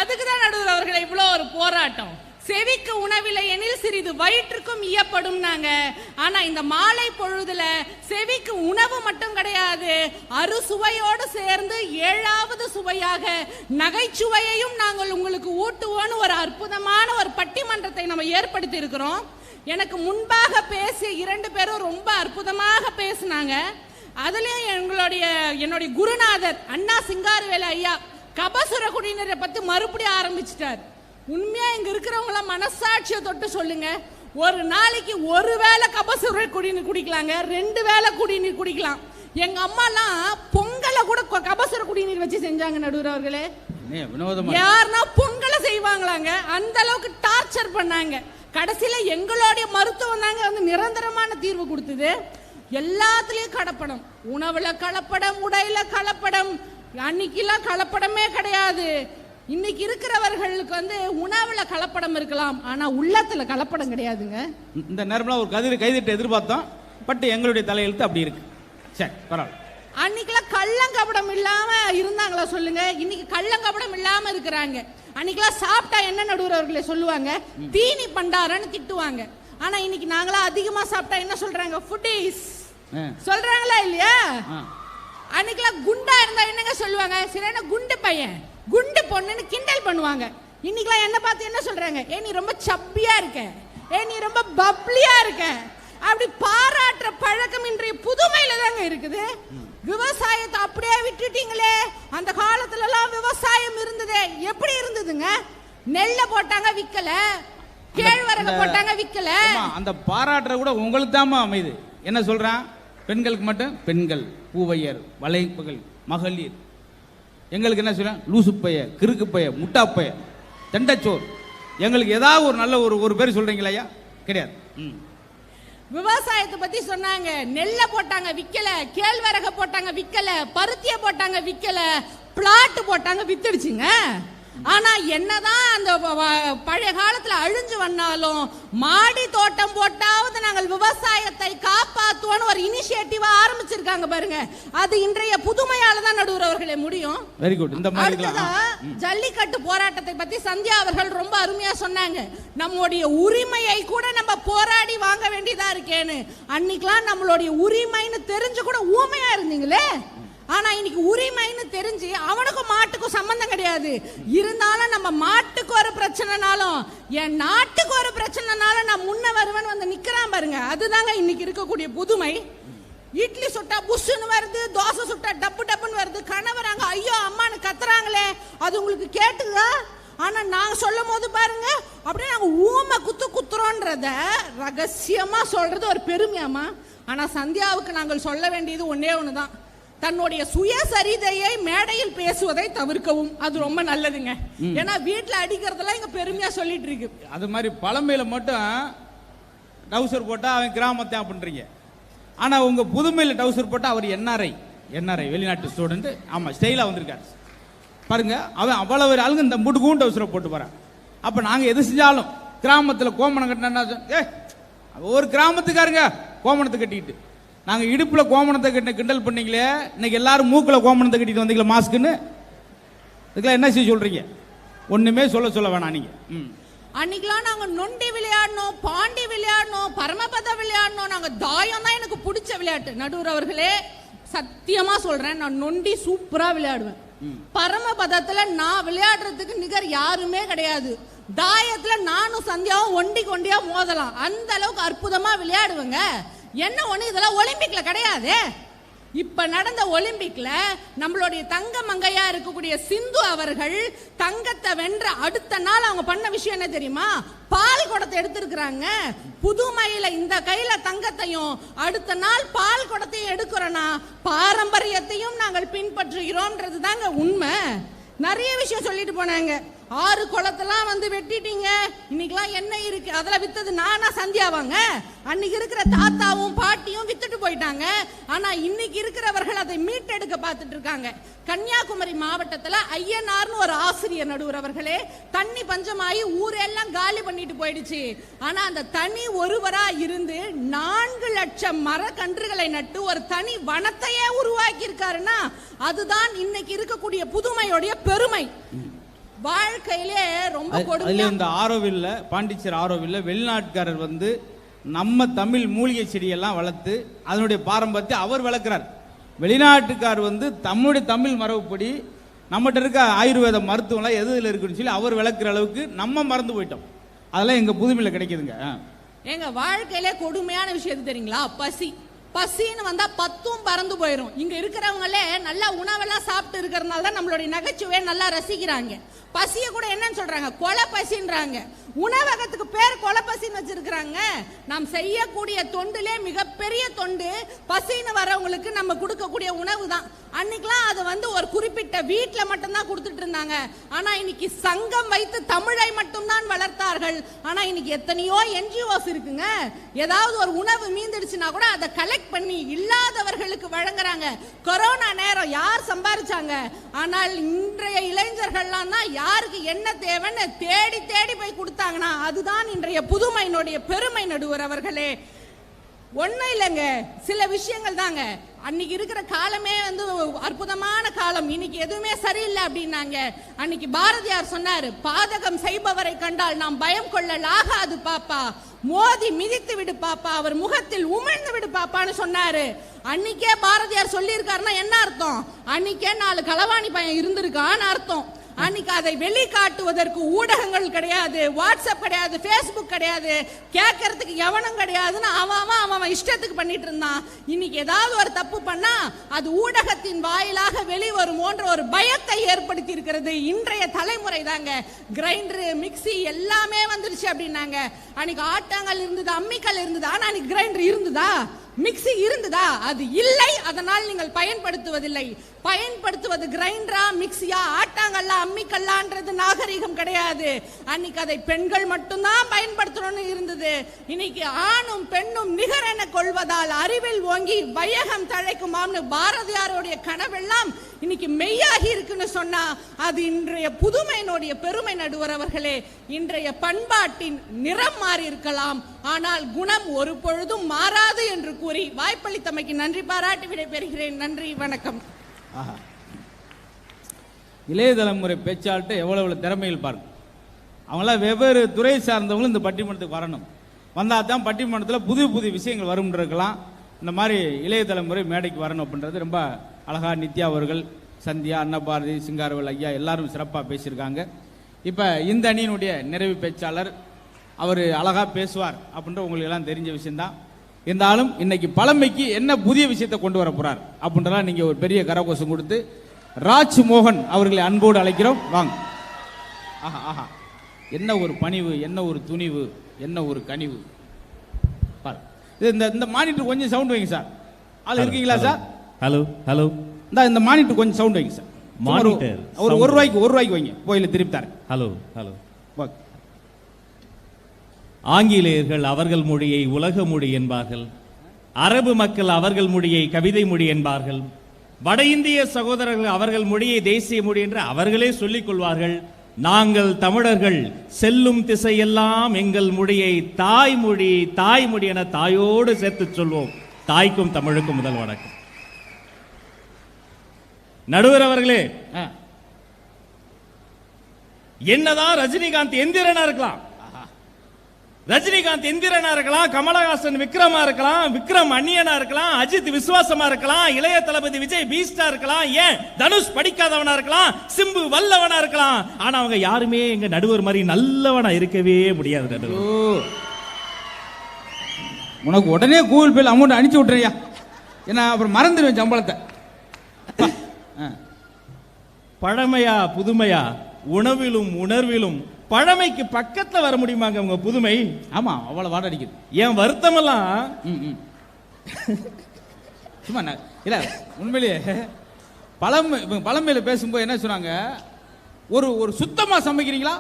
அதுக்குதான் நடுவர் அவர்களை இவ்வளவு ஒரு போராட்டம். செவிக்கு உணவில்லை எனில் சிறிது வயிற்றுக்கும் இயப்படும் நாங்க. ஆனா இந்த மாலை பொழுதுல செவிக்கு உணவு மட்டும் கிடையாது, அறுசுவையோடு சேர்ந்து 7வது சுவையாக நகைச்சுவையையும் நாங்கள் உங்களுக்கு ஊட்டுவோன்னு ஒரு அற்புதமான ஒரு பட்டிமன்றத்தை நம்ம ஏற்படுத்தி இருக்கிறோம். எனக்கு முன்பாக பேசிய 2 பேரும் ரொம்ப அற்புதமாக பேசினாங்க. அதுலயும் என்னுடைய குருநாதர் அண்ணா சிங்காரவேலு ஐயா கபசுர குடிநீரை பத்தி மறுபடியும் ஆரம்பிச்சிட்டார். உண்மையா இங்க இருக்கிறவங்க மனசாட்சியை தொட்டு சொல்லுங்க, ஒரு நாளைக்கு ஒரு வேளை கபசுர குடிநீர் குடிக்கலாங்க, 2 வேளை குடிநீர் குடிக்கலாம். எங்க அம்மா எல்லாம் பொங்கலை கூட கபசுர குடிநீர் வச்சு செஞ்சாங்க நடுவர் அவர்களே. யாருன்னா பொங்கலை செய்வாங்களாங்க, அந்த அளவுக்கு டார்ச்சர் பண்ணாங்க. கடைசியில எங்களுடைய மருத்துவம் தாங்க வந்து நிரந்தரமான தீர்வு கொடுத்தது. எல்லாத்துலயும் கலப்படம், உணவுல கலப்படம், உடையில கலப்படம். அன்னைக்கெல்லாம் கலப்படமே கிடையாது. இன்னைக்கு இருக்கிறவர்களுக்கு வந்து உணவுல கலப்படம் இருக்கலாம், ஆனா உள்ளத்துல கலப்படம் கிடையாதுங்க. இந்த நேரம்ல ஒரு கைதிட்டு எதிர்பார்த்தோம், பட் எங்களுடைய தலையெழுத்து அப்படி இருக்கு. சரி பரவாயில்ல. அன்னைக்கெல்லாம் கள்ளங்கபடம் இல்லாம இருந்தாங்களா சொல்லுங்க? இன்னைக்கு கள்ளங்கபடம் இல்லாம இருக்கிறாங்க. அன்னைக்கெல்லாம் சாப்பிட்டா என்ன நடுவர் அவர்களே சொல்லுவாங்க, தீனி பண்டாரன்னு திட்டுவாங்க. ஆனா இன்னைக்கு நாங்களா அதிகமா சாப்பிட்டா என்ன சொல்றாங்க, ஃபுட்டீஸ் சொல்றாங்களா இல்லையா? அன்னைக்கெல்லாம் குண்டா இருந்தா என்னங்க சொல்லுவாங்க, சரியான குண்டு பையன், குண்டு பொண்ணுன்னு கிண்டல் பண்ணுவாங்க. இன்னைக்கெல்லாம் என்ன பார்த்து என்ன சொல்றாங்க, ஏ நீ ரொம்ப சப்பியா இருக்க, ஏ நீ ரொம்ப பப்ளியா இருக்க. அப்படி பாராட்டுற பழக்கம் இன்றைய புதுமையில தாங்க இருக்குது. விவசாயத்தை அப்படியே விட்டுட்டீங்களே. அந்த காலத்துல எல்லாம் விவசாயம் இருந்ததே, எப்படி இருந்ததுங்க? நெல்ல போட்டாங்க விக்கல, கேழ்வரகு போட்டாங்க விக்கல. அந்த பாராட்டுற கூட உங்களுக்கு தாமா அமைது. என்ன சொல்றான், பெண்களுக்கு மட்டும் பெண்கள், பூவையர், வளைப்புகள், மகளிர். எங்களுக்கு என்ன சொல்ல, லூசு பைய, கிறுக்கு பைய, முட்டா பைய, தெண்டச்சோர். எங்களுக்கு ஏதாவது ஒரு நல்ல ஒரு பேர் சொல்றீங்களா? ஐயா கிடையாது. விவசாயத்தை பத்தி சொன்னாங்க, நெல்ல போட்டாங்க விக்கல, கேழ்வரக போட்டாங்க விக்கல, பருத்திய போட்டாங்க விக்கல, பிளாட் போட்டாங்க வித்துடுச்சுங்க. ஆனா என்னதான் அந்த பழைய காலத்துல அழிஞ்சு வந்தாலும் மாடி தோட்டம் போட்டாவது நாங்கள் விவசாயத்தை காப்பாற்றுவோன்னு ஒரு இனிஷியேட்டிவா ஆரம்பிச்சிருக்காங்க பாருங்க. அது இன்றைய புதுமையால தான் நடுவர் அவர்களே முடியும். Very good. இந்த மாதிரி ஜல்லிக்கட்டு போராட்டத்தை பத்தி சந்தியா அவர்கள் ரொம்ப அருமையா சொன்னாங்க. நம்மளுடைய உரிமையை கூட நம்ம போராடி வாங்க வேண்டியதா இருக்கேன்னு. அன்னைக்கெல்லாம் நம்மளுடைய உரிமைன்னு தெரிஞ்சு கூட ஊமையா இருந்தீங்களே. ஆனா இன்னைக்கு உரிமைன்னு தெரிஞ்சு அவனுக்கும் மாட்டுக்கும் சம்பந்தம் கிடையாது. இருந்தாலும் நம்ம மாட்டுக்கு ஒரு பிரச்சனைனாலும் என் நாட்டுக்கு ஒரு பிரச்சனைனாலும் நான் முன்ன வருவேன் வந்து நிக்கிறான் பாருங்க. அதுதாங்க இன்னைக்கு இருக்கக்கூடிய புதுமை. இட்லி சுட்டா புஷ்ஷுன்னு வருது, தோசை சுட்டா டப்பு டப்புன்னு வருது. கணவர் அங்க ஐயோ அம்மான்னு கத்துறாங்களே, அது உங்களுக்கு கேட்டுதா? ஆனா நாங்க சொல்லும் போது பாருங்க, அப்படியே நாங்க ஊமை குத்துறோன்றத ரகசியமா சொல்றது ஒரு பெருமையாமா. ஆனா சந்தியாவுக்கு நாங்கள் சொல்ல வேண்டியது ஒன்னே ஒண்ணுதான், தன்னுடைய சுயசரிதையை மேடையில் பேசுவதை தவிர்க்கவும். அது ரொம்ப நல்லதுங்க. ஏன்னா வீட்டுல அடிக்கிறதெல்லாம் இங்க பெருமையா சொல்லிட்டு இருக்கு. அது மாதிரி பழமையில மட்டும் டவுசர் போட்டா அவன் கிராமத்தை அப்படின்றீங்க. ஆனா உங்க புதுமையில டவுசர் போட்டா அவர் என்ஆர்ஐ வெளிநாட்டு ஸ்டூடெண்ட். ஆமா, ஸ்டைலா வந்திருக்காரு பாருங்க. அவன் அவ்வளவு ஆளுங்க இந்த முடுக்கும் டவுசரை போட்டு போறான். அப்ப நாங்க எது செஞ்சாலும் கிராமத்துல கோமணம் கட்டினா ஒரு கிராமத்துக்காருங்க கோமணத்தை கட்டிக்கிட்டு நாங்க இடுப்புல கோமணத்தை கட்டின கிண்டல் பண்ணீங்களே, இன்னைக்கு எல்லாரும் மூக்குல கோமணத்தை கட்டிட்டு வந்தீங்களா மாஸ்க்குன்னு? இதுக்கெல்லாம் என்ன செய்ய சொல்றீங்க? ஒண்ணுமே சொல்ல வேணாம் நீங்க. அன்னைக்கெல்லாம் நாங்க நொண்டி விளையாடணும், பாண்டி விளையாடணும், பரமபத விளையாடணும். நாங்க தாயம் தான் எனக்கு பிடிச்ச விளையாட்டு. நடுவர் அவர்களே, சத்தியமா சொல்றேன், நான் நொண்டி சூப்பரா விளையாடுவேன். பரமபதத்துல நான் விளையாடுறதுக்கு நிகர் யாருமே கிடையாது. தாயத்துல நானும் சந்தியாவும் ஒண்டியா மோதலாம். அந்த அளவுக்கு அற்புதமா விளையாடுவேங்க. என்ன ஒண்ணு, இதெல்லாம் ஒலிம்பிக்ல கிடையாது. இப்ப நடந்த ஒலிம்பிக்ல நம்மளுடைய தங்க மங்கையா இருக்கக்கூடிய சிந்து அவர்கள் தங்கத்தை வென்ற அடுத்த நாள் அவங்க பண்ண விஷயம் என்ன தெரியுமா? பால் குடத்தை எடுத்திருக்கிறாங்க. புதுமையில இந்த கையில தங்கத்தையும் அடுத்த நாள் பால் குடத்தையும் எடுக்கிறோம்னா பாரம்பரியத்தையும் நாங்கள் பின்பற்றுகிறோம்ன்றது தாங்க உண்மை. நிறைய விஷயம் சொல்லிட்டு போனாங்க. 6 குளத்தெல்லாம் வந்து வெட்டிட்டீங்க, இன்னைக்கெல்லாம் என்ன இருக்கு? அதெல்லாம் வித்தது நானா சந்தியாவாங்க? அன்னைக்கு இருக்கிற தாத்தாவும் பாட்டியும் வித்துட்டு போயிட்டாங்க. ஆனா இன்னைக்கு இருக்கிறவர்கள் அதை மீட்டெடுக்க பார்த்துட்டு இருக்காங்க. கன்னியாகுமரி மாவட்டத்துல ஐயனார்னு ஒரு ஆசிரியர், நடுவர் அவர்களே, தண்ணி பஞ்சமாயி ஊரெல்லாம் காலி பண்ணிட்டு போயிடுச்சு. ஆனா அந்த தனி ஒருவரா இருந்து 4 லட்சம் மரக்கன்றுகளை நட்டு ஒரு தனி வனத்தையே உருவாக்கி இருக்காருன்னா அதுதான் இன்னைக்கு இருக்கக்கூடிய புதுமையோடைய பெருமை. வாழ்க்கையிலே ரொம்ப கொடுமையா இந்த ஆரோவில்ல, பாண்டிச்சேரி ஆரோவில்ல வெளிநாட்டுக்காரர் வந்து நம்ம தமிழ் மூலிகை செடியெல்லாம் வளர்த்து அதனுடைய பாரம்பரியத்தை அவர் வளர்க்கிறார். வெளிநாட்டுக்கார் வந்து தம்முடைய தமிழ் மரபுப்படி நம்மகிட்ட இருக்க ஆயுர்வேத மருத்துவம்லாம் எதுல இருக்குன்னு சொல்லி அவர் விளக்குற அளவுக்கு நம்ம மறந்து போயிட்டோம். அதெல்லாம் எங்க புதுமையில கிடைக்குதுங்க. எங்க வாழ்க்கையிலே கொடுமையான விஷயம் தெரியுங்களா? பசின்னு வந்தா 10ம் பறந்து போயிடும். இங்க இருக்கிறவங்களே நல்லா உணவெல்லாம் சாப்பிட்டு இருக்கிறதுனால தான் நம்மளுடைய நகைச்சுவையை நல்லா ரசிக்கிறாங்க. பசிய கூட என்னன்னு சொல்றாங்க? கொலை பசின்றாங்க. உணவகத்துக்கு பேர் கொலை பசின்னு வச்சிருக்கிறாங்க. நாம் செய்யக்கூடிய தொண்டுலே மிகப்பெரிய தொண்டு பசின்னு வரவங்களுக்கு நம்ம கொடுக்கக்கூடிய உணவு தான். அன்னைக்கெல்லாம் அது வந்து ஒரு குறிப்பிட்ட வீட்டுல மட்டும்தான் கொடுத்துட்டு இருந்தாங்க. ஆனா இன்னைக்கு சங்கம் வைத்து தமிழை மட்டும்தான் வளர்த்தார்கள். ஆனா இன்னைக்கு எத்தனையோ NGOs இருக்குங்க. ஏதாவது ஒரு உணவு மீந்துடுச்சுன்னா கூட அதை கலெக்ட் பண்ணி இல்லாதவர்களுக்கு வழங்குறாங்க. கொரோனா நேரம் யார் சம்பாதிச்சாங்க? ஆனால் இன்றைய இளைஞர்கள்லாம் தான் யாருக்கு என்ன தேவைன்னு தேடி தேடி போய் கொடுத்தாங்கன்னா அதுதான் இன்றைய புதுமையினுடைய பெருமை. நடுவர் அவர்களே, ஒன்னும் இல்லைங்க, சில விஷயங்கள் தாங்க. அன்னைக்கு இருக்கிற காலமே வந்து அற்புதமான காலம். இன்னைக்கு எதுவுமே சரியில்லை அப்படின்னாங்க. அன்னைக்கு பாரதியார் சொன்னாரு, பாதகம் செய்பவரை கண்டால் நாம் பயம் கொள்ளலாகாது பாப்பா, மோதி மிதித்து விடு பாப்பா, அவர் முகத்தில் உமிழ்ந்து விடு பாப்பான்னு சொன்னாரு. அன்னைக்கே பாரதியார் சொல்லி இருக்காருன்னா என்ன அர்த்தம்? அன்னைக்கே 4 களவாணி பையன் இருந்திருக்கான்னு அர்த்தம். அன்னைக்கு அதை வெளிக்காட்டுவதற்கு ஊடகங்கள் கிடையாது, வாட்ஸ்அப் கிடையாது, Facebook கிடையாது, கேட்கறதுக்கு எவனும் கிடையாதுன்னு அவன் இஷ்டத்துக்கு பண்ணிட்டு இருந்தான். இன்னைக்கு ஏதாவது ஒரு தப்பு பண்ணா அது ஊடகத்தின் வாயிலாக வெளிவருமோன்ற ஒரு பயத்தை ஏற்படுத்தி இருக்கிறது இன்றைய தலைமுறை தாங்க. கிரைண்டர், மிக்சி எல்லாமே வந்துருச்சு அப்படின்னாங்க. அன்னைக்கு ஆட்டாங்கல் இருந்தது, அம்மிக்கல் இருந்தது, ஆனா அன்னைக்கு கிரைண்டர் இருந்ததா? மிக்சி இருந்ததா? அது இல்லை. அதனால் நீங்கள் பயன்படுத்துவதில்லை. பயன்படுத்துவது கிரைண்டரா, மிக்சியா, ஆட்டாங்கல்லா, அம்மிக்கல்லான்றது நாகரிகம் கிடையாது. அன்னைக்கு அதை பெண்கள் மட்டும்தான் பயன்படுத்தணும்னு இருந்தது. இன்னைக்கு ஆணும் பெண்ணும் நிகர் என கொள்வதால் அறிவில் ஓங்கி வையகம் தழைக்குமாம்னு பாரதியாருடைய கனவெல்லாம் இன்னைக்கு மெய்யாகி இருக்குன்னு சொன்னா அது இன்றைய புதுமையினுடைய பெருமை. நடுவர் அவர்களே, இன்றைய பண்பாட்டின் நிறம் மாறி இருக்கலாம், ஆனால் குணம் ஒரு பொழுதும் மாறாது என்று கூறி வாய்ப்பளித்தமைக்கு நன்றி பாராட்டி விடைபெறுகிறேன். நன்றி, வணக்கம். இளைய தலைமுறை பேச்சாளர்கிட்ட எவ்வளவு திறமைகள் பாருங்க. அவங்களாம் வெவ்வேறு துறை சார்ந்தவங்களும் இந்த பட்டிமன்றத்துக்கு வரணும். வந்தால் தான் பட்டிமன்றத்தில் புது புது விஷயங்கள் வரும்ன்றிருக்கலாம். இந்த மாதிரி இளைய தலைமுறை மேடைக்கு வரணும் அப்படின்றது ரொம்ப அழகா நித்யா அவர்கள், சந்தியா, அன்னபாரதி, சிங்காரவேல் ஐயா எல்லாரும் சிறப்பாக பேசியிருக்காங்க. இப்போ இந்த அணியினுடைய நிறைவு பேச்சாளர் அவர் அழகா பேசுவார் அப்படின்ற உங்களுக்கு எல்லாம் தெரிஞ்ச விஷயம்தான். இருந்தாலும் இன்னைக்கு பழமைக்கு என்ன புதிய விஷயத்தை கொண்டு வர போறார் அப்படின்றலாம் நீங்க ஒரு பெரிய கரகோஷம் கொடுத்து ராஜ் மோகன் அவர்களை அன்போடு அழைக்கிறோம். வாங்க. ஆஹா ஆஹா, என்ன ஒரு பணிவு, என்ன ஒரு துணிவு, என்ன ஒரு கனிவு. இந்த மானிட்டர் கொஞ்சம் சவுண்ட் வைங்க சார். ஆள் இருக்கீங்களா சார்? ஹலோ ஹலோ, இந்த மானிட்டர் கொஞ்சம் சவுண்ட் வைங்க சார். மானிட்டர் ஒரு ரூபாய்க்கு வைங்க, கோயில திருப்பி தரேன். Hello hello. ஆங்கிலேயர்கள் அவர்கள் மொழியை உலக மொழி என்பார்கள், அரபு மக்கள் அவர்கள் மொழியை கவிதை மொழி என்பார்கள், வட இந்திய சகோதரர்கள் அவர்கள் மொழியை தேசிய மொழி என்று அவர்களே சொல்லிக் கொள்வார்கள். நாங்கள் தமிழர்கள் செல்லும் திசையெல்லாம் எங்கள் மொழியை தாய்மொழி தாய்மொழி என தாயோடு சேர்த்து சொல்வோம். தாய்க்கும் தமிழுக்கும் முதல் வணக்கம். நடுவர் அவர்களே, என்னதான் ரஜினிகாந்த் எந்திரனா இருக்கலாம், ரஜினிகாந்த் எந்திரனா இருக்கலாம், கமலஹாசன் விக்ரமா இருக்கலாம், விக்ரம் அந்நியனா இருக்கலாம், அஜித் விசுவாசமா இருக்கலாம், இளைய தளபதி விஜய் பீஸ்டா இருக்கலாம், ஏன் தனுஷ் படிக்காதவனா இருக்கலாம், சிம்பு வல்லவனா இருக்கலாம். ஆனா அவங்க யாருமே எங்க நடுவர் மாதிரி நல்லவனா இருக்கவே முடியாது. நடுவர், உனக்கு உடனே கூகுள் பேல அமௌண்ட் அனுப்பிச்சு விட்டுறியா, ஏன்னா அப்புறம் மறந்துடுவேன் சம்பளத்தை. பழமையா புதுமையா, உணவிலும் உணர்விலும் பழமைக்கு பக்கத்துல வர முடியுமாங்க உங்க புதுமை? ஆமா, அவ்வளவு வாட அடிக்குது. என் வருத்தம் எல்லாம் சும்மா இல்ல, உண்மையிலேயே பழமையில பேசும்போது என்ன சொன்னாங்க, ஒரு சுத்தமா சமைக்கிறீங்களா,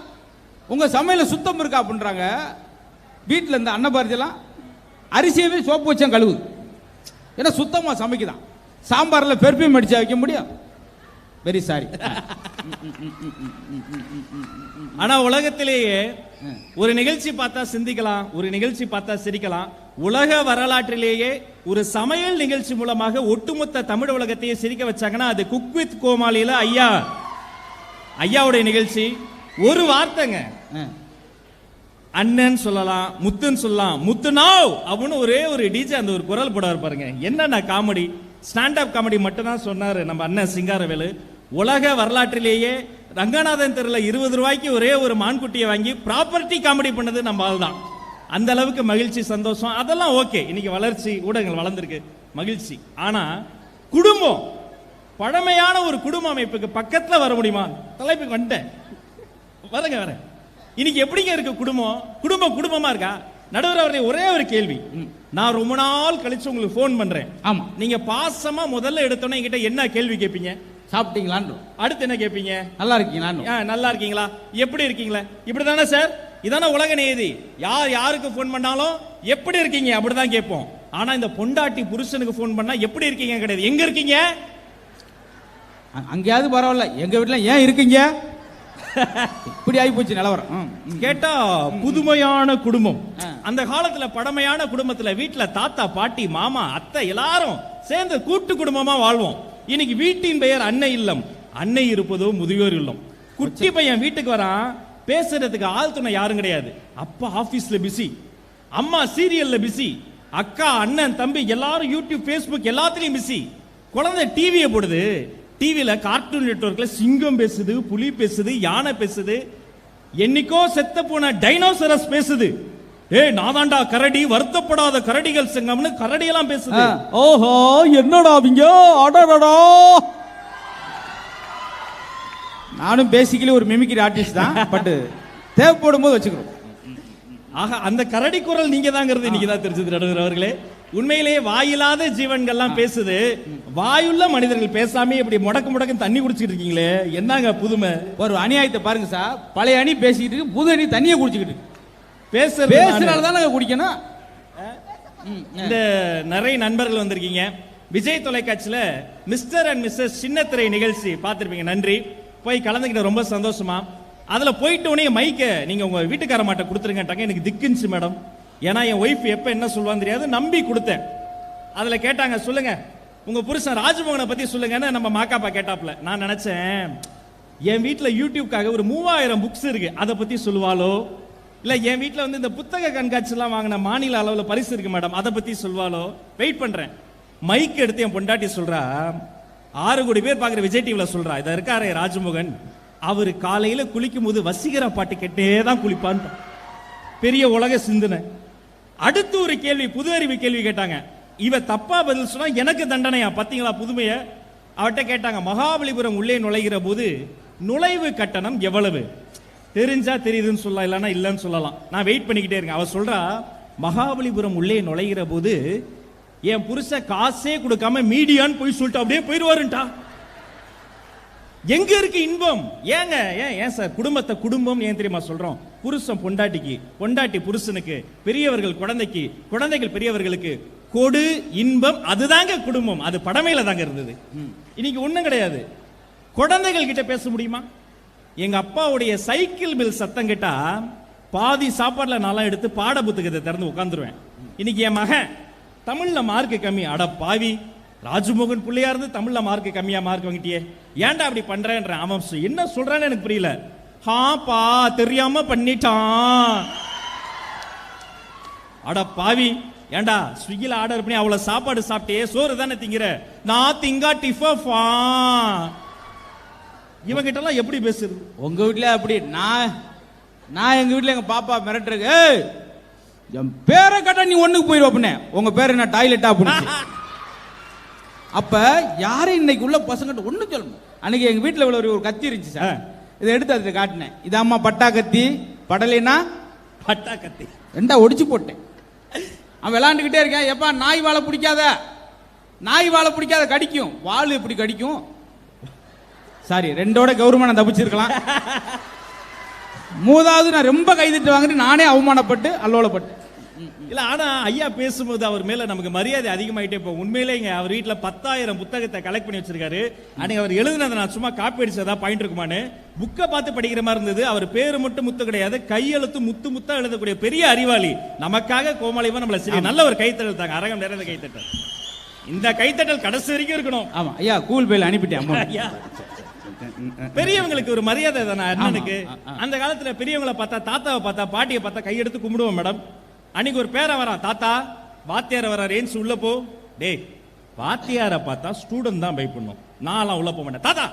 உங்க சமையல சுத்தம் இருக்கா அப்படின்றாங்க. வீட்டில் இந்த அன்னபாரதியெல்லாம் அரிசியவே சோப்பு வச்சா கழுவுது, ஏன்னா சுத்தமா சமைக்குதான். சாம்பார்ல பெர்ஃபியூம் அடிச்சா வைக்க முடியும்? Very sorry. ஆனா உலகத்திலேயே ஒரு நிகழ்ச்சி பார்த்தா சிந்திக்கலாம், ஒரு நிகழ்ச்சி பார்த்தா சிரிக்கலாம். உலக வரலாற்றிலேயே ஒரு சமையல் நிகழ்ச்சி மூலமாக ஒட்டுமொத்த தமிழ் உலகத்தையே சிரிக்க வச்சாங்கன்னா அது குக் வித் கோமாளியில ஐயாவுடைய நிகழ்ச்சி. ஒரு வார்த்தைங்க, அண்ணன் சொல்லலாம், முத்துன்னு சொல்லலாம், முத்து நாவ் அப்படின்னு ஒரே ஒரு டிஜே அந்த ஒரு குரல் போட பாருங்க. என்னன்னா காமெடி, ஸ்டாண்ட் அப் காமெடி மட்டும் தான் சொன்னாரு நம்ம அண்ணன் சிங்காரவேலு. உலக வரலாற்றிலேயே ரங்கநாதன் தெருல 20 ரூபாய்க்கு ஒரே ஒரு மான்குட்டியை வாங்கி ப்ராப்பர்ட்டி காமெடி பண்ணது நம்ம ஆள் தான். அந்த அளவுக்கு மகிழ்ச்சி, சந்தோஷம், அதெல்லாம் ஓகே. இன்னைக்கு வளர்ச்சி, ஊடகங்கள் வளர்ந்துருக்கு, மகிழ்ச்சி. ஆனா குடும்பம், பழமையான ஒரு குடும்ப அமைப்புக்கு பக்கத்துல வர முடியுமா? தலைப்புக்கு வந்துட்டேன், வரேன். இன்னைக்கு எப்படிங்க இருக்கு குடும்பம்? குடும்பமா இருக்கா? நடுவர் அவர்களே, ஒரே ஒரு கேள்வி. நான் ரொம்ப நாள் கழிச்சு உங்களுக்கு போன் பண்றேன். ஆமா, நீங்க பாசமா முதல்ல எடுத்தோன்னே என்கிட்ட என்ன கேள்வி கேட்பீங்க? சாப்பிட்டீங்களான்னு. அடுத்து என்ன கேட்பீங்க? நல்லா இருக்கீங்களா? நல்லா இருக்கீங்களா, எப்படி இருக்கீங்களா, இப்படிதானே சார்? இதான உலக நியதி. யாருக்கு போன் பண்ணாலும் எப்படி இருக்கீங்க அப்படிதான் கேட்போம். ஆனா இந்த பொண்டாட்டி புருஷனுக்கு போன் பண்ணா எப்படி இருக்கீங்க கிடையாது, எங்க இருக்கீங்க? அங்கேயாவது பரவாயில்ல, எங்க வீட்டுல ஏன் இருக்கீங்க? இப்படி ஆகி போச்சு நிலவரம். கேட்டா புதுமையான குடும்பம். அந்த காலத்துல பழமையான குடும்பத்துல வீட்டுல தாத்தா பாட்டி மாமா அத்தை எல்லாரும் சேர்ந்து கூட்டு குடும்பமா வாழ்வோம். இன்னைக்கு வீட்டின் பெயர் அன்னை இல்லம், அன்னை இருப்பதோ முதியோர் இல்லம். குட்டி பையன் வீட்டுக்கு வரான், பேசுறதுக்கு ஆள் துணை யாரும் கிடையாது. அப்பா ஆபீஸ்ல பிஸி, அம்மா சீரியல்ல பிஸி, அக்கா அண்ணன் தம்பி எல்லாரும் யூடியூப் ஃபேஸ்புக் எல்லாத்துலயும் பிஸி. குழந்தை டிவியை போடுது, டிவில கார்ட்டூன் நெட்வொர்க்ல சிங்கம் பேசுது, புலி பேசுது, யானை பேசுது, என்னைக்கோ செத்த போன டைனோசரஸ் பேசுது. நாதாண்டா கரடி, வருத்தப்படாத கரடிகள் சங்கம்னு கரடி எல்லாம் பேசுது. ஓஹோ, என்னடா அவங்க, அடடடா. நானும் பேசிக்கலி ஒரு மிமிக்ரி ஆர்டிஸ்ட் தான், பட் தேவைப்படும் போது வச்சுக்கிறோம். ஆக அந்த கரடி குரல் நீங்க தாங்கிறது இன்னைக்கு தான் தெரிஞ்சது நடுவர் அவர்களே. உண்மையிலேயே வாயில்லாத ஜீவன்கள்லாம் பேசுது, வாயுள்ள மனிதர்கள் பேசாம இப்படி முடக்கு தண்ணி குடிச்சிட்டு இருக்கீங்களே, என்னங்க புதுமை? ஒரு அநியாயத்தை பாருங்க சார். பழைய அணி பேசிக்கிட்டு இருக்கு, புது அணி தண்ணியை குடிச்சுக்கிட்டு பேசுறதுனாலதான் நாங்க குடிக்கணும். இந்த நிறைய நண்பர்கள் வந்திருக்கீங்க. விஜய் தொலைக்காட்சியில மிஸ்டர் அண்ட் மிஸ்ஸஸ் சின்னத்திரை நிகழ்ச்சி பார்த்திருப்பீங்க. நன்றி, போய் கலந்துக்கிட்ட ரொம்ப சந்தோஷமா. அதுல போயிட்டு உடனே மைக்க நீங்க உங்க வீட்டுக்கார மாட்ட கொடுத்துருங்கட்டாங்க. எனக்கு திக்குன்ச்சு மேடம், ஏன்னா என் ஒய்ஃப் எப்ப என்ன சொல்லுவான்னு தெரியாது, நம்பி கொடுத்தேன். அதுல கேட்டாங்க, சொல்லுங்க உங்க புருஷன் ராஜ்மோகனை பத்தி சொல்லுங்கன்னு நம்ம மாக்காப்பா கேட்டாப்ல. நான் நினைச்சேன், என் வீட்டுல யூடியூப்காக ஒரு 3000 புக்ஸ் இருக்கு, அதை பத்தி சொல்லுவாளோ, இல்ல என் வீட்டுல வந்து இந்த புத்தக கண்காட்சி எல்லாம் வாங்கின மாநில அளவுல பரிசு இருக்கு மேடம், அதை பத்தி சொல்லுவாளோ. வெயிட் பண்றேன். மைக் எடுத்து என் பொண்டாட்டி சொல்றா, 6 கோடி பேர் பாக்குற விஜய் டிவில சொல்றா, இத இருக்காரு ராஜ்மோகன், அவரு காலையில குளிக்கும் போது வசீகர பாட்டு கேட்டே தான் குளிப்பான்னு. பெரிய உலக சிந்தனை. அடுத்து ஒரு கேள்வி, புது அறிவு கேள்வி கேட்டாங்க. இவ தப்பா பதில் சொன்னா எனக்கு தண்டனையா? பாத்தீங்களா புதுமைய? அவட்ட கேட்டாங்க, மகாபலிபுரம் உள்ளே நுழைகிற போது நுழைவு கட்டணம் எவ்வளவு? தெரிஞ்சா தெரியுதுன்னு சொல்லலாம், இல்லன்னா இல்லன்னு சொல்லலாம். நான் வெயிட் பண்ணிக்கிட்டே இருக்கேன். அவ சொல்றா, மகாபலிபுரம் உள்ளே நுழைகிற போது என் புருஷ காசே கொடுக்காம மீடியான்னு போய் சொல்லிட்டு அப்படியே போயிடுவாருட்டா. எங்க இருக்கு இன்பம்? ஏங்க ஏன் சார் குடும்பத்தை குடும்பம் ஏன் தெரியுமா சொல்றோம்? புருஷன் பொண்டாட்டிக்கு, பொண்டாட்டி புருஷனுக்கு, பெரியவர்கள் குழந்தைக்கு, குழந்தைகள் பெரியவர்களுக்கு கொடு இன்பம், அதுதாங்க குடும்பம். அது படமையில தாங்க இருந்தது. இன்னைக்கு ஒண்ணும் கிடையாது. குழந்தைகள் கிட்ட பேச முடியுமா? எங்க அப்பாவுடைய சைக்கிள் பில் சத்தம் கேட்டா பாதி சாப்பாடுல நல்லா எடுத்து பாட புத்தகத்தை திறந்து உட்கார்ந்துருவேன். இன்னைக்கு என் மகன் தமிழ்ல மார்க் கம்மி. அட பாவி, ராஜமோகன் பிள்ளையா இருந்து தமிழ்ல மார்க் கம்மியா மார்க் வாங்கிட்டியே, ஏன்டா அப்படி பண்றேன்ற. அவன் என்ன சொல்றான்னு எனக்கு புரியல. ஹாப்பா தெரியாம பண்ணிட்டான். அட பாவி, ஏண்டா ஸ்விக்கில ஆர்டர் பண்ணி அவ்வளவு சாப்பாடு சாப்பிட்டே சோறு தானே திங்கிற, நான் திங்கா டிஃபா. இவங்கிட்ட எல்லாம் எப்படி பேசுறது? உங்க வீட்ல அப்படி நான் எங்க வீட்ல எங்க பாப்பா மிரட்டுறக்கு, என் பேரை கேட்டா நீ ஒண்ணுக்கு போயிடுவ அப்படின்னே. உங்க பேர் என்ன டாய்லெட்டா அப்படின்னு. அப்ப யாரும் இன்னைக்கு உள்ள பசங்கிட்ட ஒண்ணு சொல்லணும். அன்னைக்கு எங்க வீட்டுல உள்ள ஒரு கத்தி இருந்துச்சு சார், இதை எடுத்து அதுல காட்டினேன். இது அம்மா பட்டா கத்தி, படலைனா பட்டா கத்தி, ரெண்டா ஒடிச்சு போட்டேன். அவன் விளாண்டுக்கிட்டே இருக்கேன். எப்பா நாய் வாழை பிடிக்காத, நாய் வாழை பிடிக்காத, கடிக்கும். வாள் எப்படி கடிக்கும்? சாரி, ரெண்டோட கௌரவமான தப்பிச்சிருக்கலாம். மூணாவது நான் ரொம்ப கைதிட்டு வாங்கிட்டு நானே அவமானப்பட்டு அல்லோலப்பட்டு. இல்ல, ஆனா ஐயா பேசும்போது அவர் மேல நமக்கு மரியாதை அதிகமாயிட்டே இப்போ. உண்மையிலேங்க அவர் வீட்டுல 10,000 புத்தகத்தை கலெக்ட் பண்ணி வச்சிருக்காரு. அன்னைக்கு அவர் எழுதுனதை நான் சும்மா காப்பி அடிச்சதா பாயிண்ட் இருக்குமான்னு புக்கை பார்த்து படிக்கிற மாதிரி இருந்தது. அவர் பேரு மட்டும் முத்து கிடையாது, கையெழுத்து முத்து முத்தா எழுதக்கூடிய பெரிய அறிவாளி. நமக்காக கோமாளிவா நம்மள சரி நல்ல ஒரு கைத்தட்டல் தாங்க, அரங்கம் நிறைந்த கைத்தட்டல். இந்த கைத்தட்டல் கடைசி வரைக்கும் இருக்கணும். ஆமா ஐயா, கூல் பேல் அனுப்பிட்டேன். ஐயா, பெரியவங்களுக்கு ஒரு மரியாதை தானே அண்ணனுக்கு. அந்த காலத்துல பெரியவங்களை பார்த்தா, தாத்தாவை பார்த்தா, பாட்டியை பார்த்தா கையெடுத்து கும்பிடுவோம் மேடம். அன்னைக்கு ஒரு பேரை வரான், தாத்தா வாத்தியார வர ரேன்ஸ் உள்ள போ. டேய், வாத்தியார பார்த்தா ஸ்டூடெண்ட் தான் பயப்படணும், நான்லாம் உள்ள போக மாட்டேன். தாத்தா,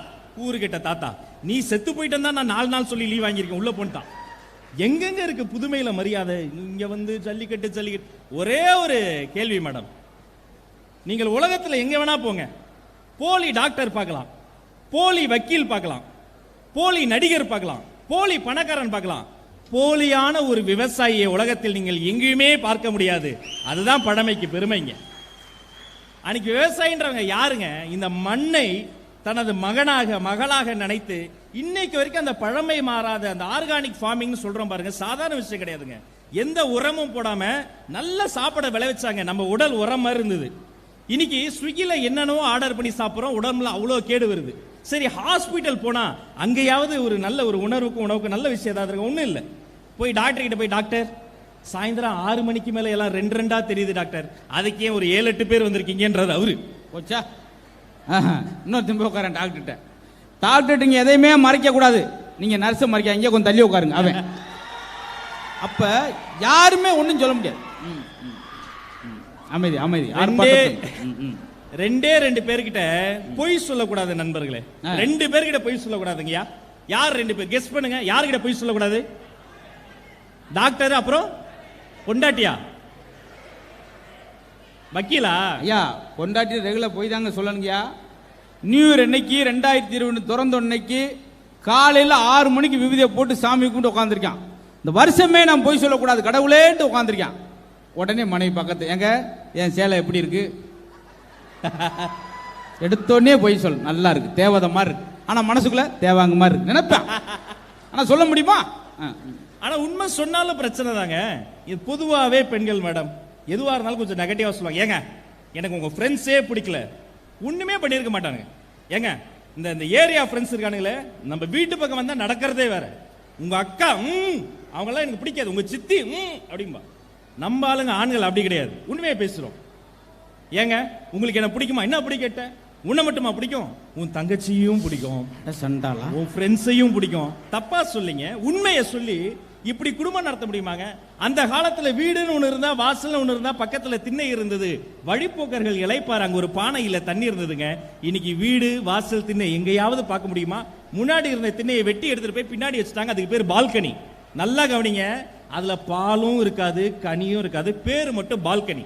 ஊருக்கிட்ட தாத்தா, நீ செத்து போயிட்டேன் தான் நான் 4 நாள் சொல்லி லீவ் வாங்கியிருக்கேன், உள்ள போன்ட்டான். எங்கெங்க இருக்கு புதுமையில மரியாதை? இங்க வந்து ஜல்லிக்கட்டு. ஒரே ஒரு கேள்வி மேடம், நீங்கள் உலகத்துல எங்க வேணா போங்க, போலி டாக்டர் பார்க்கலாம், போலி வக்கீல் பார்க்கலாம், போலி நடிகர் பார்க்கலாம், போலி பணக்காரன் பார்க்கலாம், போலியான ஒரு விவசாயியை உலகத்தில் நீங்கள் எங்கேயுமே பார்க்க முடியாது. அதுதான் பழமைக்கு பெருமைங்க. அன்னைக்கு விவசாயின்றவங்க யாருங்க? இந்த மண்ணை தனது மகளாக நினைத்து இன்னைக்கு வரைக்கும் அந்த பழமை மாறாத அந்த ஆர்கானிக் ஃபார்மிங் சொல்றோம் பாருங்க, சாதாரண விஷயம் கிடையாதுங்க. எந்த உரமும் போடாம நல்ல சாப்பாடை விளைவிச்சாங்க, நம்ம உடல் உரம் மாதிரி இருந்தது. இன்னைக்கு ஸ்விக்கில என்னென்னவோ ஆர்டர் பண்ணி சாப்பிடுறோம், உடம்புல அவ்வளவு கேடு வருது. சரி, ஹாஸ்பிட்டல் போனா அங்கேயாவது ஒரு நல்ல ஒரு உணவுக்கு நல்ல விஷயம் ஏதாவது இருக்கு? ஒண்ணும் இல்லை. போய் டாக்டர் கிட்ட போய், டாக்டர் சாயந்தரம் 6 மணிக்கு மேல எல்லாம் 2 தெரியுது டாக்டர், அதுக்கே ஒரு 7-8 பேர் வந்திருக்கீங்கன்றது அவரு. போச்சா? இன்னொரு திரும்ப உட்காரன் டாக்டர்கிட்ட. டாக்டர்கிட்ட நீங்க எதையுமே மறைக்க கூடாது, நீங்க நர்ஸை மறைக்க, இங்கே கொஞ்சம் தள்ளி உட்காருங்க. அவன் அப்ப யாருமே ஒண்ணும் சொல்ல முடியாது. அமைதி அமைதி. 2 பேர்கிட்ட பொய் சொல்லக்கூடாது நண்பர்களே. 2 பேர்கிட்ட பொய் சொல்லக்கூடாதுங்கய்யா. யார் 2 பேர்? கெஸ் பண்ணுங்க, யார்கிட்ட பொய் சொல்லக்கூடாது? டாக்டர், அப்புறம் பொண்டாட்டியா, வக்கீலா? ஐயா, பொண்டாட்டி ரெகுலர் போய் தாங்க சொல்லணுங்கய்யா. நியூ இயர் அன்னைக்கு 2020 திறந்த அன்னைக்கு காலையில் 6 மணிக்கு விபூதியை போட்டு சாமி கும்பிட்டு உட்காந்துருக்கான். இந்த வருஷமே நான் போய் சொல்லக்கூடாது கடவுளேன்ட்டு உட்காந்துருக்கான். உடனே மனைவி பக்கத்து, எங்க என் சேலை எப்படி இருக்கு? எடுத்தோடனே போய் சொல்ல, நல்லா இருக்கு, தேவதை மாதிரி இருக்கு. ஆனா மனசுக்குள்ள தேவாங்க மாதிரி இருக்கு நினைப்பேன். ஆனா சொல்ல முடியுமா? ஆனா உண்மை சொன்னாலும் பிரச்சனை தாங்க. இது பொதுவாகவே பெண்கள் மேடம் எதுவா இருந்தாலும் கொஞ்சம் நெகட்டிவா சொல்லுவாங்க. ஏங்க எனக்கு உங்க ஃப்ரெண்ட்ஸே பிடிக்கல, ஒண்ணுமே பண்ணிருக்க மாட்டாங்க. ஏங்க இந்த ஏரியா ஃப்ரெண்ட்ஸ் இருக்கானுங்களே, நம்ம வீட்டு பக்கம் வந்தா நடக்கிறதே வேற. உங்க அக்கா அவங்கெல்லாம் எனக்கு பிடிக்காது, உங்க சித்தி அப்படிம்பா. நம்ம ஆளுங்க ஆண்கள் அப்படி கிடையாது, உண்மையை பேசுறோம். ஏங்க உங்களுக்கு என்ன பிடிக்குமா? என்ன பிடிக்கட்ட? உன்னை மட்டுமா பிடிக்கும்? உன் தங்கச்சியும் பிடிக்கும், சண்டாலா உன் ஃப்ரெண்ட்ஸையும் பிடிக்கும். தப்பா சொல்லிங்க, உண்மையை சொல்லி இப்படி குடும்பம் நடத்த முடியுமாங்க? அந்த காலத்துல வீடுன்னு ஒண்ணு இருந்தா, வாசல்னு ஒண்ணு இருந்தா, பக்கத்துல திண்ணை இருந்தது, வழிப்போக்கர்கள் இளைப்பார், அங்க ஒரு பானையில தண்ணி இருந்ததுங்க. இன்னைக்கு வீடு வாசல் திண்ணை எங்கேயாவது பார்க்க முடியுமா? முன்னாடி இருந்த திண்ணையை வெட்டி எடுத்துட்டு போய் பின்னாடி வச்சுட்டாங்க, அதுக்கு பேர் பால்கனி. நல்லா கவனிங்க, அதுல பாலும் இருக்காது, கனியும் இருக்காது, பேரு மட்டும் பால்கனி.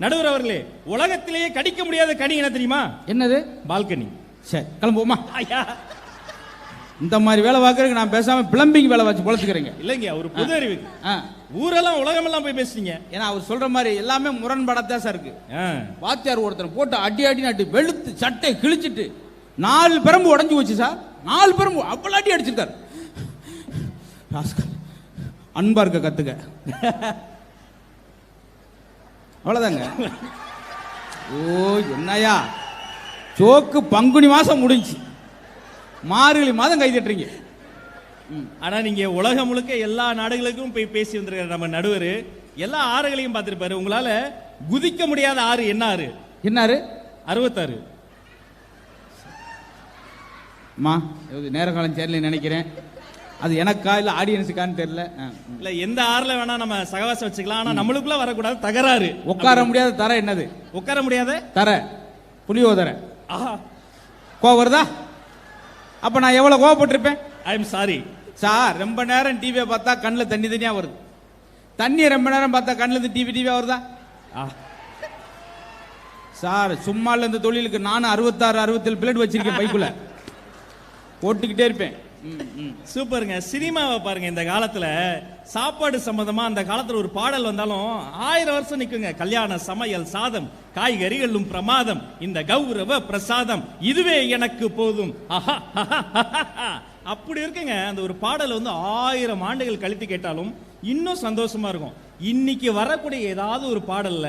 நடுவர் அவர்களே, உலகத்திலேயே கடிக்க முடியாத கனி என்ன தெரியுமா? என்னது? பால்கனி. சரி, கிளம்புவோமா? இந்த மாதிரி வேலை பார்க்கறதுக்கு நான் பேசாம பிளம்பிங் வேலை வச்சு பொழைச்சுக்கிறேங்க. இல்லைங்க, ஒரு பொது அறிவுக்கு ஊரெல்லாம் உலகமெல்லாம் போய் பேசுறீங்க. ஏன்னா அவர் சொல்ற மாதிரி எல்லாமே முரண்படத்தான் சார் இருக்கு. வாத்தியார் ஒருத்தர் போட்டு அடி நட்டு வெளுத்து சட்டை கிழிச்சிட்டு 4 பெரம்பு உடஞ்சி போச்சு சார். 4 பெரம்பு அவ்வளோ அடி அடிச்சிருக்காரு. அன்பா இருக்க கத்துக்க, அவ்வளவுதாங்க. ஓ என்னையா சோக்கு பங்குனி மாசம் முடிஞ்சு, மார்கழி மாதம் கை தட்டுறீங்க. ஆனா நீங்க உலகம் முழுக்க எல்லா நாடுகளுக்கும் போய் பேசி வந்திருக்கிற நம்ம நடுவர் எல்லா ஆறுகளையும் பார்த்திருப்பாரு. உங்களால குதிக்க முடியாத ஆறு என்ன ஆறு? என்னாரு? 66. அம்மா நேர காலம் சேரல நினைக்கிறேன். அது எனக்கா இல்ல ஆடியன்ஸுக்கான்னு தெரியல. இல்ல எந்த ஆறுல வேணா நம்ம சகவாசம் வச்சுக்கலாம். ஆனா நம்மளுக்குள்ள வரக்கூடாது தகராறு. உட்கார முடியாத தர என்னது? உட்கார முடியாத தர புளியோதரை. ஆஹா, கோவம் வருதா? அப்ப நான் எவ்வளவு கோவப்பட்டிருப்பேன். I am sorry sir. ரொம்ப நேரம் டிவியை பார்த்தா கண்ணில் தண்ணி தனியா வருது. தண்ணி ரொம்ப நேரம் பார்த்தா கண்ணில் டிவியா வருதா? சார் சும்மா இல்ல இந்த தொழிலுக்கு நானும் 66 67 பிளேட் வச்சிருக்கேன் பைக்குள்ள, போட்டுக்கிட்டே இருப்பேன். சூப்பருங்க. சினிமாவை பாருங்க. இந்த காலத்துல சாப்பாடு சம்பந்தமா அந்த காலத்துல ஒரு பாடல் வந்தாலும் 1000 வருஷம் நிக்குங்க. கல்யாண சமையல் சாதம் காய்கறிகளும் பிரமாதம், இந்த கௌரவ பிரசாதம் இதுவே எனக்கு போதும். அப்படி இருக்குங்க. அந்த ஒரு பாடல் வந்து 1000 ஆண்டுகள் கழித்து கேட்டாலும் இன்னும் சந்தோஷமா இருக்கும். இன்னைக்கு வரக்கூடிய ஏதாவது ஒரு பாடல்ல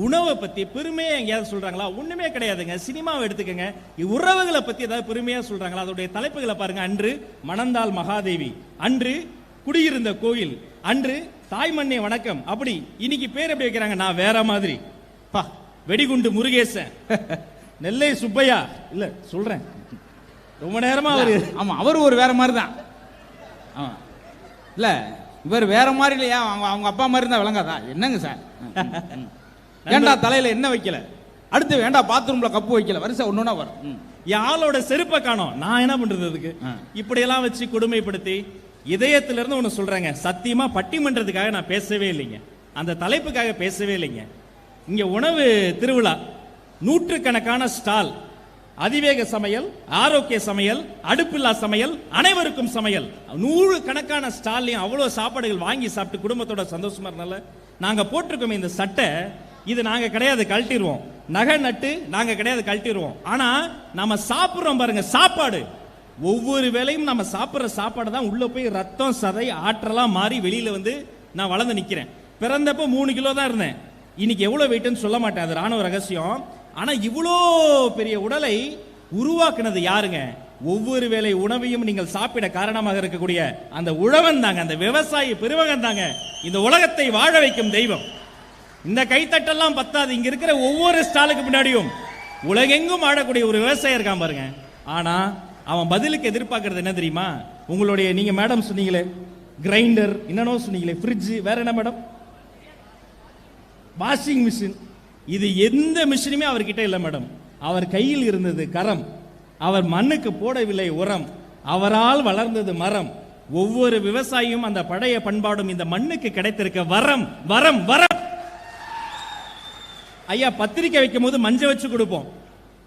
உணவை பத்தி பெருமையா எங்கேயாவது சொல்றாங்களா? ஒண்ணுமே கிடையாதுங்க. சினிமாவை எடுத்துக்கங்க, உறவுகளை பத்தி ஏதாவது பெருமையா சொல்றாங்களா? அதோடைய தலைப்புகளை பாருங்க. அன்று மணந்தாள் மகாதேவி, அன்று குடியிருந்த கோயில், அன்று தாய்மண்ணே வணக்கம். அப்படி இன்னைக்கு பேர் எப்படி வைக்கிறாங்க? நான் வேற மாதிரி பா, வெடிகுண்டு முருகேசன், நெல்லை சுப்பையா. இல்ல சொல்றேன், ரொம்ப நேரமா அவரு. ஆமா, அவர் ஒரு வேற மாதிரி தான். இல்ல இவர் வேற மாதிரி இல்லையா? அவங்க அப்பா மாதிரி இருந்தா விளங்காதா? என்னங்க சார்? ஏண்டா தலையில என்ன வைக்கல, அடுத்து வேண்டா பாத்ரூம்ல கப்பு வைக்கல, வரிசை ஒன்னொன்னா வரும். யாழோட செருப்பை காணோம், நான் என்ன பண்றது அதுக்கு? இப்படி எல்லாம் வச்சு கொடுமைப்படுத்தி இதயத்திலிருந்து ஒண்ணு சொல்றேங்க. சத்தியமா பட்டிமன்றத்துக்காக நான் பேசவே இல்லைங்க, அந்த தலைப்புக்காக பேசவே இல்லைங்க. இங்க உணவு திருவிழா, நூற்றுக்கணக்கான ஸ்டால், அதிவேக சமையல், ஆரோக்கிய சமையல், அடுப்பில்லா சமையல், அனைவருக்கும் சமையல், 100 கணக்கான ஸ்டால்லையும் அவ்வளவு சாப்பாடுகள் வாங்கி சாப்பிட்டு குடும்பத்தோட சந்தோஷமா இருந்தால நாங்க போட்டிருக்கோம் இந்த சட்டை. இது நாங்க கிடையாது, கழட்டிடுவோம். நகை நட்டு நாங்க கிடையாது, கழட்டிடுவோம். ஆனா நம்ம சாப்பிடுறோம் பாருங்க சாப்பாடு, ஒவ்வொரு வேளையும் நம்ம சாப்பிடுற சாப்பாடு தான் உள்ள போய் ரத்தம் சதை ஆற்றலா மாறி வெளியில வந்து நான் வளர்ந்து நிக்கிறேன். பிறந்தப்ப 3 கிலோ தான் இருந்தேன், இன்னைக்கு எவ்வளவு வெயிட்னு சொல்ல மாட்டேன், அது ராணுவ ரகசியம். ஆனா இவ்வளோ பெரிய உடலை உருவாக்குனது யாருங்க? ஒவ்வொரு வேளை உணவையும் நீங்கள் சாப்பிட காரணமாக இருக்கக்கூடிய அந்த உழவன் தாங்க, அந்த விவசாயி பெருமகன் தாங்க இந்த உலகத்தை வாழ வைக்கும் தெய்வம். இந்த கைத்தட்டெல்லாம் பத்தாது, இங்க இருக்கிற ஒவ்வொரு ஸ்டாலுக்கு பின்னாடியும் உலகெங்கும் வாழக்கூடிய ஒரு விவசாயி இருக்கான் பாருங்க. ஆனா அவன் பதிலுக்கு எதிர்பார்க்கறது என்ன தெரியுமா? உங்களுடைய நீங்க மேடம் சொன்னீங்களே கிரைண்டர், என்னன்னோ சொன்னீங்களே ஃப்ரிட்ஜ், வேற என்ன மேடம்? Washing machine. இது எந்த மிஷினுமே அவர்கிட்ட இல்லை மேடம். அவர் கையில் இருந்தது கரம், அவர் மண்ணுக்கு போடவில்லை உரம், அவரால் வளர்ந்தது மரம். ஒவ்வொரு விவசாயியும் அந்த பழைய பண்பாடும் இந்த மண்ணுக்கு கிடைத்திருக்க வரம் வரம் வரம். ஐயா பத்திரிக்கை வைக்கும் போது மஞ்சள் வச்சு கொடுப்போம்,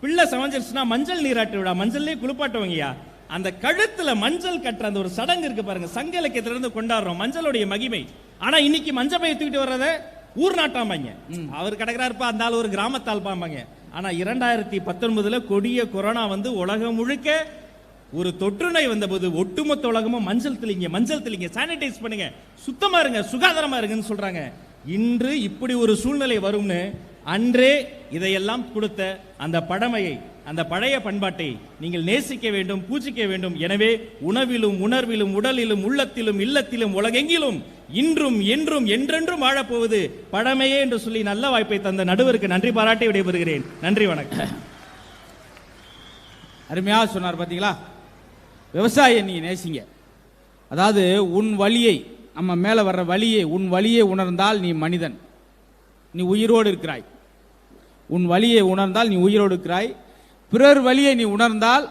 பிள்ளை சமைஞ்சிருச்சுன்னா மஞ்சள் நீராட்டு விழா, மஞ்சள்லேயே குளிப்பாட்டுவாங்கய்யா. அந்த கழுத்துல மஞ்சள் கட்டுற அந்த ஒரு சடங்கு இருக்கு பாருங்க, சங்க இலக்கியத்திலிருந்து கொண்டாடுறோம் மஞ்சளுடைய மகிமை. ஆனா இன்னைக்கு மஞ்சள் பையை தூக்கிட்டு வர்றத ஊர் நாட்டாம்பாங்க, அவர் கிடக்கிறாருப்பா அந்த ஆள் ஒரு கிராமத்தால் பாம்பாங்க. ஆனா 2019 கொடிய கொரோனா வந்து உலகம் முழுக்க ஒரு தொற்று நோய் வந்த போது ஒட்டுமொத்த உலகமும் மஞ்சள் தெளிங்க, சானிடைஸ் பண்ணுங்க, சுத்தமா இருங்க, சுகாதாரமா இருங்கன்னு சொல்றாங்க. இன்று இப்படி ஒரு சூழ்நிலை வரும்னு அன்றே இதையெல்லாம் கொடுத்த அந்த பழமையை, அந்த பழைய பண்பாட்டை நீங்கள் நேசிக்க வேண்டும், பூஜிக்க வேண்டும். எனவே உணவிலும் உணர்விலும் உடலிலும் உள்ளத்திலும் இல்லத்திலும் உலகெங்கிலும் இன்றும் என்றும் என்றென்றும் வாழப்போவது பழமையே என்று சொல்லி நல்ல வாய்ப்பை தந்த நடுவருக்கு நன்றி பாராட்டி விடைபெறுகிறேன். நன்றி, வணக்கம். அருமையா சொன்னார் பாத்தீங்களா? விவசாயியை நீ நேசிங்க. அதாவது உன் வலியை, நம்ம மேல வர்ற வலியை, உன் வலியை உணர்ந்தால் நீ மனிதன், நீ உயிரோடு இருக்கிறாய். உன் வலியை உணர்ந்தால் நீ உயிரோடு இருக்கிறாய். பிறர் வலியை நீ உணர்ந்தால்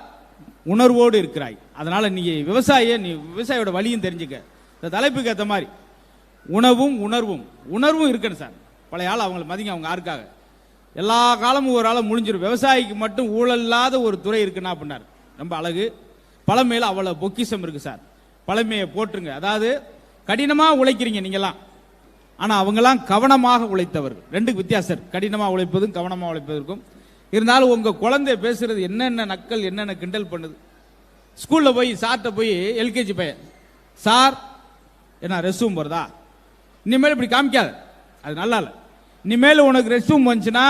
உணர்வோடு இருக்கிறாய். அதனால நீ விவசாயியை, நீ விவசாயியோட வலியும் தெரிஞ்சுக்க. இந்த தலைப்புக்கு ஏற்ற மாதிரி உணவும் உணர்வும் இருக்கணும் சார். பழைய ஆள் அவங்களை மதிங்க, அவங்க யாருக்காக எல்லா காலமும் ஒரு ஆளை முடிஞ்சிடும். விவசாயிக்கு மட்டும் ஊழல் இல்லாத ஒரு துறை இருக்குன்னா அப்படின்னாரு. ரொம்ப அழகு. பழமையில அவ்வளவு பொக்கிஷம் இருக்கு சார். பழமையை போட்டுருங்க. அதாவது கடினமா உழைக்கிறீங்க நீங்கெல்லாம், ஆனா அவங்கெல்லாம் கவனமாக உழைத்தவர்கள். ரெண்டுக்கு வித்தியாசம், கடினமா உழைப்பதும் கவனமா உழைப்பதற்கும். இருந்தாலும் உங்க குழந்தை பேசுறது என்னென்ன நக்கல், என்னென்ன கிண்டல் பண்ணுது. ஸ்கூல்ல போய் சார்ட்ட போய் எல்கேஜி பையன், சார் என்ன ரெஸ்ட் ரூம் வருதா, இனிமேல் இப்படி காமிக்காத, அது நல்லா இல்லை. இனிமேல் உனக்கு ரெஸ்ட் ரூம் வந்துச்சுன்னா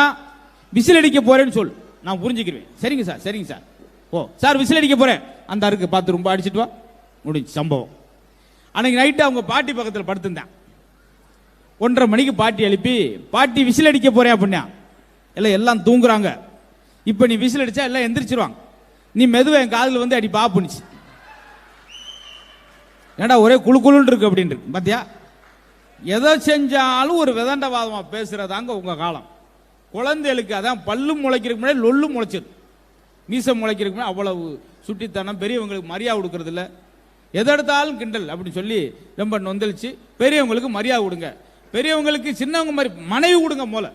விசில் அடிக்க போறேன்னு சொல், நான் புரிஞ்சுக்கிறேன். சரிங்க சார், சரிங்க சார். ஓ சார் விசில் அடிக்க போறேன், அந்த அருக்கு பார்த்து ரொம்ப அடிச்சுட்டு வா, முடிஞ்சு சம்பவம். அன்னைக்கு நைட்டு அவங்க பாட்டி பக்கத்தில் படுத்திருந்தேன். 1:30 மணிக்கு பாட்டி எழுப்பி, பாட்டி விசில் அடிக்க போறேன் அப்படின்னா, எல்லாம் தூங்குறாங்க, இப்ப நீ விசில் அடிச்சா எல்லாம் எந்திரிச்சிருவாங்க, நீ மெதுவா என் காதுல வந்து அடி பாப்புனுச்சு. ஏடா ஒரே குழு குழுன்னு இருக்கு அப்படின்னு பாத்தியா. எதை செஞ்சாலும் ஒரு விதண்டவாதமா பேசுறதாங்க உங்க காலம். குழந்தைகளுக்கு அதான் பல்லும் முளைக்கிறதுக்கு முன்னாடி லொல்லும் முளைச்சிரு, மீசம் முளைக்கிறதுக்கு முன்னாடி அவ்வளவு சுட்டித்தனம். பெரியவங்களுக்கு மரியாதை கொடுக்கறது இல்லை, எதை எடுத்தாலும் கிண்டல் அப்படின்னு சொல்லி ரொம்ப நொந்தளிச்சு. பெரியவங்களுக்கு மரியாதை கொடுங்க, பெரியவங்களுக்கு சின்னவங்க மாதிரி மனைவி கொடுங்க. போல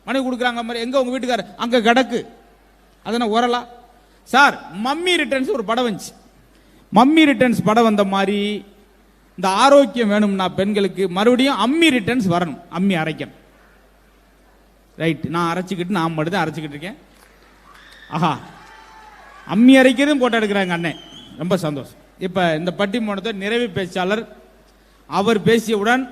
மனைவி கொடுக்குறாங்க மாதிரி எங்க உங்க வீட்டுக்காரர் அங்க கிடக்கு, அதனை உரலா. சார் மம்மி ரிட்டர்ன்ஸ் ஒரு படம் வந்துச்சு, மம்மி ரிட்டர்ன்ஸ் படம் வந்த மாதிரி இந்த ஆரோக்கியம் வேணும்னா பெண்களுக்கு மறுபடியும் அம்மி ரிட்டர்ன்ஸ் வரணும், அம்மி அரைக்கணும். ரைட், நான் அரைச்சிக்கிட்டு நான் மட்டும் தான் அரைச்சிக்கிட்டு இருக்கேன். ஆஹா, அம்மி அரைக்கிறதும் போட்டோ எடுக்கிறாங்க அண்ணன், ரொம்ப சந்தோஷம். இப்போ இந்த பட்டிமன்றத்தை நிறைவு பேச்சாளர் அவர் பேசியவுடன்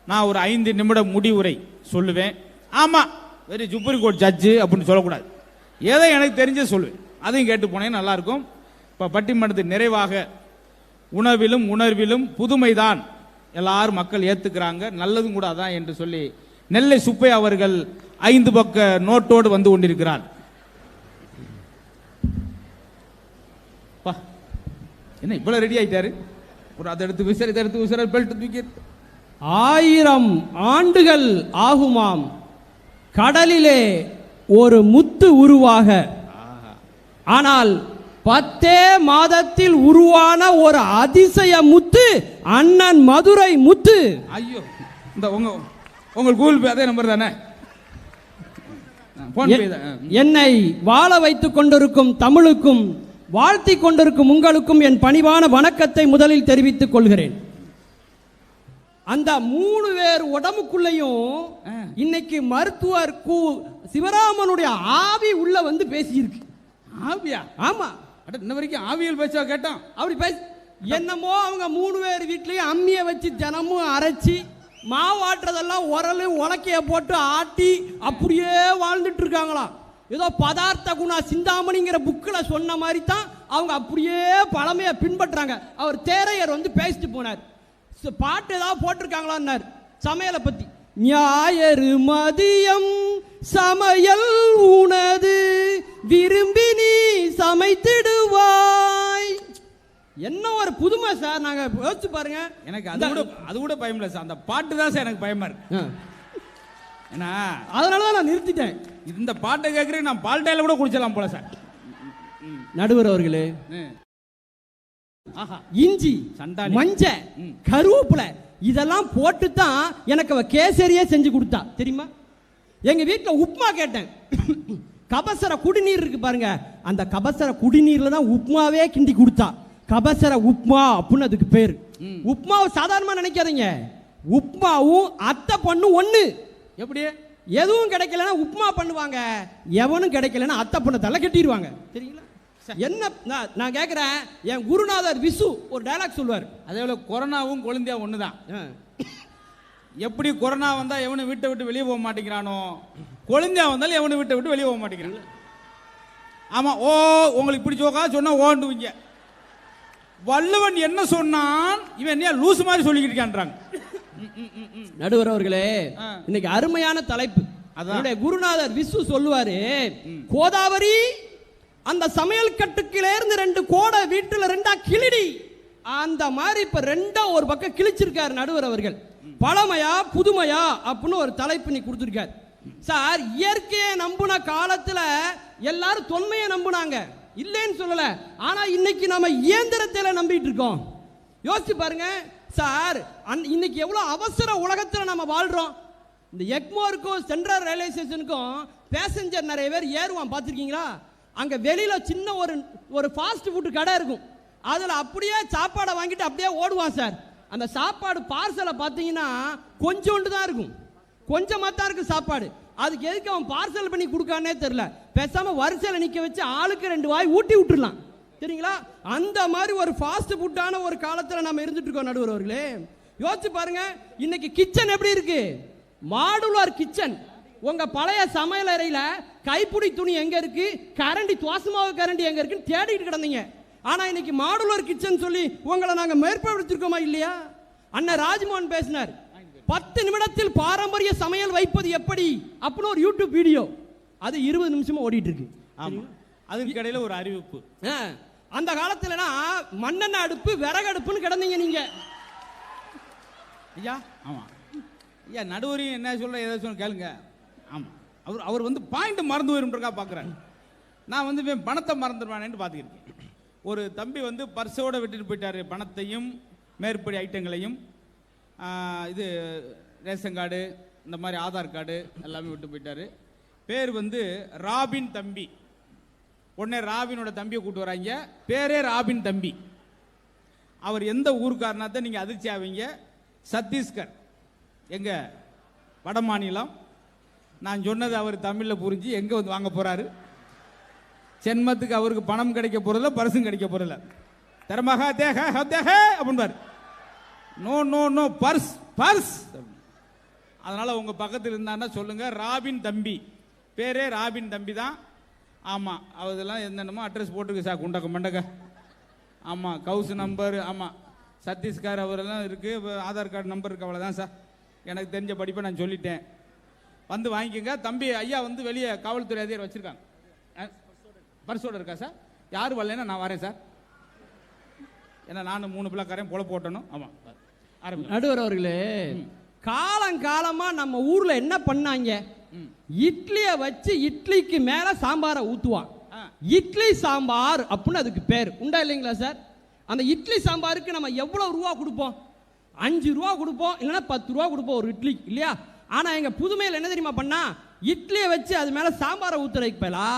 நான் ஒரு 5 நிமிட முடிவுரை சொல்லுவேன். ஆமாம், வெரி சுப்ரீம் கோர்ட் ஜட்ஜு அப்படின்னு சொல்லக்கூடாது, ஏதோ எனக்கு தெரிஞ்ச சொல்லுவேன், அதையும் கேட்டு போனேன் நல்லா இருக்கும். இப்போ பட்டிமன்றத்தின் நிறைவாக உணவிலும் உணர்விலும் புதுமைதான் எல்லாரும் மக்கள் ஏத்துக்கிறாங்க, நல்லதும் கூட அதான் என்று சொல்லி நெல்லை சுப்பையா அவர்கள் 5 பக்க நோட்டோடு வந்து கொண்டிருக்கிறார். என்ன இவ்வளவு ரெடி ஆயிட்டாரு, ஒரு அதை எடுத்து விசாரி, இதை எடுத்து விசாரி, பெல்ட் தூக்கி. 1000 ஆண்டுகள் ஆகுமாம் கடலிலே ஒரு முத்து உருவாக, ஆனால் 10 மாதத்தில் உருவான ஒரு அதிசய முத்து அண்ணன் மதுரை முத்து. ஐயோ, இந்த உங்க கூகுள் பே அதே நம்பர் தானே, போன் பே தான். என்னை வாழ வைத்துக் கொண்டிருக்கும் தமிழுக்கும் வாழ்த்தி கொண்டிருக்கும் உங்களுக்கும் என் பணிவான வணக்கத்தை முதலில் தெரிவித்துக் கொள்கிறேன். அந்த 3 பேர் உடம்புக்குள்ளேயும் இன்னைக்கு மருத்துவர் சிவராமனுடைய ஆவி உள்ள வந்து பேசியிருக்கு. ஆவியா? ஆமா, இன்ன வரைக்கும் ஆவியல் பேச்சா கேட்டான். அப்படி பேச என்னமோ அவங்க 3 பேர் வீட்லயும் அம்மியை வச்சு தினமும் அரைச்சி மாவாட்டுறதெல்லாம் உரலு உலக்கைய போட்டு ஆட்டி அப்படியே வாழ்ந்துட்டு இருக்காங்களாம். ஏதோ பதார்த்த குணா சிந்தாமணிங்கிற புக்கில் சொன்ன மாதிரி தான் அவங்க அப்படியே பழமையை பின்பற்றாங்க. அவர் தேரையர் வந்து பேசிட்டு போனார், பாட்டு ஏதாவது போட்டிருக்காங்களான்னார் சமையலை பத்தி. ஞாயிறு மதியம் சமையல் உனது விரும்பி நீ சமைத்திடுவாய். என்ன ஒரு புதுமை சார், நாங்க யோசிச்சு பாருங்க. எனக்கு அது கூட பயம் இல்லை சார், அந்த பாட்டு தான் சார் எனக்கு பயமா இருக்கு. ஏன்னா அதனாலதான் நான் நிறுத்திட்டேன். இந்த பாட்டை கேட்கறேன், நான் பால்டைல கூட குடிச்சலாம் போல சார். நடுவர் அவர்களே, இஞ்சி மஞ்சள் கருவேப்பிலை இதெல்லாம் போட்டு தான் எனக்கு அவ கேசரியே செஞ்சு கொடுத்தா தெரியுமா. எங்க வீட்டில் உப்புமா கேட்டேன், கபசர குடிநீர் இருக்கு பாருங்க, அந்த கபசர குடிநீர்ல தான் உப்புமாவே கிண்டி கொடுத்தா. கபசர உப்புமா அப்படின்னு அதுக்கு பேர். உப்புமாவை சாதாரணமா நினைக்காதீங்க, உப்புமாவும் அத்தை பொண்ணு ஒண்ணு. எப்படி எதுவும் கிடைக்கலன்னா உப்புமா பண்ணுவாங்க, எவனும் கிடைக்கலன்னா அத்தை பொண்ணை தலை கட்டிடுவாங்க தெரியுங்களா. என்ன நான் கேட்கிறேன், என் குருநாதர் விசு ஒரு டயலாக் சொல்லுவார், அதே போல கொரோனாவும் கொழுந்தியா ஒண்ணுதான். எப்படி கொரோனா வந்தா எவனும் வீட்டை விட்டு வெளியே போக மாட்டேங்கிறானோ, கொழுந்தியா வந்தாலும் எவனும் வீட்டை விட்டு வெளியே போக மாட்டேங்கிறான். ஆமா, ஓ உங்களுக்கு பிடிச்சோக்கா சொன்னா ஓண்டுவீங்க. வள்ளுவன் என்ன சொன்னான், இவன் என்ன லூசு மாதிரி சொல்லிக்கிட்டு இருக்கான்றாங்க. நடுவர் அவர்களே, இன்னைக்கு அருமையான தலைப்பு. அதனுடைய குருநாதர் விசு சொல்லுவாரு, கோதாவரி அந்த சமையல் கட்டுக்கில இருந்து 2 கோடை வீட்டுல 2 கிளிடி, அந்த மாதிரி இப்ப 2 ஒரு பக்கம் கிழிச்சிருக்காரு நடுவர் அவர்கள். பழமையா புதுமையா அப்படின்னு ஒரு தலைப்பு நீ கொடுத்திருக்காரு சார். இயற்கையை நம்புன காலத்துல எல்லாரும் தொன்மையை நம்புனாங்க, இல்லைன்னு சொல்லல. ஆனா இன்னைக்கு நம்ம இயந்திரத்தில நம்பிட்டு இருக்கோம். யோசிச்சு பாருங்க சார், இன்னைக்கு எவ்வளவு அவசர உலகத்துல நம்ம வாழ்றோம். இந்த எக்மோருக்கும் சென்ட்ரல் ரயில்வே ஸ்டேஷனுக்கும் பேசஞ்சர் நிறைய பேர் ஏறுவான், பார்த்துருக்கீங்களா? அங்க வெளியில சின்ன ஒரு ஃபாஸ்ட் ஃபுட் கடை இருக்கும், அதுல அப்படியே சாப்பாடை வாங்கிட்டு அப்படியே ஓடுவான் சார். அந்த சாப்பாடு பார்சலை பார்த்தீங்கன்னா கொஞ்சோண்டு தான் இருக்கும், கொஞ்சமாக தான் இருக்கும் சாப்பாடு. அதுக்கு எதுக்கு அவன் பார்சல் பண்ணி கொடுக்கானே தெரியல, பேசாம வரிசையில் நிற்க வச்சு ஆளுக்கு 2 வாய் ஊட்டி விட்டுடலாம் சரிங்களா. அந்த மாதிரி ஒரு ஃபாஸ்ட் ஃபுட்டான ஒரு காலத்தில் நம்ம இருந்துட்டு இருக்கோம் நடுவர் அவர்களே. யோசிச்சு பாருங்க, இன்னைக்கு கிச்சன் எப்படி இருக்கு, மாடுலார் கிச்சன். உங்க பழைய சமையல் அறையில கைப்பிடி துணி எங்க இருக்கு, கரண்டி தோசமாவு கரண்டி எங்க இருக்குன்னு தேடிட்டு கிடந்தீங்க. ஆனா இன்னைக்கு மாடுலர் கிச்சன் சொல்லி உங்களை நாங்க மேற்படுத்திருக்கோமா இல்லையா? அண்ணன் ராஜ்மோகன் பேசினார், 10 நிமிடத்தில் பாரம்பரிய சமையல் வைப்பது எப்படி அப்படின்னு ஒரு யூடியூப் வீடியோ, அது 20 நிமிஷமா ஓடிட்டு இருக்கு. ஆமா, அதுக்கு இடையில ஒரு அறிவிப்பு. அந்த காலத்துலனா மண்ணெண்ணெய் அடுப்பு விறகு அடுப்புன்னு கிடந்தீங்க நீங்க ஐயா. ஆமா ஐயா, நடுவரையும் என்ன சொல்ற ஏதோ சொல்ல கேளுங்க. ஆமா, அவர் வந்து பாயிண்ட் மறந்து போயிருக்கா பார்க்குறாரு. நான் வந்து பணத்தை மறந்துடுவானேன்னு பார்த்துக்கிருக்கேன். ஒரு தம்பி வந்து பர்ஸோட விட்டுட்டு போயிட்டாரு, பணத்தையும் மேற்படி ஐட்டங்களையும், இது ரேஷன் கார்டு, இந்த மாதிரி ஆதார் கார்டு எல்லாமே விட்டு போயிட்டாரு. பேர் வந்து ராபின் தம்பி. உடனே ராபினோட தம்பியை கூட்டு வராங்க, பேரே ராபின் தம்பி. அவர் எந்த ஊருக்காரனாத்தான் நீங்கள் அதிர்ச்சி ஆவீங்க, சத்தீஸ்கர், எங்க வட மாநிலம். நான் சொன்னது அவர் தமிழில் புரிஞ்சு எங்கே வந்து வாங்க போறாரு. ஜென்மத்துக்கு அவருக்கு பணம் கிடைக்க போறதில்ல, பரிசும் கிடைக்க போறதில்ல. தரமாக தேக தேக அப்படின்பார். No no no, purse purse. அதனால உங்க பக்கத்தில் இருந்தான்னா சொல்லுங்க, ராபின் தம்பி, பேரே ராபின் தம்பி தான். ஆமா, அதெல்லாம் என்னென்னமோ அட்ரஸ் போட்டுருக்கு சார், குண்டக்க மண்டக்க. ஆமா, கவுஸ் நம்பர், ஆமா சத்தீஸ்கர் அவரெல்லாம் இருக்கு, ஆதார் கார்டு நம்பர் இருக்கு, அவ்வளோதான் சார். எனக்கு தெரிஞ்ச படிப்பை நான் சொல்லிட்டேன், வந்து வாங்கிக்கோங்க. தம்பி ஐயா வந்து வெளியே காவல்துறை அதிகாரி வச்சிருக்காங்க, பர்ஸோட இருக்கா சார்? யார் வரலன்னா நான் வரேன் சார், ஏன்னா நான் 3 பிள்ளைக்காரையும் போல போட்டணும். ஆமாம், நடுவர் அவர்களே, காலங்காலமா நம்ம ஊர்ல என்ன பண்ணாங்க, இட்லியை வச்சு இட்லிக்கு மேல சாம்பாரை ஊத்துவான். இட்லி சாம்பார் அப்படின்னு அதுக்கு பேர் உண்டா இல்லைங்களா சார்? அந்த இட்லி சாம்பாருக்கு நம்ம எவ்வளவு ரூபா கொடுப்போம்? 5 ரூபா கொடுப்போம், இல்லைன்னா 10 ரூபா கொடுப்போம் ஒரு இட்லி, இல்லையா? ஆனா எங்க புதுமையில் என்ன தெரியுமா பண்ணா, இட்லியை வச்சு அது மேல சாம்பாரை ஊத்துறதுக்கு பேலா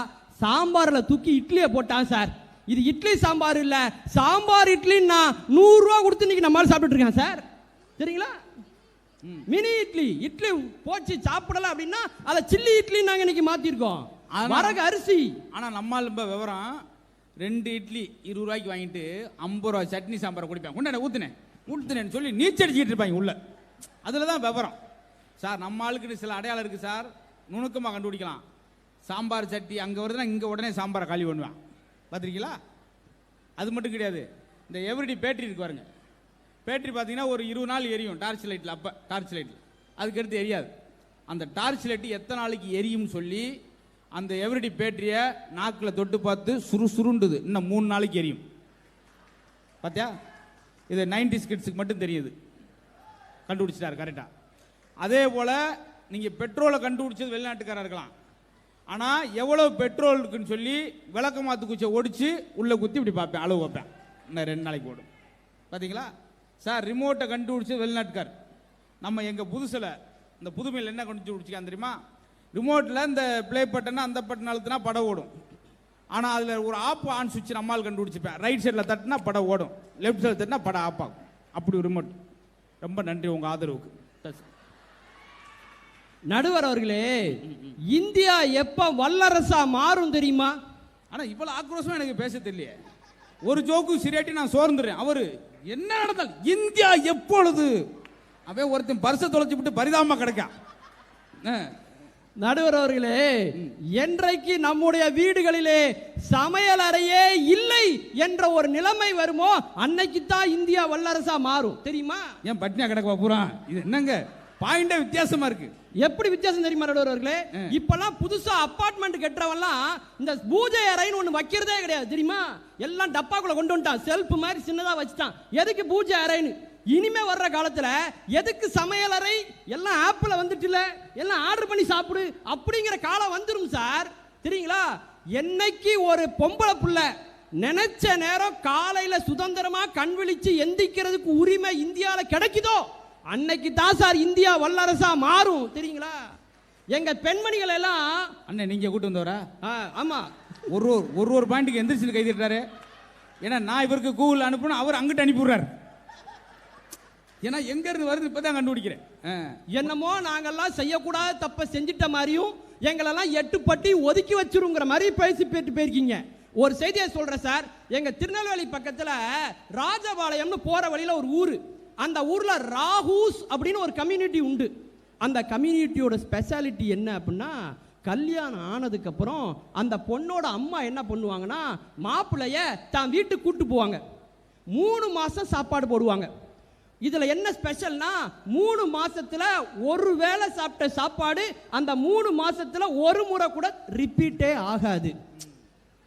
சாம்பாரில் தூக்கி இட்லியை போட்டான் சார். இது இட்லி சாம்பார் இல்ல, சாம்பார் இட்லின்னா 100 ரூபா கொடுத்து இன்னைக்கு நம்மளால சாப்பிட்டு இருக்கேன் சார், சரிங்களா? மினி இட்லி, இட்லி போச்சு சாப்பிடல அப்படின்னா அதை சில்லி இட்லி நாங்க இன்னைக்கு மாத்திருக்கோம், வரகு அரிசி. ஆனா நம்மால் ரொம்ப விவரம், 2 இட்லி 20 ரூபாய்க்கு வாங்கிட்டு 50 ரூபாய் சட்னி சாம்பாரை குடிப்பேன். உன்ன ஊத்துனேன்னு சொல்லி நீச்சடிச்சிட்டு இருப்பாங்க உள்ள. அதுல தான் விவரம் சார். நம்ம ஆளுக்கு சில அடையாளம் இருக்கு சார், நுணுக்கமாக கண்டுபிடிக்கலாம். சாம்பார் சட்டி அங்கே வருதுன்னா இங்கே உடனே சாம்பாரை காலி பண்ணுவான், பார்த்துருக்கீங்களா? அது மட்டும் கிடையாது, இந்த எவ்ரிடி பேட்டரி இருக்கு பாருங்க, பேட்டரி பார்த்தீங்கன்னா ஒரு 20 நாள் எரியும் டார்ச் லைட்டில். அப்போ டார்ச் லைட்டில் அதுக்கடுத்து எரியாது. அந்த டார்ச் லைட்டு எத்தனை நாளைக்கு எரியும்னு சொல்லி அந்த எவ்ரிடி பேட்டரியை நாக்கில் தொட்டு பார்த்து சுருண்டுது, இன்னும் 3 நாளைக்கு எரியும். பார்த்தியா? இது 90s கிட்ஸுக்கு மட்டும் தெரியுது, கண்டுபிடிச்சிட்டாரு கரெக்டாக. அதே போல் நீங்கள் பெட்ரோலை கண்டுபிடிச்சது வெளிநாட்டுக்காரர் இருக்கலாம், ஆனால் எவ்வளோ பெட்ரோல் இருக்குன்னு சொல்லி விளக்க மாற்று குச்சியை ஒடிச்சு உள்ளே குத்தி இப்படி பார்ப்பேன், அளவு வைப்பேன், இன்னும் 2 நாளைக்கு ஓடும். பார்த்தீங்களா சார்? ரிமோட்டை கண்டுபிடிச்சது வெளிநாட்டுக்கார். நம்ம எங்கள் புதுசில் இந்த புதுமையில் என்ன கண்டுபிடிச்சிக்கான் தெரியுமா? ரிமோட்டில் இந்த ப்ளே பட்டனை அந்த பட்டன் அழுத்தினா படம் ஓடும். ஆனால் அதில் ஒரு ஆஃப் ஆன் சுவிட்ச் நம்மால் கண்டுபிடிச்சிப்பேன். ரைட் சைடில் தட்டினா படம் ஓடும், லெஃப்ட் சைடில் தட்டினா படம் ஆஃப் ஆகும். அப்படி ஒரு ரிமோட். ரொம்ப நன்றி உங்கள் ஆதரவுக்கு. நடுவர் அவர்களே, இந்தியா எப்ப வல்லரசா மாறும் தெரியுமா? ஆனா இவ்வளவு ஆக்ரோஷமா எனக்கு பேச தெரியல. ஒரு ஜோக்கு சரியாட்டி நான் சோர்ந்துறேன். அவரு என்ன நடந்தால் இந்தியா எப்பொழுது அவன் ஒருத்தன் பரிசை தொலைச்சு விட்டு பரிதாபமா கிடைக்கா. நடுவர் அவர்களே, என்றைக்கு நம்முடைய வீடுகளிலே சமையல் அறையே இல்லை என்ற ஒரு நிலைமை வருமோ அன்னைக்கு தான் இந்தியா வல்லரசா மாறும், தெரியுமா? ஏன் பட்னியா கிடக்க பூரா? இது என்னங்க பாயிண்டே வித்தியாசமா இருக்கு. எப்படி வித்தியாசம் தெரியுமா நடுவர் அவர்களே? இப்பெல்லாம் புதுசா அபார்ட்மெண்ட் கட்டுறவெல்லாம் இந்த பூஜை அறைன்னு ஒண்ணு வைக்கிறதே கிடையாது, தெரியுமா? எல்லாம் டப்பாக்குள்ள கொண்டு வந்துட்டான், செல்ஃப் மாதிரி சின்னதா வச்சுட்டான். எதுக்கு பூஜை அறைன்னு? இனிமே வர்ற காலத்துல எதுக்கு சமையல் அறை? எல்லாம் ஆப்ல வந்துட்டுல, எல்லாம் ஆர்டர் பண்ணி சாப்பிடு அப்படிங்கிற காலம் வந்துரும் சார், தெரியுங்களா? என்னைக்கு ஒரு பொம்பளை புள்ள நினைச்ச நேரம் காலையில சுதந்திரமா கண் விழிச்சு எந்திக்கிறதுக்கு உரிமை இந்தியால கிடைக்குதோ அன்னைக்கு தான் சார் இந்தியா வல்லரசா மாறும், தெரியுங்களா? எங்க பெண்மணிகள் எல்லாம் அண்ணன் நீங்க கூட்டு வந்தவரா? ஆமா, ஒரு பாயிண்ட்டுக்கு எந்திரிச்சு கை தட்டாரு. ஏன்னா நான் இவருக்கு கூகுள் அனுப்பணும், அவர் அங்கிட்டு அனுப்பி விடுறாரு. ஏன்னா எங்க இருந்து வருது இப்பதான் கண்டுபிடிக்கிறேன். என்னமோ நாங்கெல்லாம் செய்யக்கூடாத தப்ப செஞ்சிட்ட மாதிரியும் எங்களெல்லாம் 8 பட்டி ஒதுக்கி வச்சிருங்கிற மாதிரி பேசி போயிருக்கீங்க. ஒரு செய்தியை சொல்றேன் சார். எங்க திருநெல்வேலி பக்கத்துல ராஜபாளையம்னு போற வழியில ஒரு ஊரு, அந்த ஊர்ல ராஹூஸ் அப்படின்னு ஒரு கம்யூனிட்டி உண்டு. அந்த கம்யூனிட்டியோட ஸ்பெஷாலிட்டி என்ன அப்படின்னா, கல்யாணம் ஆனதுக்கு அப்புறம் அந்த பொண்ணோட அம்மா என்ன பண்ணுவாங்கன்னா, மாப்பிள்ளைய தான் வீட்டுக்கு கூட்டு போவாங்க. 3 மாசம் சாப்பாடு போடுவாங்க. இதுல என்ன ஸ்பெஷல்னா 3 மாசத்துல ஒரு வேளை சாப்பிட்ட சாப்பாடு அந்த 3 மாசத்துல ஒரு முறை கூட ரிப்பீட்டே ஆகாது.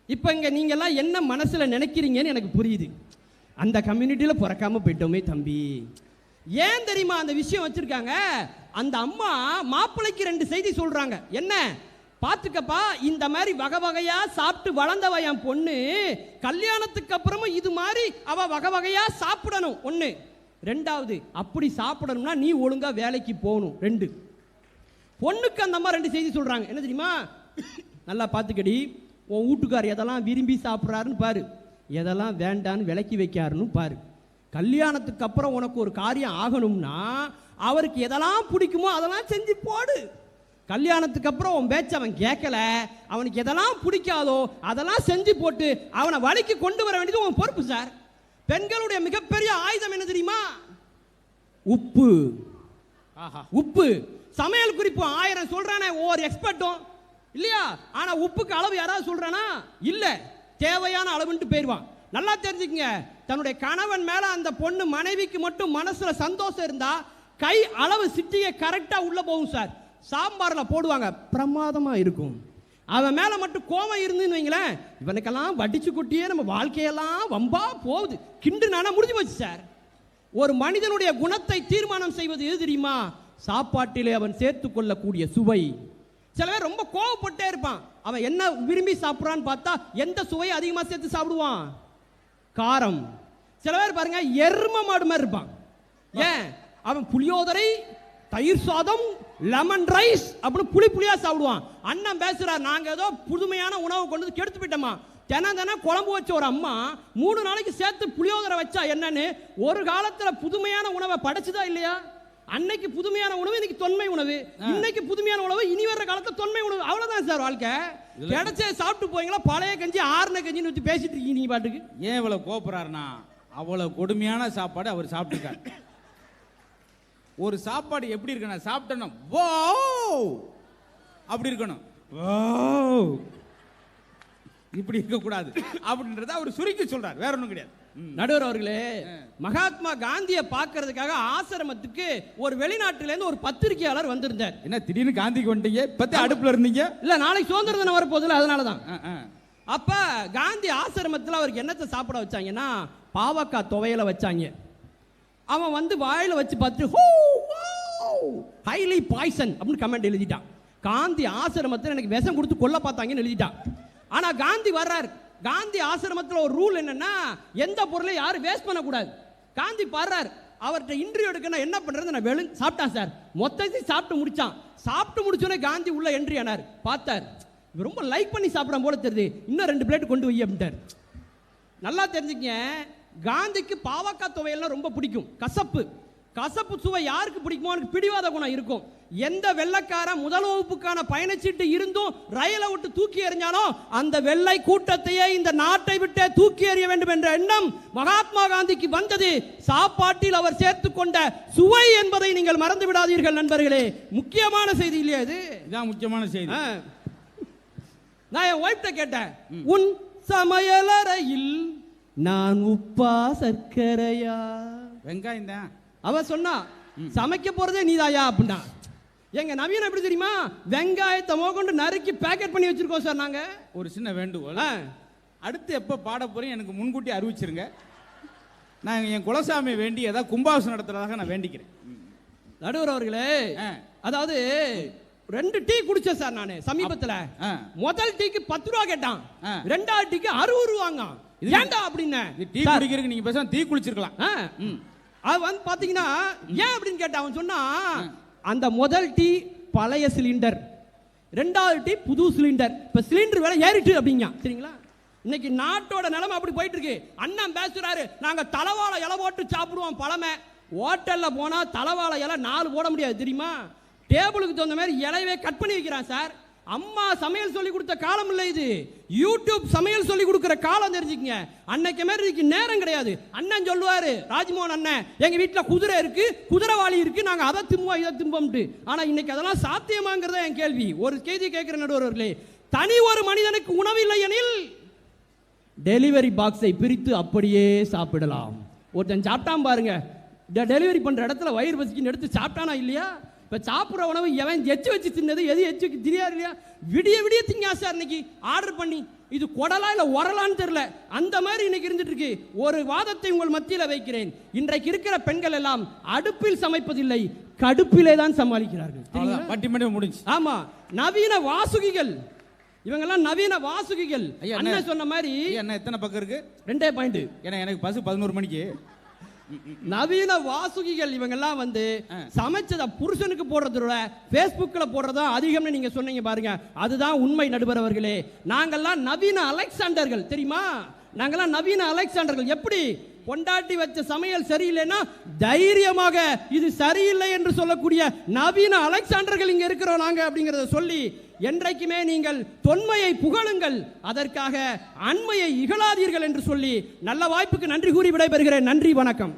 இப்ப இங்க நீங்க எல்லாம் என்ன மனசுல நினைக்கிறீங்கன்னு எனக்கு புரியுது. அந்த கம்யூனிட்டியில பிறக்காம போயிட்டோமே தம்பி. ஏன் தெரியுமா அந்த விஷயம் வச்சிருக்காங்க? அந்த அம்மா மாப்பிள்ளைக்கு 2 செய்தி சொல்றாங்க. என்ன? பாத்துக்கப்பா, இந்த மாதிரி வகை வகையா சாப்பிட்டு வளர்ந்தவ என் பொண்ணு, கல்யாணத்துக்கு அப்புறமும் இது மாதிரி அவ வகை வகையா சாப்பிடணும். 1. 2வது, அப்படி சாப்பிடணும்னா நீ ஒழுங்கா வேலைக்கு போகணும். 2. பொண்ணுக்கு அந்த அம்மா 2 செய்தி சொல்றாங்க. என்ன தெரியுமா? நல்லா பாத்துக்கடி, உன் வீட்டுக்கார் எதெல்லாம் விரும்பி சாப்பிட்றாருன்னு பாரு, எதெல்லாம் வேண்டான்னு விலக்கி வைக்காருன்னு பாரு. கல்யாணத்துக்கு அப்புறம் உனக்கு ஒரு காரியம் ஆகணும்னா அவருக்கு எதெல்லாம் பிடிக்குமோ அதெல்லாம் செஞ்சு போடு. கல்யாணத்துக்கு அப்புறம் உன் பேச்ச அவன் கேட்கல, அவனுக்கு எதெல்லாம் பிடிக்காதோ அதெல்லாம் செஞ்சு போட்டு அவனை வழிக்கு கொண்டு வர வேண்டியது உன் பொறுப்பு சார். பெண்களுடைய மிகப்பெரிய ஆயுதம் என்ன தெரியுமா? உப்பு. உப்பு. சமையல் குறிப்பு 1000 சொல்றானே ஒவ்வொரு எக்ஸ்பர்ட்டும், இல்லையா? ஆனா உப்புக்கு அளவு யாராவது சொல்றானா? இல்ல, தேவையான அளவுன்ட்டு போயிடுவான். நல்லா தெரிஞ்சுக்கங்க, தன்னுடைய கணவன் மேல அந்த பொண்ணு மனைவிக்கு மட்டும் மனசுல சந்தோஷம் இருந்தா கை அளவு சிட்டியை கரெக்டா உள்ள போகும் சார். சாம்பார்ல போடுவாங்க, பிரமாதமா இருக்கும். அவன் மேல மட்டும் கோவம் இருந்துன்னு வைங்களேன், இவனுக்கெல்லாம் வடிச்சு கொட்டியே நம்ம வாழ்க்கையெல்லாம் வம்பா போகுது, கிண்டு நானா முடிஞ்சு போச்சு சார். ஒரு மனிதனுடைய குணத்தை தீர்மானம் செய்வது எது தெரியுமா? சாப்பாட்டிலே அவன் சேர்த்து கொள்ளக்கூடிய சுவை. சில பேர் ரொம்ப கோவப்பட்டே இருப்பான், அவன் என்ன விரும்பி சாப்பிட்றான்னு பார்த்தா எந்த சுவையை அதிகமாக சேர்த்து சாப்பிடுவான்? காரம். சில பேர் பாருங்க எரும மாடு மாதிரி இருப்பான். ஏன்? அவன் புளியோதரை, தயிர் சாதம், லெமன் ரைஸ் அப்படின்னு புளியா சாப்பிடுவான். அண்ணன் பேசுறார், நாங்க ஏதோ புதுமையான உணவு கொண்டு வந்து கெடுத்து போயிட்டோமா. தினம் குழம்பு வச்ச ஒரு அம்மா 3 நாளைக்கு சேர்த்து புளியோதரை வச்சா என்னன்னு ஒரு காலத்துல புதுமையான உணவை படைச்சுதா இல்லையா? அன்னைக்கு புதுமையான உணவு, இன்னைக்கு தொன்மை உணவு. இன்னைக்கு புதுமையான உணவு, இனி வர்ற காலத்துல தொன்மை உணவு. அவ்வளவுதான் சார் வாழ்க்கை. கிடைச்சே சாப்பிட்டு போய்ங்களா, பழைய கஞ்சி ஆறுன கஞ்சின்னு வச்சு பேசிட்டு இருக்கீங்க நீங்க பாட்டுக்கு. ஏன் இவ்வளவு கோபப்படுறாருன்னா, அவ்வளவு கொடுமையான சாப்பாடு அவர் சாப்பிட்டுருக்காரு. ஒரு சாப்பாடு எப்படி இருக்கணும்? சாப்பிட்டணும் வாவ் அப்படி இருக்கணும், வாவ் இப்படி இருக்க கூடாது அப்படின்றத அவர் சுருக்கி சொல்றார், வேற ஒண்ணும் கிடையாது. நடுவர் அவர்களே, மகாத்மா காந்தியை பார்க்கறதுக்காக ஆசிரமத்துக்கு ஒரு வெளிநாட்டில இருந்து ஒரு பத்திரிகையாளர் வந்திருந்தார். என்ன திடீர்னு காந்திக்கு வந்துட்டீங்க? பத்தி அடுப்புல இருந்தீங்க? இல்ல, நாளைக்கு சுதந்திர தினம் வரப்போகுதுல, அதனாலதான். அப்ப காந்தி ஆசிரமத்தில் அவருக்கு என்னத்தை சாப்பிட வச்சாங்கன்னா பாவக்காய் துவையல வச்சாங்க. அவன் வந்து வாயில வச்சு பார்த்து ஹைலி பாய்சன் அப்படின்னு கமெண்ட் எழுதிட்டான். காந்தி ஆசிரமத்தில் எனக்கு விஷம் கொடுத்து கொல்ல பார்த்தாங்கன்னு எழுதிட்டான். ஆனா காந்தி வர்றார். காந்தி ஆசிரமத்தில் ஒரு ரூல் என்னன்னா, எந்த பொருளை யாரும் வேஸ்ட் பண்ணக்கூடாது. காந்தி பாடுறார், அவர்கிட்ட இன்டர்வியூ எடுக்கணும், என்ன பண்றது? நான் சாப்பிட்டான் சார், மொத்தத்தையும் சாப்பிட்டு முடிச்சான். சாப்பிட்டு முடிச்சோடனே காந்தி உள்ள என்ட்ரி ஆனார். பார்த்தார், ரொம்ப லைக் பண்ணி சாப்பிட போல தெரியுது, இன்னும் 2 பிளேட் கொண்டு வை அப்படின்ட்டார். நல்லா தெரிஞ்சுக்கங்க, காந்திக்கு பாவக்காய் துவையல்னா ரொம்ப பிடிக்கும். கசப்பு சுவை யாருக்கு பிடிக்குமோ அவனுக்கு பிடிவாத குணம் இருக்கும். எந்த வெள்ளைக்கார முதல் வகுப்புக்கான பயணச்சீட்டு இருந்தும் ரயிலை விட்டு தூக்கி எறிஞ்சாலும் அந்த வெள்ளை கூட்டத்தையே இந்த நாட்டை விட்டு தூக்கி எறிய வேண்டும் என்ற எண்ணம் மகாத்மா காந்திக்கு வந்தது. சாப்பாட்டில் அவர் சேர்த்து கொண்ட சுவை என்பதை நீங்கள் மறந்து விடாதீர்கள் நண்பர்களே. முக்கியமான செய்தி இல்லையா இது? இதான் முக்கியமான செய்தி. நான் என் ஒய்ஃப்ட கேட்டேன், உன் சமையலறையில் நான் உப்பா சர்க்கரையா? வெங்காயம் தான். அவ சொன்னா, சமைக்க போறதே நீதாயா அப்படின்னா. எங்க நவீன எப்படி தெரியுமா? வெங்காயத்தை மோகொண்டு நறுக்கி பேக்கெட் பண்ணி வச்சிருக்கோம் சார் நாங்க. ஒரு சின்ன வேண்டுகோள், அடுத்து எப்ப பாட போறேன் எனக்கு முன்கூட்டி அறிவிச்சிருங்க. நான் என் குலசாமி வேண்டி ஏதாவது கும்பாபிஷேகம் நடத்துறதாக நான் வேண்டிக்கிறேன். நடுவர் அவர்களே, அதாவது 2 டீ குடிச்சேன் சார் நானு சமீபத்துல. முதல் டீக்கு 10 ரூபா கேட்டான், 2வது டீக்கு 60 ரூபாங்க. ஏண்டா அப்படின்னு. டீ குடிக்கிறதுக்கு நீங்க பேசாம டீ குடிச்சிருக்கலாம். அது வந்து பாத்தீங்கன்னா ஏன் அப்படின்னு கேட்டா, அவன் சொன்னா அந்த முதல் டீ பழைய சிலிண்டர், 2வது டீ புது சிலிண்டர், இப்ப சிலிண்டர் விலை ஏறிட்டு அப்படிங்க. சரிங்களா? இன்னைக்கு நாட்டோட நிலைமை அப்படி போயிட்டு இருக்கு. அண்ணன் பேசுறாரு, நாங்க தலவாழை இலை போட்டு சாப்பிடுவோம் பழமை. ஹோட்டல்ல போனா தலவாழை இலை 4 போட முடியாது தெரியுமா? டேபிளுக்கு தகுந்த மாதிரி இலையவே கட் பண்ணி வைக்கிறான் சார். அம்மா சமையல் சொல்லி கொடுத்த காலம் இல்லை இது, யூடியூப் சமையல் சொல்லி கொடுக்கிற காலம். தெரிஞ்சுக்கங்க, அன்னைக்கு மாதிரி இதுக்கு நேரம் கிடையாது. அண்ணன் சொல்லுவாரு, ராஜ்மோகன் அண்ணன், எங்க வீட்டுல குதிரை இருக்கு, குதிரைவாளி இருக்கு, நாங்க அதை திம்போம் இதை திம்போம்ட்டு. ஆனா இன்னைக்கு அதெல்லாம் சாத்தியமாங்கிறத என் கேள்வி. ஒரு கேள்வி கேட்கிற நடுவர்களே, தனி ஒரு மனிதனுக்கு உணவில்லை எனில் டெலிவரி பாக்ஸை பிரித்து அப்படியே சாப்பிடலாம். ஒருத்தன் சாப்பிட்டான் பாருங்க, டெலிவரி பண்ற இடத்துல வயிறு பசிக்குன்னு எடுத்து சாப்பிட்டானா இல்லையா? இப்ப சாப்பிட்ற உணவு எவன் எச்சு வச்சு தின்னது, எது எச்சு வச்சு தெரியாது இல்லையா? விடிய விடிய திங்க சார் இன்னைக்கு ஆர்டர் பண்ணி. இது கொடலா இல்ல உரலான்னு தெரியல, அந்த மாதிரி இன்னைக்கு இருந்துட்டு இருக்கு. ஒரு வாதத்தை உங்கள் மத்தியில் வைக்கிறேன். இன்றைக்கு இருக்கிற பெண்கள் எல்லாம் அடுப்பில் சமைப்பதில்லை, கடுப்பிலே தான் சமாளிக்கிறார்கள். பட்டிமணி முடிஞ்சு. ஆமா, நவீன வாசுகிகள் இவங்கெல்லாம் நவீன வாசுகிகள். அண்ணன் சொன்ன மாதிரி என்ன எத்தனை பக்கம் இருக்கு? 2 பாயிண்ட். ஏன்னா எனக்கு பஸ் 11 மணிக்கு. நவீன வாசுகிகள் இவங்கெல்லாம் வந்து சமைச்சத புருஷனுக்கு போடுறதோட பேஸ்புக்ல போடுறதா அதிகம்னு நீங்க சொன்னீங்க பாருங்க, அதுதான் உண்மை நடுவர் அவர்களே. நாங்கெல்லாம் நவீன அலெக்சாண்டர்கள் தெரியுமா? நாங்கெல்லாம் நவீன அலெக்சாண்டர்கள். எப்படி பொண்டாட்டி வச்ச சமையல் சரியில்லைன்னா தைரியமாக இது சரியில்லை என்று சொல்லக்கூடிய நவீன அலெக்சாண்டர்கள் இங்க இருக்கிறோம் நாங்க அப்படிங்கறத சொல்லி, என்றைக்குமே நீங்கள் தொன்மையை புகழுங்கள், அதற்காக அண்மையை இகழாதீர்கள் என்று சொல்லி நல்ல வாய்ப்புக்கு நன்றி கூறி விடைபெறுகிறேன். நன்றி, வணக்கம்.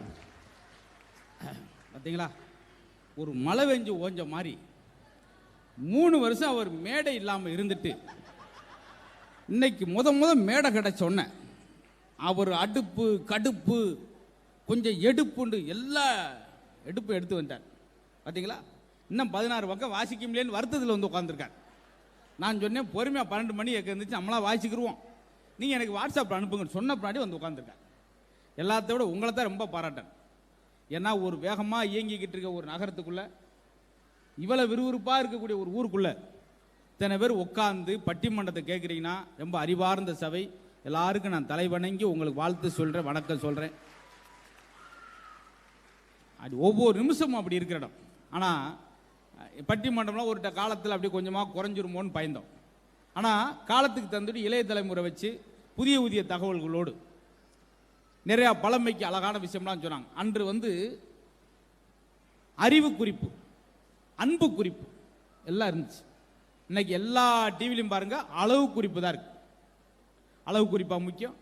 பார்த்தீங்களா, ஒரு மழை வெஞ்சு ஓஞ்ச மாதிரி 3 வருஷம் அவர் மேடை இல்லாமல் இருந்துட்டு இன்னைக்கு முத மேடை கிடைச்சோன்ன அவர் அடுப்பு கடுப்பு கொஞ்சம் எடுப்புண்டு எல்லா எடுப்பு எடுத்து வந்தார். பார்த்தீங்களா, இன்னும் 16 பக்கம் வாசிக்க முடியலன்னு வருத்தத்தில் வந்து உட்காந்துருக்கார். நான் சொன்னேன் பொறுமையாக 12 மணி இருந்துச்சு நம்மளா வாசிக்கிடுவோம், நீங்கள் எனக்கு வாட்ஸ்அப்பில் அனுப்புங்கன்னு சொன்ன பின்னாடி வந்து உட்காந்துருக்கார். எல்லாத்த விட உங்களை தான் ரொம்ப பாராட்டேன். ஏன்னா ஒரு வேகமாக இயங்கிக்கிட்டு இருக்க ஒரு நகரத்துக்குள்ள, இவ்வளோ விறுவிறுப்பாக இருக்கக்கூடிய ஒரு ஊருக்குள்ள இத்தனை பேர் உட்காந்து பட்டிமன்றத்தை கேட்குறீங்கன்னா ரொம்ப அறிவார்ந்த சபை. எல்லாருக்கும் நான் தலை வணங்கி உங்களுக்கு வாழ்த்து சொல்கிறேன், வணக்கம் சொல்கிறேன். அது ஒவ்வொரு நிமிஷமும் அப்படி இருக்கிற இடம். ஆனால் பட்டிமன்றம்லாம் ஒரு காலத்தில் அப்படி கொஞ்சமாக குறைஞ்சிருமோன்னு பயந்தோம். ஆனால் காலத்துக்கு தந்துட்டு இளைய தலைமுறை வச்சு புதிய புதிய தகவல்களோடு நிறையா பழமைக்கு அழகான விஷயம்லாம் சொன்னாங்க. அன்று வந்து அறிவு குறிப்பு, அன்பு குறிப்பு எல்லாம் இருந்துச்சு. இன்னைக்கு எல்லா டிவிலையும் பாருங்க அளவு குறிப்பு தான் இருக்கு. அளவு குறிப்பா முக்கியம்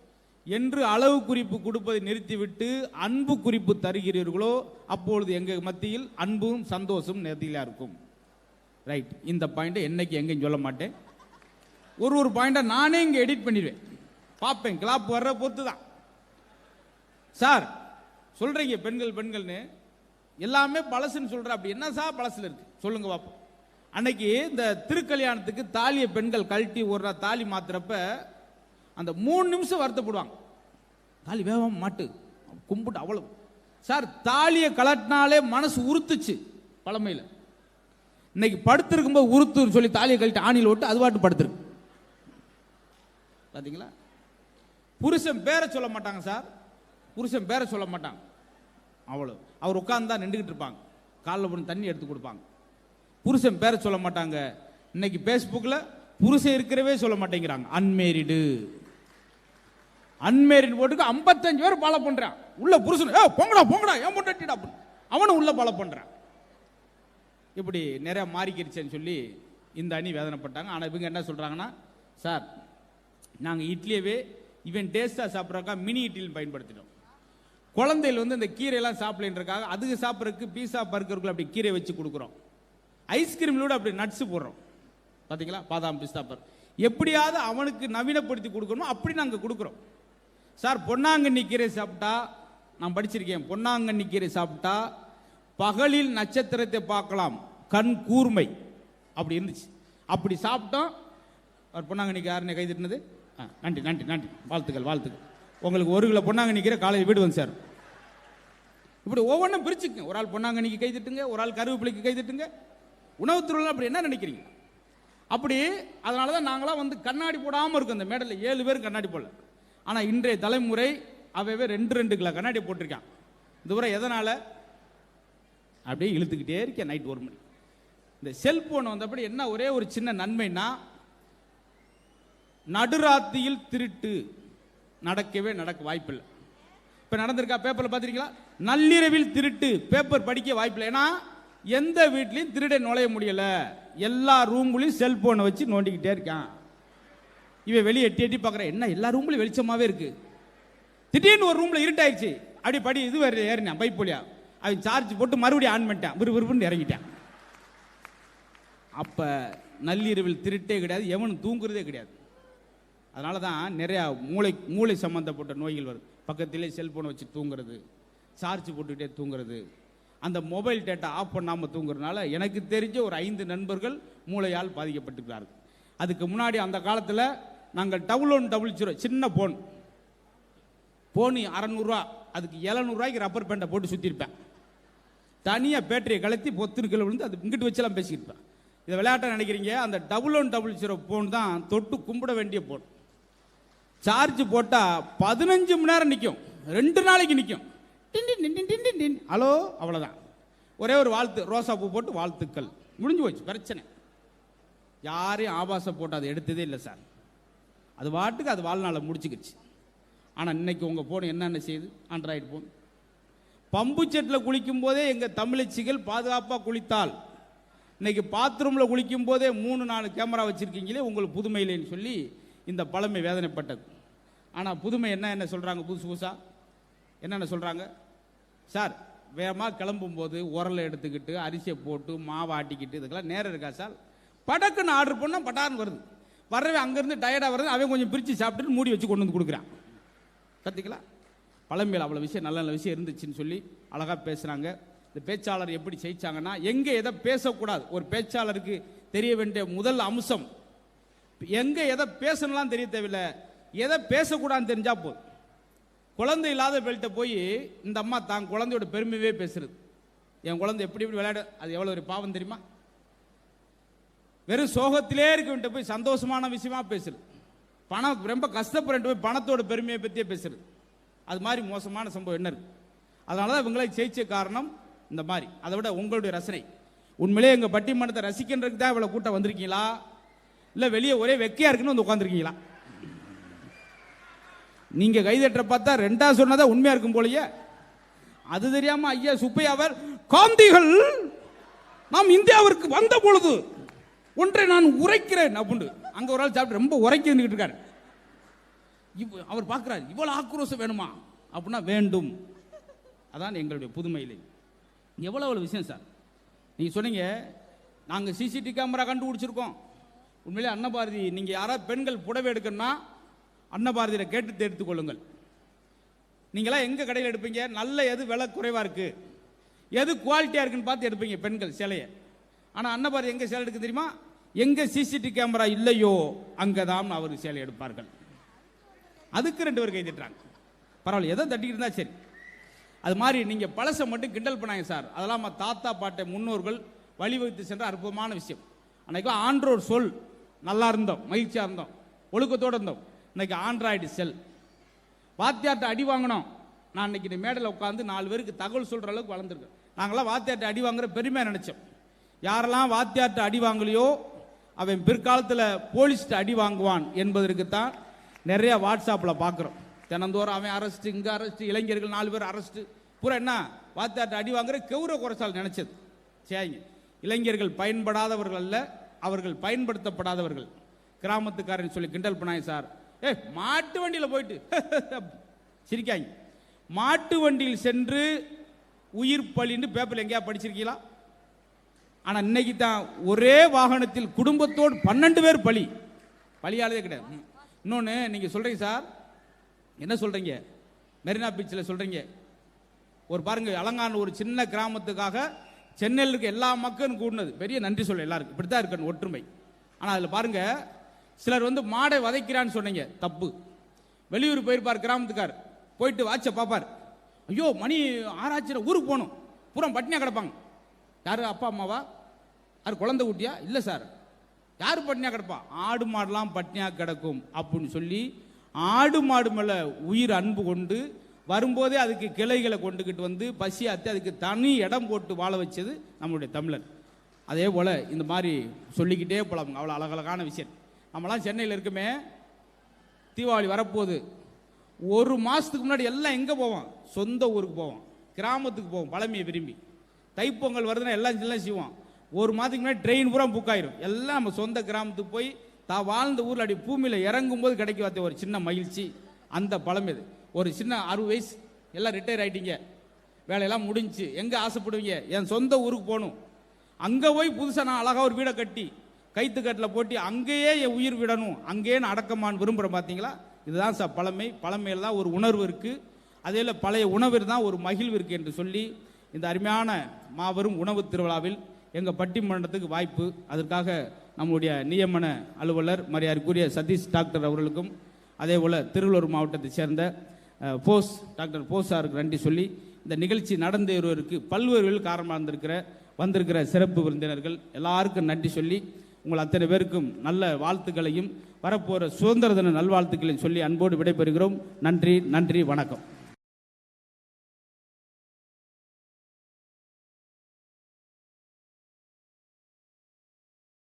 என்று அளவு குறிப்பு கொடுப்பதை நிறுத்திவிட்டு அன்பு குறிப்பு தருகிறீர்களோ அப்பொழுது எங்க மத்தியில் அன்பும் சந்தோஷம் நேர்த்தியா இருக்கும். ரைட், இந்த பாயிண்ட் என்னைக்கு எங்கேயும் சொல்ல மாட்டேன். ஒரு பாயிண்டா நானே இங்க எடிட் பண்ணிடுவேன், பார்ப்பேன், கிளாப் வர்ற பொறுத்து தான். சார் சொல்றீங்க பெண்கள் பெண்கள்னு எல்லாமே பழசுன்னு சொல்ற, அப்படி என்ன சார் பழசுல இருக்கு சொல்லுங்க பார்ப்போம். அன்னைக்கு இந்த திருக்கல்யாணத்துக்கு தாலியை பெண்கள் கழட்டி ஒரு தாலி மாத்துறப்ப அந்த 3 நிமிஷம் வருத்தப்படுவாங்க. தாலி வேகம் மாட்டு கும்பிட்டு அவ்வளவு. சார் தாலியை கலட்டினாலே மனசு உறுத்துச்சு பழமையில். இன்னைக்கு படுத்திருக்கும் போது உறுத்துன்னு சொல்லி தாலியை கழட்டி ஆணியில் விட்டு அது பாட்டு படுத்திருக்கு. பார்த்தீங்களா, புருஷன் பேரை சொல்ல மாட்டாங்க சார், புருஷன் பேரை சொல்ல மாட்டாங்க. அவ்வளவு அவர் உட்கார்ந்து தான் நின்றுகிட்டு இருப்பாங்க, காலில் போட்டு தண்ணி எடுத்து கொடுப்பாங்க. புருஷன் பேரை சொல்ல மாட்டாங்க. இன்னைக்கு பேஸ்புக்கில் புருஷன் இருக்கிறவே சொல்ல மாட்டேங்கிறாங்க, அன்மேரிடு அன்மேரிட் போட்டுக்கு 55 பேர் ஃபாலோ பண்றான். உள்ள புருஷன் பொங்கடா பொங்கடா ஏன் பொண்டாட்டிடா அவனும் உள்ள ஃபாலோ பண்றான். இப்படி நிறைய மாறிக்கிருச்சேன்னு சொல்லி இந்த அணி வேதனைப்பட்டாங்க. ஆனால் இவங்க என்ன சொல்றாங்கன்னா, சார் நாங்கள் இட்லியவே இவன் டேஸ்டா சாப்பிட்றக்கா மினி இட்லின்னு பயன்படுத்திட்டோம். குழந்தைகள் வந்து இந்த கீரையெல்லாம் சாப்பிடலன்றக்காக அதுக்கு சாப்பிட்றதுக்கு பீஸா பர்கருக்குள்ள அப்படி கீரை வச்சு கொடுக்குறோம். ஐஸ்கிரீம்லோட அப்படி நட்ஸ் போடுறோம். பார்த்தீங்களா, பாதாம் பிஸ்தா பர் எப்படியாவது அவனுக்கு நவீனப்படுத்தி கொடுக்கணும், அப்படி நாங்கள் கொடுக்குறோம். சார் பொன்னாங்கண்ணி கீரை சாப்பிட்டா, நான் படிச்சிருக்கேன், பொன்னாங்கண்ணி கீரை சாப்பிட்டா பகலில் நட்சத்திரத்தை பார்க்கலாம், கண் கூர்மை அப்படி இருந்துச்சு. அப்படி சாப்பிட்டோம். அவர் பொன்னாங்கண்ணிக்கு யாருன்னு கை தட்டினது? நன்றி நன்றி நன்றி, வாழ்த்துக்கள் வாழ்த்துக்கள். உங்களுக்கு 1 கிலோ பொன்னாங்கண்ணி கீரை காலையில் வீடு வந்து சார். இப்படி ஒவ்வொன்றும் பிரிச்சுக்குங்க. ஒரு ஆள் பொன்னாங்கண்ணிக்கு கை தட்டுங்க, ஒரு ஆள் கருவேப்பிலைக்கு கை தட்டுங்க. உணவுத்துறையில் அப்படி என்ன நினைக்கிறீங்க? அப்படி அதனால தான் நாங்களாம் வந்து கண்ணாடி போடாமல் இருக்கோம். அந்த மேடலில் 7 பேர் கண்ணாடி போடல. ஆனால் இன்றைய தலைமுறை அவைவே 2 கிலோ கண்ணாடி போட்டிருக்கான். இந்த முறை எதனால அப்படியே இழுத்துக்கிட்டே இருக்கேன் நைட் 1 மணி. இந்த செல்போன் வந்தபடி என்ன ஒரே ஒரு சின்ன நன்மைனா, நடுராத்தியில் திருட்டு நடக்க வாய்ப்பில்லை. இப்போ நடந்திருக்கா பேப்பரில் பார்த்துருக்கீங்களா? நள்ளிரவில் திருட்டு பேப்பர் படிக்க வாய்ப்பில்லை. ஏன்னா எந்த வீட்லையும் திருட நுழைய முடியல, எல்லா ரூம்லையும் செல்போனை வச்சு நோண்டிக்கிட்டே இருக்கான். இவன் வெளியே எட்டி எட்டி பார்க்குறேன், என்ன எல்லா ரூம்லையும் வெளிச்சமாகவே இருக்கு. திடீர்னு ஒரு ரூமில் இருட்டாயிடுச்சு, அப்படி படி இது வேறு ஏறினான் பைப் வழியா, அவன் சார்ஜ் போட்டு மறுபடியும் ஆன் பண்ணிட்டான், விறுவிறுன்னு இறங்கிட்டான். அப்போ நள்ளிரவில் திருட்டே கிடையாது, எவனும் தூங்குறதே கிடையாது. அதனால தான் நிறையா மூளை சம்பந்தப்பட்ட நோய்கள் வருது. பக்கத்திலே செல்போனை வச்சு தூங்குறது, சார்ஜ் போட்டுக்கிட்டே தூங்குறது, அந்த மொபைல் டேட்டா ஆஃப் பண்ணாமல் தூங்குறதுனால எனக்கு தெரிஞ்ச ஒரு 5 நண்பர்கள் மூளையால் பாதிக்கப்பட்டிருக்கிறார்கள். அதுக்கு முன்னாடி அந்த காலத்தில் நாங்கள் 1100 சின்ன போன் 600 அதுக்கு 700 ரப்பர் பேண்டை போட்டு சுற்றிருப்பேன். தனியாக பேட்டரியை கலத்தி பொத்துருக்கில் விழுந்து அது இங்கிட்டு வச்செல்லாம் பேசிக்கிருப்பேன். இதை விளையாட்டை நினைக்கிறீங்க, அந்த 1100 போன் தான் தொட்டு கும்பிட வேண்டிய போன். சார்ஜ் போட்டால் 15 மணி நேரம் நிற்கும், 2 நாளைக்கு நிற்கும். ஹலோ, அவ்வளோதான். ஒரே ஒரு வாழ்த்து, ரோசா பூ போட்டு வாழ்த்துக்கள், முடிஞ்சு போச்சு பிரச்சனை. யாரையும் ஆபாச போட்டு அதை எடுத்ததே இல்லை சார். அது பாட்டுக்கு அது வாழ்நாளை முடிச்சுக்கிச்சு. ஆனால் இன்னைக்கு உங்கள் போன் என்னென்ன செய்யுது? Android phone. பம்பு செட்டில் குளிக்கும் போதே எங்கள் தமிழச்சிகள் பாதுகாப்பாக குளித்தால், இன்னைக்கு பாத்ரூமில் குளிக்கும் போதே 3-4 கேமரா வச்சுருக்கீங்களே உங்களுக்கு புதுமை இல்லைன்னு சொல்லி இந்த பழமை வேதனைப்பட்டது. ஆனால் புதுமை என்ன சொல்கிறாங்க? புதுசாக என்னென்ன சொல்கிறாங்க சார்? வேகமாக கிளம்பும்போது உரலை எடுத்துக்கிட்டு அரிசியை போட்டு மாவை ஆட்டிக்கிட்டு இதுக்கெல்லாம் நேரம் இருக்கா சார்? படக்குன்னு ஆர்டர் பண்ணால் பட்டான்னு வருது. வர்றவே அங்கேருந்து டயர்டாக வருது, அவன் கொஞ்சம் பிரித்து சாப்பிட்டுட்டு மூடி வச்சு கொண்டு வந்து கொடுக்குறான். கற்றுக்கலாம். பழமையில் அவ்வளோ விஷயம், நல்ல நல்ல விஷயம் இருந்துச்சுன்னு சொல்லி அழகாக பேசுகிறாங்க. இந்த பேச்சாளர் எப்படி ஜெயிச்சாங்கன்னா, எங்கே எதை பேசக்கூடாது, ஒரு பேச்சாளருக்கு தெரிய வேண்டிய முதல் அம்சம் எங்கே எதை பேசணும்லாம் தெரிய தேவையில்லை, எதை பேசக்கூடாதுன்னு தெரிஞ்சால் போதும். குழந்தை இல்லாத பெல்ட்ட போய் இந்த அம்மா தான் குழந்தையோட பெருமையே பேசுறது. என் குழந்தை எப்படி எப்படி விளையாட, அது எவ்வளோ ஒரு பாவம் தெரியுமா? வெறும் சோகத்திலே இருக்க போய் சந்தோஷமான விஷயமா பேசுறது. பணம் ரொம்ப கஷ்டப்பட்டு போய் பணத்தோட பெருமையை பற்றியே பேசுறது. அது மாதிரி மோசமான சம்பவம் என்ன இருக்கு? அதனால தான் இவங்களை ஜெயிச்ச காரணம் இந்த மாதிரி. அதை விட உங்களுடைய ரசனை, உண்மையிலே எங்கள் பட்டிமன்றத்தை ரசிக்கின்றதுக்கு தான் இவ்வளோ கூட்டம் வந்திருக்கீங்களா, இல்லை வெளியே ஒரே வெக்கையா இருக்குன்னு வந்து உட்காந்துருக்கீங்களா? நீங்க கைதட்ட பார்த்தா 2 சொன்னதா உண்மையா இருக்கும் போலயே. அது தெரியாம ஐயா சுப்பையாவர், காந்திகள் நாம் இந்தியாவிற்கு வந்த பொழுது ஒன்றை நான் உரைக்கிறேன் அப்படின்னு அங்க ஒரு ஆள் சாப்பிட்டு ரொம்ப உரைக்கிட்டு இருக்காரு. அவர் பார்க்கிறார், இவ்வளவு ஆக்ரோஷம் வேணுமா அப்படின்னா வேண்டும். அதான் எங்களுடைய புதுமையிலே எவ்வளவு விஷயம் சார். நீங்க சொன்னீங்க நாங்க சிசிடிவி கேமரா கண்டுபிடிச்சிருக்கோம். உண்மையிலே அன்னபாரதி, நீங்க யாராவது பெண்கள் புடவை எடுக்கணும்னா அன்னபாரதியில் கேட்டு எடுத்துக்கொள்ளுங்கள். நீங்களாம் எங்க கடையில் எடுப்பீங்க? நல்ல எது விலை குறைவா இருக்கு, எது குவாலிட்டியா இருக்குன்னு பார்த்து எடுப்பீங்க பெண்கள் சேலையை. ஆனா அன்னபாரதி எங்க சேலை எடுக்க தெரியுமா? எங்க சிசிடிவி கேமரா இல்லையோ அங்கதான் அவர் சேலை எடுப்பார்கள். அதுக்கு 2 பேர் கை தட்டுறாங்க. பரவாயில்ல, எதை தட்டிக்கிட்டு இருந்தா சரி. அது மாதிரி நீங்க பழசை மட்டும் கிண்டல் பண்ணாங்க சார். அதெல்லாம் தாத்தா பாட்டை முன்னோர்கள் வழிவகுத்து சென்ற அற்புதமான விஷயம். அன்னைக்கு ஆன்றோர் சொல் நல்லா இருந்தோம், மகிழ்ச்சியா இருந்தோம், ஒழுக்கத்தோடு இருந்தோம். இன்னைக்கு ஆண்ட்ராய்டு செல். வாத்தியார்ட்ட அடி வாங்கினோம். நான் இன்னைக்கு மேடையில் உட்காந்து 4 பேருக்கு தகவல் சொல்ற அளவுக்கு வளர்ந்துருக்கேன். நாங்களாம் வாத்தியார்ட்ட அடி வாங்குற பெருமையாக நினைச்சோம். யாரெல்லாம் வாத்தியார்ட்ட அடி வாங்கலையோ அவன் பிற்காலத்தில் போலீஸ்ட்டு அடி வாங்குவான் என்பதற்கு தான் நிறைய வாட்ஸ்அப்பில் பார்க்குறோம். தினந்தோறும் அவன் அரெஸ்ட், இங்கே அரெஸ்ட், இளைஞர்கள் 4 பேர் அரெஸ்ட். பூரா என்ன வாத்தியார்ட்ட அடி வாங்குற கௌரவ குறைச்சால் நினைச்சது. சரிங்க, இளைஞர்கள் பயன்படாதவர்கள் அல்ல, அவர்கள் பயன்படுத்தப்படாதவர்கள். கிராமத்துக்காரன் சொல்லி கிண்டல் பண்ணாங்க சார். மாட்டு வண்டியில் போயிட்டு சிரிக்காங்க. மாட்டு வண்டியில் சென்று உயிர் பலின்னு பேப்பரில் எங்கேயா படிச்சிருக்கீங்களா? ஆனால் இன்னைக்கு தான் ஒரே வாகனத்தில் குடும்பத்தோடு 12 பேர் பலியாளதே கிடையாது. இன்னொன்று நீங்கள் சொல்றீங்க சார், என்ன சொல்றீங்க? மெரினா பீச்சில் சொல்றீங்க. ஒரு பாருங்க, அலங்கான ஒரு சின்ன கிராமத்துக்காக சென்னையில் இருக்க எல்லா மக்களும் கூடினது பெரிய நன்றி சொல்ல எல்லாருக்கும். இப்படித்தான் இருக்கணும் ஒற்றுமை. ஆனால் அதில் பாருங்க, சிலர் மாடை வதைக்கிறான்னு சொன்னீங்க, தப்பு. வெளியூர் போயிருப்பார் கிராமத்துக்கார், போயிட்டு வாட்ச பார்ப்பார். ஐயோ மணி 6 ஊருக்கு போகணும், பூரா பட்னியா கிடப்பாங்க. யாரு அப்பா அம்மாவா? யாரு குழந்தை குட்டியா? இல்லை சார். யாரு பட்னியா கிடப்பா? ஆடு மாடெல்லாம் பட்னியா கிடக்கும் அப்படின்னு சொல்லி ஆடு மாடு மேலே உயிர் அன்பு கொண்டு வரும்போதே அதுக்கு கிளைகளை கொண்டுகிட்டு வந்து பசியாத்தி அதுக்கு தனி இடம் போட்டு வாழ வச்சது நம்மளுடைய தமிழர். அதே போல் இந்த மாதிரி சொல்லிக்கிட்டே போகலாம், அவ்வளோ அழகழகான விஷயம். நம்மளாம் சென்னையில் இருக்குமே, தீபாவளி வரப்போகுது. 1 மாதத்துக்கு முன்னாடி எல்லாம் எங்கே போவோம்? சொந்த ஊருக்கு போவோம், கிராமத்துக்கு போவோம், பழமையை விரும்பி. தைப்பொங்கல் வருதுன்னா எல்லாம் செய்வோம். 1 மாதத்துக்கு முன்னாடி ட்ரெயின் பூரா புக் ஆயிரும். எல்லாம் நம்ம சொந்த கிராமத்துக்கு போய் தான் வாழ்ந்த ஊரில் அடி பூமியில் இறங்கும் போது கிடைக்க பார்த்த ஒரு சின்ன மகிழ்ச்சி, அந்த பழம் இது. ஒரு சின்ன 60 வயசு, எல்லாம் ரிட்டையர் ஆகிட்டீங்க, வேலையெல்லாம் முடிஞ்சு, எங்கே ஆசைப்படுவீங்க? என் சொந்த ஊருக்கு போகணும். அங்கே போய் புதுசாக நான் அழகாக ஒரு வீடை கட்டி கைத்துக்கட்டில் போட்டு அங்கேயே என் உயிர் விடணும், அங்கேயே நான் அடக்கமான்னு விரும்புகிறேன். பார்த்தீங்களா? இதுதான் சார் பழமை. பழமையில் தான் ஒரு உணர்வு இருக்குது. அதில் பழைய உணவிற்கு தான் ஒரு மகிழ்விற்கு என்று சொல்லி இந்த அருமையான மாபெரும் உணவு திருவிழாவில் எங்கள் பட்டிமன்றத்துக்கு வாய்ப்பு, அதற்காக நம்முடைய நியமன அலுவலர் மரியாதைக்குரிய சதீஷ் டாக்டர் அவர்களுக்கும் அதே போல் திருவள்ளூர் மாவட்டத்தைச் சேர்ந்த டாக்டர் போஸ் சாருக்கு நன்றி சொல்லி இந்த நிகழ்ச்சி நடந்தேறுவதற்கு பல்வேறு காரணமாக வந்திருக்கிற சிறப்பு விருந்தினர்கள் எல்லாருக்கும் நன்றி சொல்லி உங்கள் அத்தனை பேருக்கும் நல்ல வாழ்த்துக்களையும் வரப்போகிற சுதந்திர தின நல்வாழ்த்துக்களையும் சொல்லி அன்போடு விடைபெறுகிறோம். நன்றி, நன்றி, வணக்கம்.